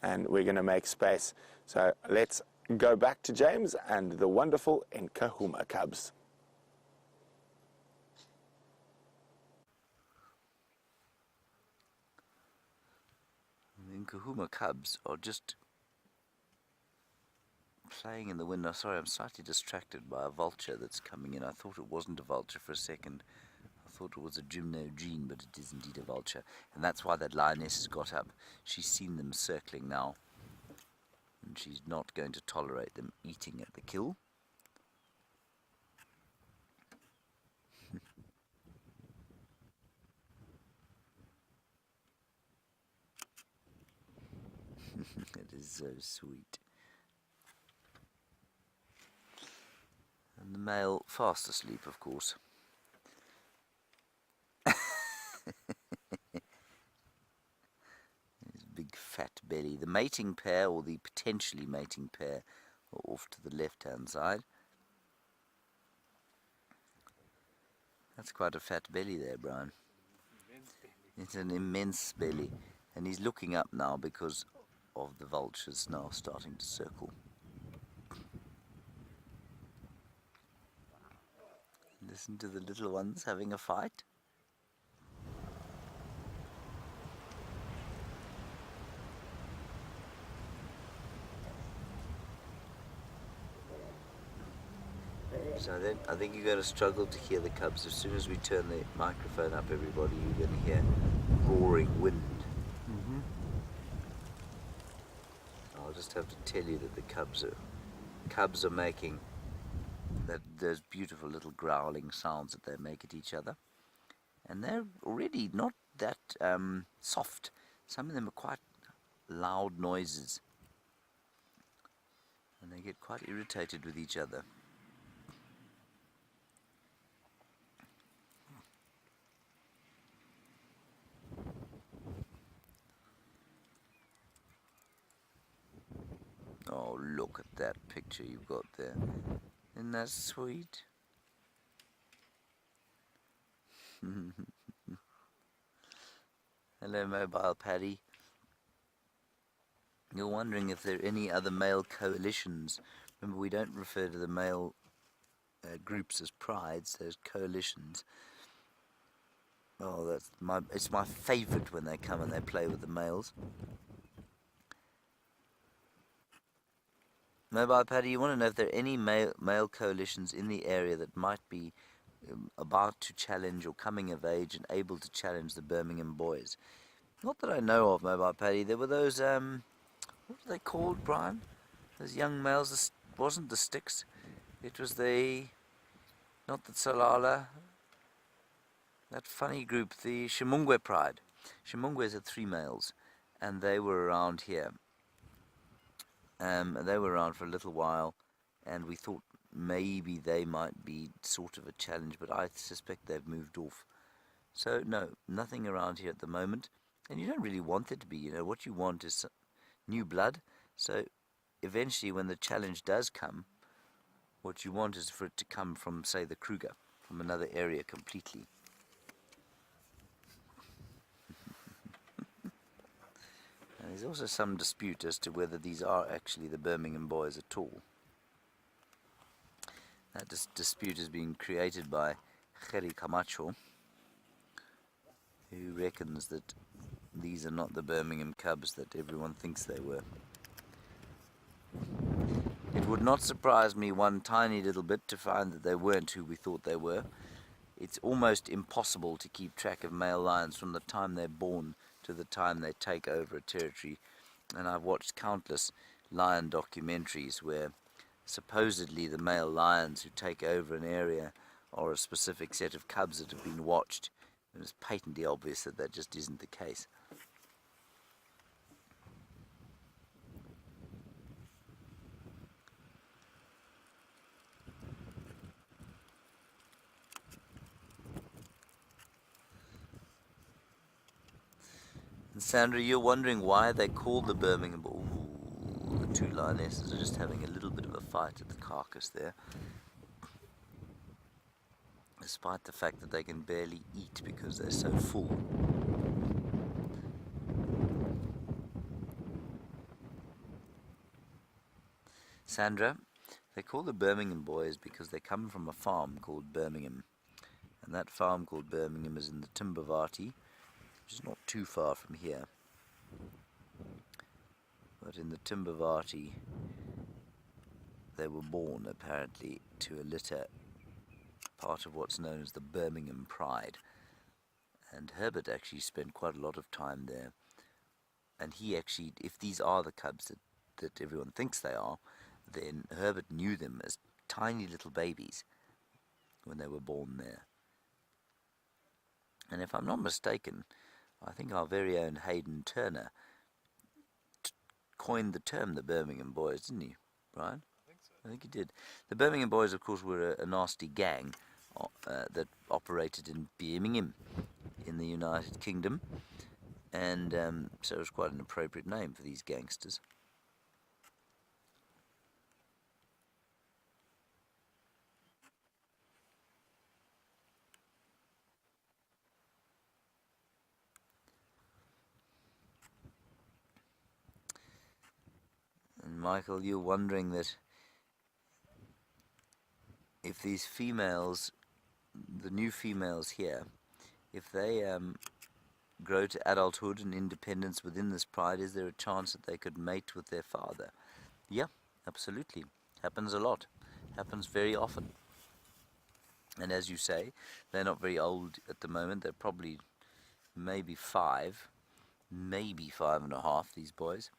and we're going to make space. So let's go back to James and the wonderful Nkahuma cubs.
The Nkahuma cubs are just playing in the wind. Now, sorry, I'm slightly distracted by a vulture that's coming in. I thought it wasn't a vulture for a second. I thought it was a gymnogene, but it is indeed a vulture. And that's why that lioness has got up. She's seen them circling now, and she's not going to tolerate them eating at the kill. It is so sweet. And the male fast asleep, of course. His big fat belly. The mating pair, or the potentially mating pair, are off to the left-hand side. That's quite a fat belly there, Brian. It's an immense belly. And he's looking up now because of the vultures now starting to circle. Listen to the little ones having a fight. So then I think you're going to struggle to hear the cubs. As soon as we turn the microphone up, everybody, you're going to hear roaring wind. I'll just have to tell you that the cubs are cubs are making those beautiful little growling sounds that they make at each other. And they're already not that soft. Some of them are quite loud noises. And they get quite irritated with each other. Oh, look at that picture you've got there. Isn't that sweet? Hello, Mobile Paddy. You're wondering if there are any other male coalitions. Remember, we don't refer to the male groups as prides, those coalitions. Oh, it's my favourite when they come and they play with the males. Mobile Paddy, you want to know if there are any male coalitions in the area that might be about to challenge or coming of age and able to challenge the Birmingham boys? Not that I know of, Mobile Paddy. There were those, what were they called, Brian? Those young males, wasn't the Sticks. It was not the Salala, that funny group, the Shimungwe Pride. Shimungwe's had 3 males, and they were around here. They were around for a little while, and we thought maybe they might be sort of a challenge, but I suspect they've moved off. So, no, nothing around here at the moment. And you don't really want it to be, what you want is new blood. So, eventually when the challenge does come, what you want is for it to come from, say, the Kruger, from another area completely. And there's also some dispute as to whether these are actually the Birmingham boys at all. That dispute is being created by Gerry Camacho, who reckons that these are not the Birmingham Cubs that everyone thinks they were. It would not surprise me one tiny little bit to find that they weren't who we thought they were. It's almost impossible to keep track of male lions from the time they're born to the time they take over a territory. And I've watched countless lion documentaries where supposedly the male lions who take over an area are a specific set of cubs that have been watched. And it's patently obvious that that just isn't the case. And Sandra, you're wondering why they called the Birmingham... Ooh, the 2 lionesses are just having a little bit of a fight at the carcass there. Despite the fact that they can barely eat because they're so full. Sandra, they call the Birmingham boys because they come from a farm called Birmingham. And that farm called Birmingham is in the Timbavati, which is not too far from here. But in the Timbavati, they were born apparently to a litter, part of what's known as the Birmingham Pride. And Herbert actually spent quite a lot of time there. And he actually, if these are the cubs that everyone thinks they are, then Herbert knew them as tiny little babies when they were born there. And if I'm not mistaken, I think our very own Hayden Turner coined the term the Birmingham Boys, didn't he, Brian? I think he did. The Birmingham Boys, of course, were a nasty gang that operated in Birmingham in the United Kingdom. And so it was quite an appropriate name for these gangsters. And Michael, you're wondering that if these females, the new females here, if they grow to adulthood and independence within this pride, is there a chance that they could mate with their father? Yeah, absolutely. Happens a lot. Happens very often. And as you say, they're not very old at the moment. They're probably maybe 5, maybe 5.5, these boys.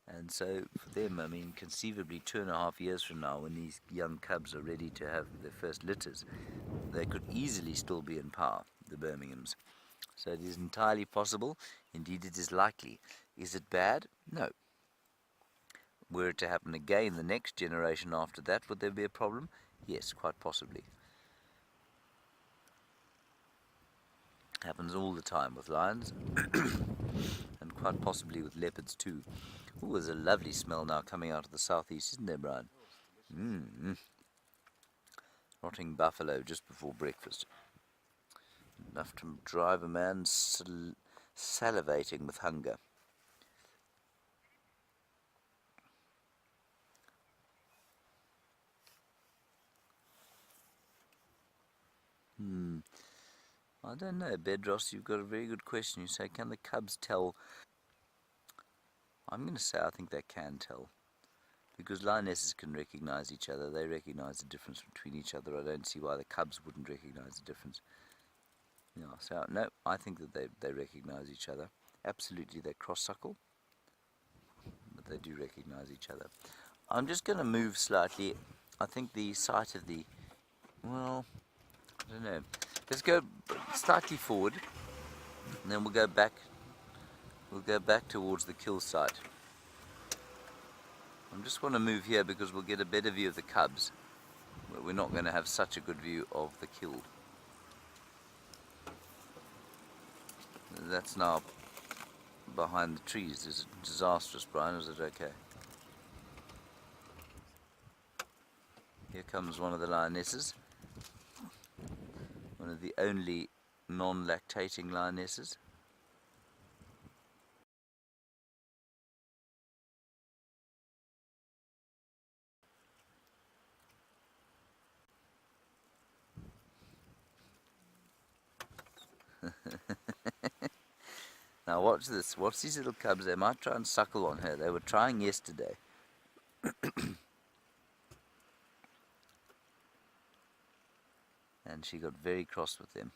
And so for them, I mean, conceivably 2.5 years from now, when these young cubs are ready to have their first litters, they could easily still be in power, the Birminghams. So it is entirely possible. Indeed, it is likely. Is it bad? No. Were it to happen again the next generation after that, would there be a problem? Yes, quite possibly. Happens all the time with lions, and quite possibly with leopards too. Oh, there's a lovely smell now coming out of the southeast, isn't there, Brian? Rotting buffalo just before breakfast. Enough to drive a man salivating with hunger. I don't know, Bedros, you've got a very good question. You say, can the cubs tell? I'm going to say I think they can tell. Because lionesses can recognize each other. They recognize the difference between each other. I don't see why the cubs wouldn't recognize the difference. Yeah, so no, I think that they recognize each other. Absolutely, they cross-suckle, but they do recognize each other. I'm just going to move slightly. I think the site of the, well, I don't know. Let's go slightly forward, and then we'll go back. We'll go back towards the kill site. I just want to move here because we'll get a better view of the cubs, but we're not going to have such a good view of the kill. That's now behind the trees. Is it disastrous, Brian? Is it okay? Here comes one of the lionesses. One of the only non-lactating lionesses. Now watch this. Watch these little cubs. They might try and suckle on her. They were trying yesterday. And she got very cross with them.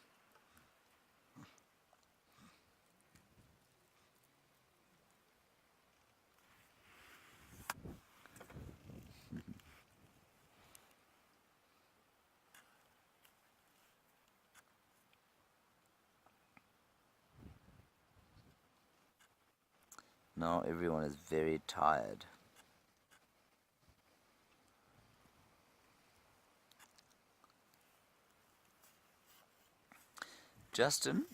Now everyone is very tired. Justin,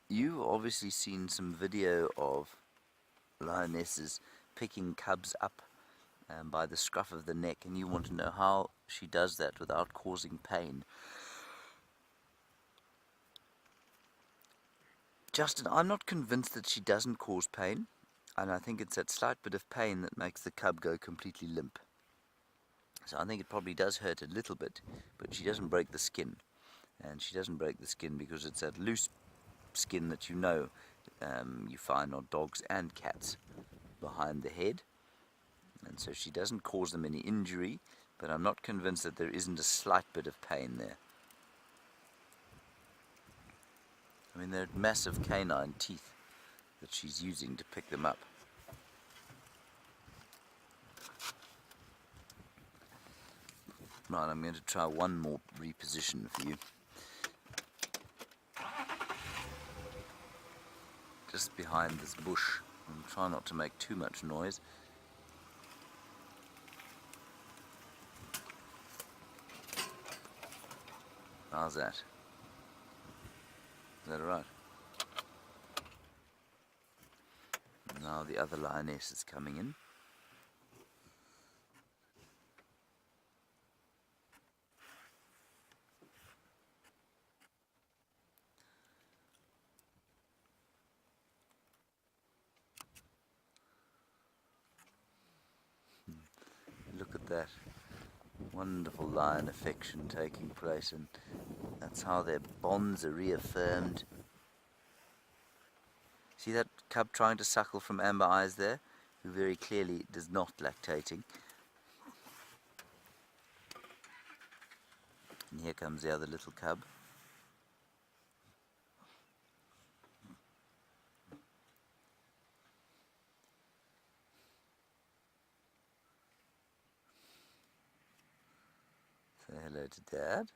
you've obviously seen some video of lionesses picking cubs up by the scruff of the neck, and you want to know how she does that without causing pain. Justin, I'm not convinced that she doesn't cause pain, and I think it's that slight bit of pain that makes the cub go completely limp. So I think it probably does hurt a little bit, but she doesn't break the skin. And she doesn't break the skin because it's that loose skin that you find on dogs and cats behind the head. And so she doesn't cause them any injury, but I'm not convinced that there isn't a slight bit of pain there. I mean, they're massive canine teeth that she's using to pick them up. Right, I'm going to try one more reposition for you. Just behind this bush, and try not to make too much noise. How's that? Is that alright? Now the other lioness is coming in. Look at that wonderful lion affection taking place, and that's how their bonds are reaffirmed. See that cub trying to suckle from Amber Eyes there, who very clearly does not lactating. And here comes the other little cub. Say hello to Dad.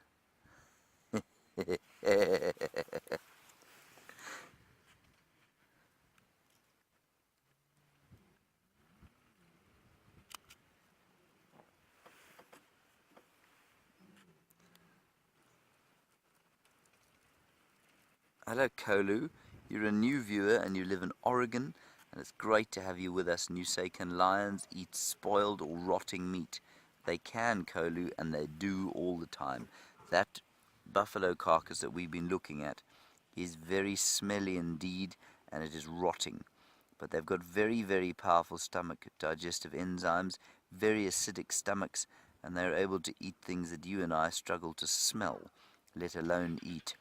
Hello, Kolu. You're a new viewer and you live in Oregon, and it's great to have you with us. And you say, can lions eat spoiled or rotting meat? They can, Kolu, and they do all the time. That buffalo carcass that we've been looking at is very smelly indeed, and it is rotting. But they've got very, very powerful stomach digestive enzymes, very acidic stomachs, and they're able to eat things that you and I struggle to smell, let alone eat.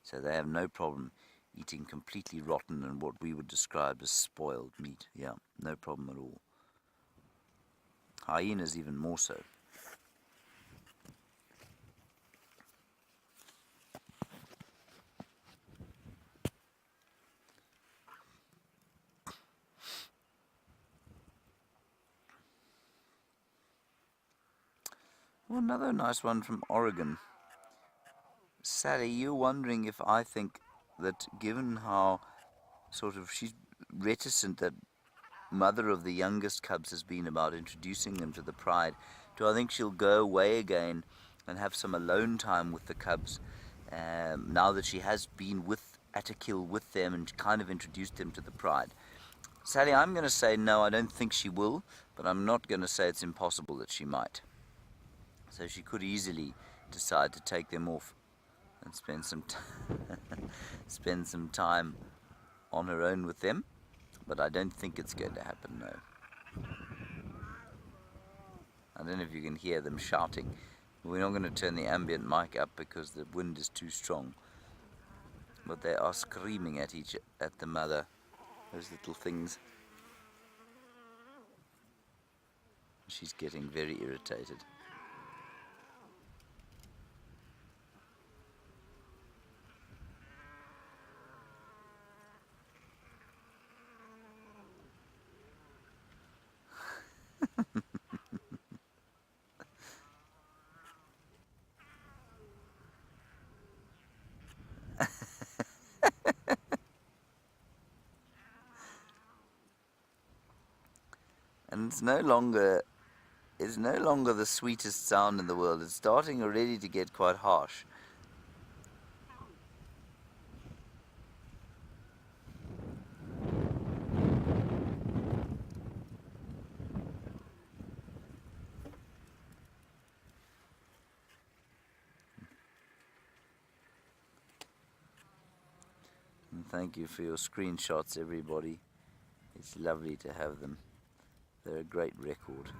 So they have no problem eating completely rotten and what we would describe as spoiled meat. Yeah, no problem at all. Hyenas even more so. Well, another nice one from Oregon. Sally, you're wondering if I think that given how sort of she's reticent that mother of the youngest cubs has been about introducing them to the pride, do I think she'll go away again and have some alone time with the cubs now that she has been at a kill with them and kind of introduced them to the pride? Sally, I'm going to say no, I don't think she will, but I'm not going to say it's impossible that she might. So she could easily decide to take them off and spend some time on her own with them, but I don't think it's going to happen, no. I don't know if you can hear them shouting. We're not going to turn the ambient mic up because the wind is too strong, but they are screaming at the mother, those little things. She's getting very irritated. And it's no longer the sweetest sound in the world. It's starting already to get quite harsh. And thank you for your screenshots, everybody. It's lovely to have them. They're a great record.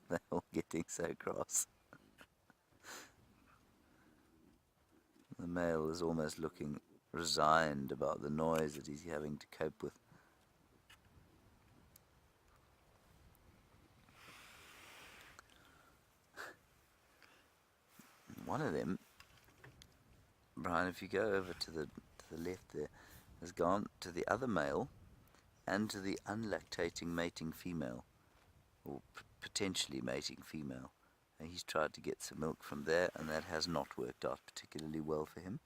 They're all getting so cross. The male is almost looking resigned about the noise that he's having to cope with. One of them, Brian, if you go over to the left there, has gone to the other male and to the unlactating mating female, or potentially mating female. And he's tried to get some milk from there, and that has not worked out particularly well for him.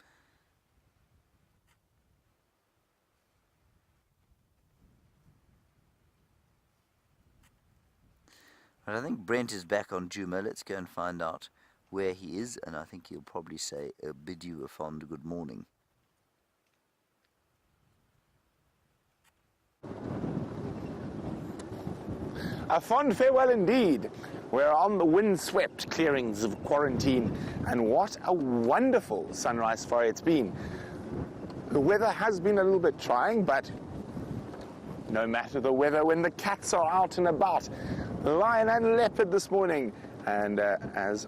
But I think Brent is back on Juma. Let's go and find out where he is, and I think he'll probably say, bid you a fond good morning.
A fond farewell indeed. We're on the windswept clearings of quarantine, and what a wonderful sunrise story it's been. The weather has been a little bit trying, but no matter the weather, when the cats are out and about, lion and leopard this morning, and as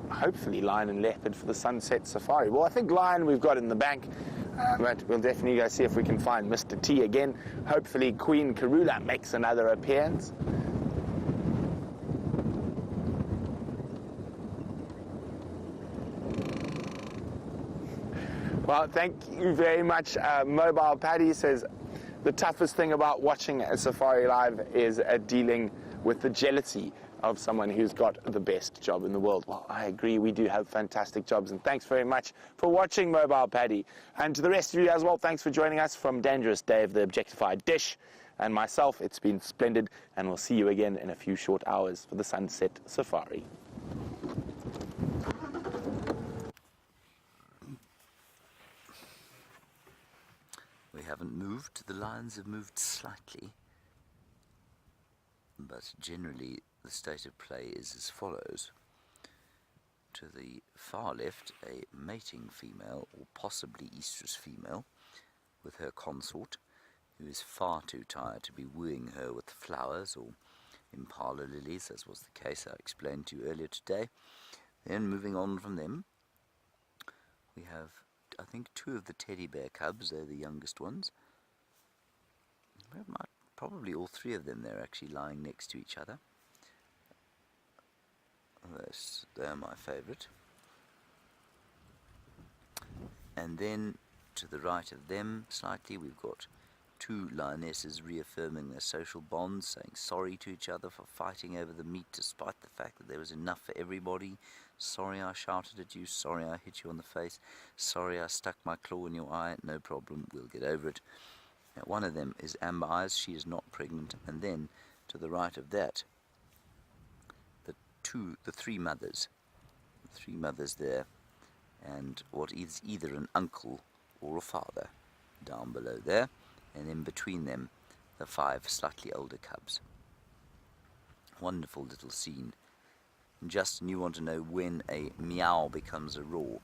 hopefully lion and leopard for the sunset safari. Well, I think lion we've got in the bank, but we'll definitely go see if we can find Mr. T again. Hopefully Queen Karula makes another appearance. Well, thank you very much. Mobile Paddy says the toughest thing about watching a safari live is dealing with the jealousy of someone who's got the best job in the world. Well, I agree, we do have fantastic jobs, and thanks very much for watching, Mobile Paddy. And to the rest of you as well, thanks for joining us. From Dangerous Dave, the Objectified Dish, and myself, it's been splendid, and we'll see you again in a few short hours for the Sunset Safari.
We haven't moved, the lines have moved slightly, but generally the state of play is as follows. To the far left, a mating female, or possibly estrus female, with her consort, who is far too tired to be wooing her with flowers or impala lilies, as was the case I explained to you earlier today. Then moving on from them, we have, I think, 2 of the teddy bear cubs. They're the youngest ones. Probably all 3 of them, they're actually lying next to each other. They're my favourite. And then to the right of them slightly, we've got 2 lionesses reaffirming their social bonds, saying sorry to each other for fighting over the meat despite the fact that there was enough for everybody. Sorry I shouted at you, sorry I hit you on the face, sorry I stuck my claw in your eye, no problem, we'll get over it. Now, one of them is Amber Eyes, she is not pregnant, and then to the right of that, the 3 mothers. The 3 mothers there, and what is either an uncle or a father down below there, and in between them the 5 slightly older cubs. Wonderful little scene. And Justin, you want to know when a meow becomes a roar.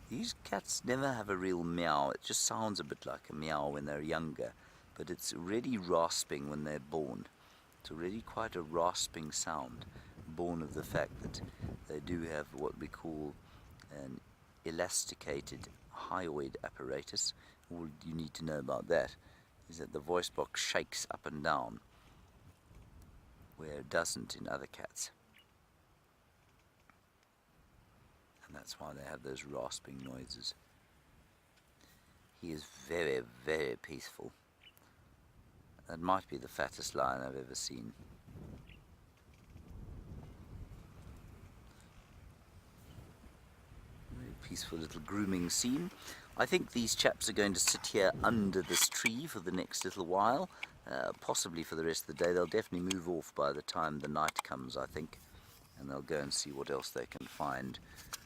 These cats never have a real meow. It just sounds a bit like a meow when they're younger, but it's already rasping when they're born. It's already quite a rasping sound, born of the fact that they do have what we call an elasticated hyoid apparatus. All you need to know about that is that the voice box shakes up and down, where it doesn't in other cats. And that's why they have those rasping noises. He is very, very peaceful. That might be the fattest lion I've ever seen. Very peaceful little grooming scene. I think these chaps are going to sit here under this tree for the next little while, possibly for the rest of the day. They'll definitely move off by the time the night comes, I think, and they'll go and see what else they can find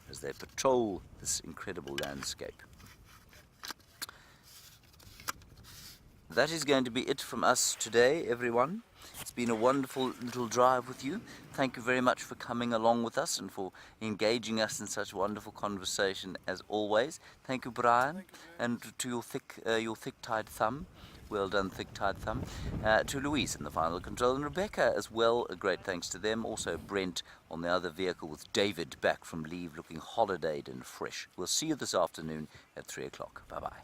as they patrol this incredible landscape. That is going to be it from us today, everyone. It's been a wonderful little drive with you. Thank you very much for coming along with us and for engaging us in such wonderful conversation as always. Thank you, Brian, and to your thick-tied thumb. Well done, thick-tied thumb. To Louise in the final control, and Rebecca as well. A great thanks to them. Also Brent on the other vehicle with David back from leave looking holidayed and fresh. We'll see you this afternoon at 3 o'clock. Bye-bye.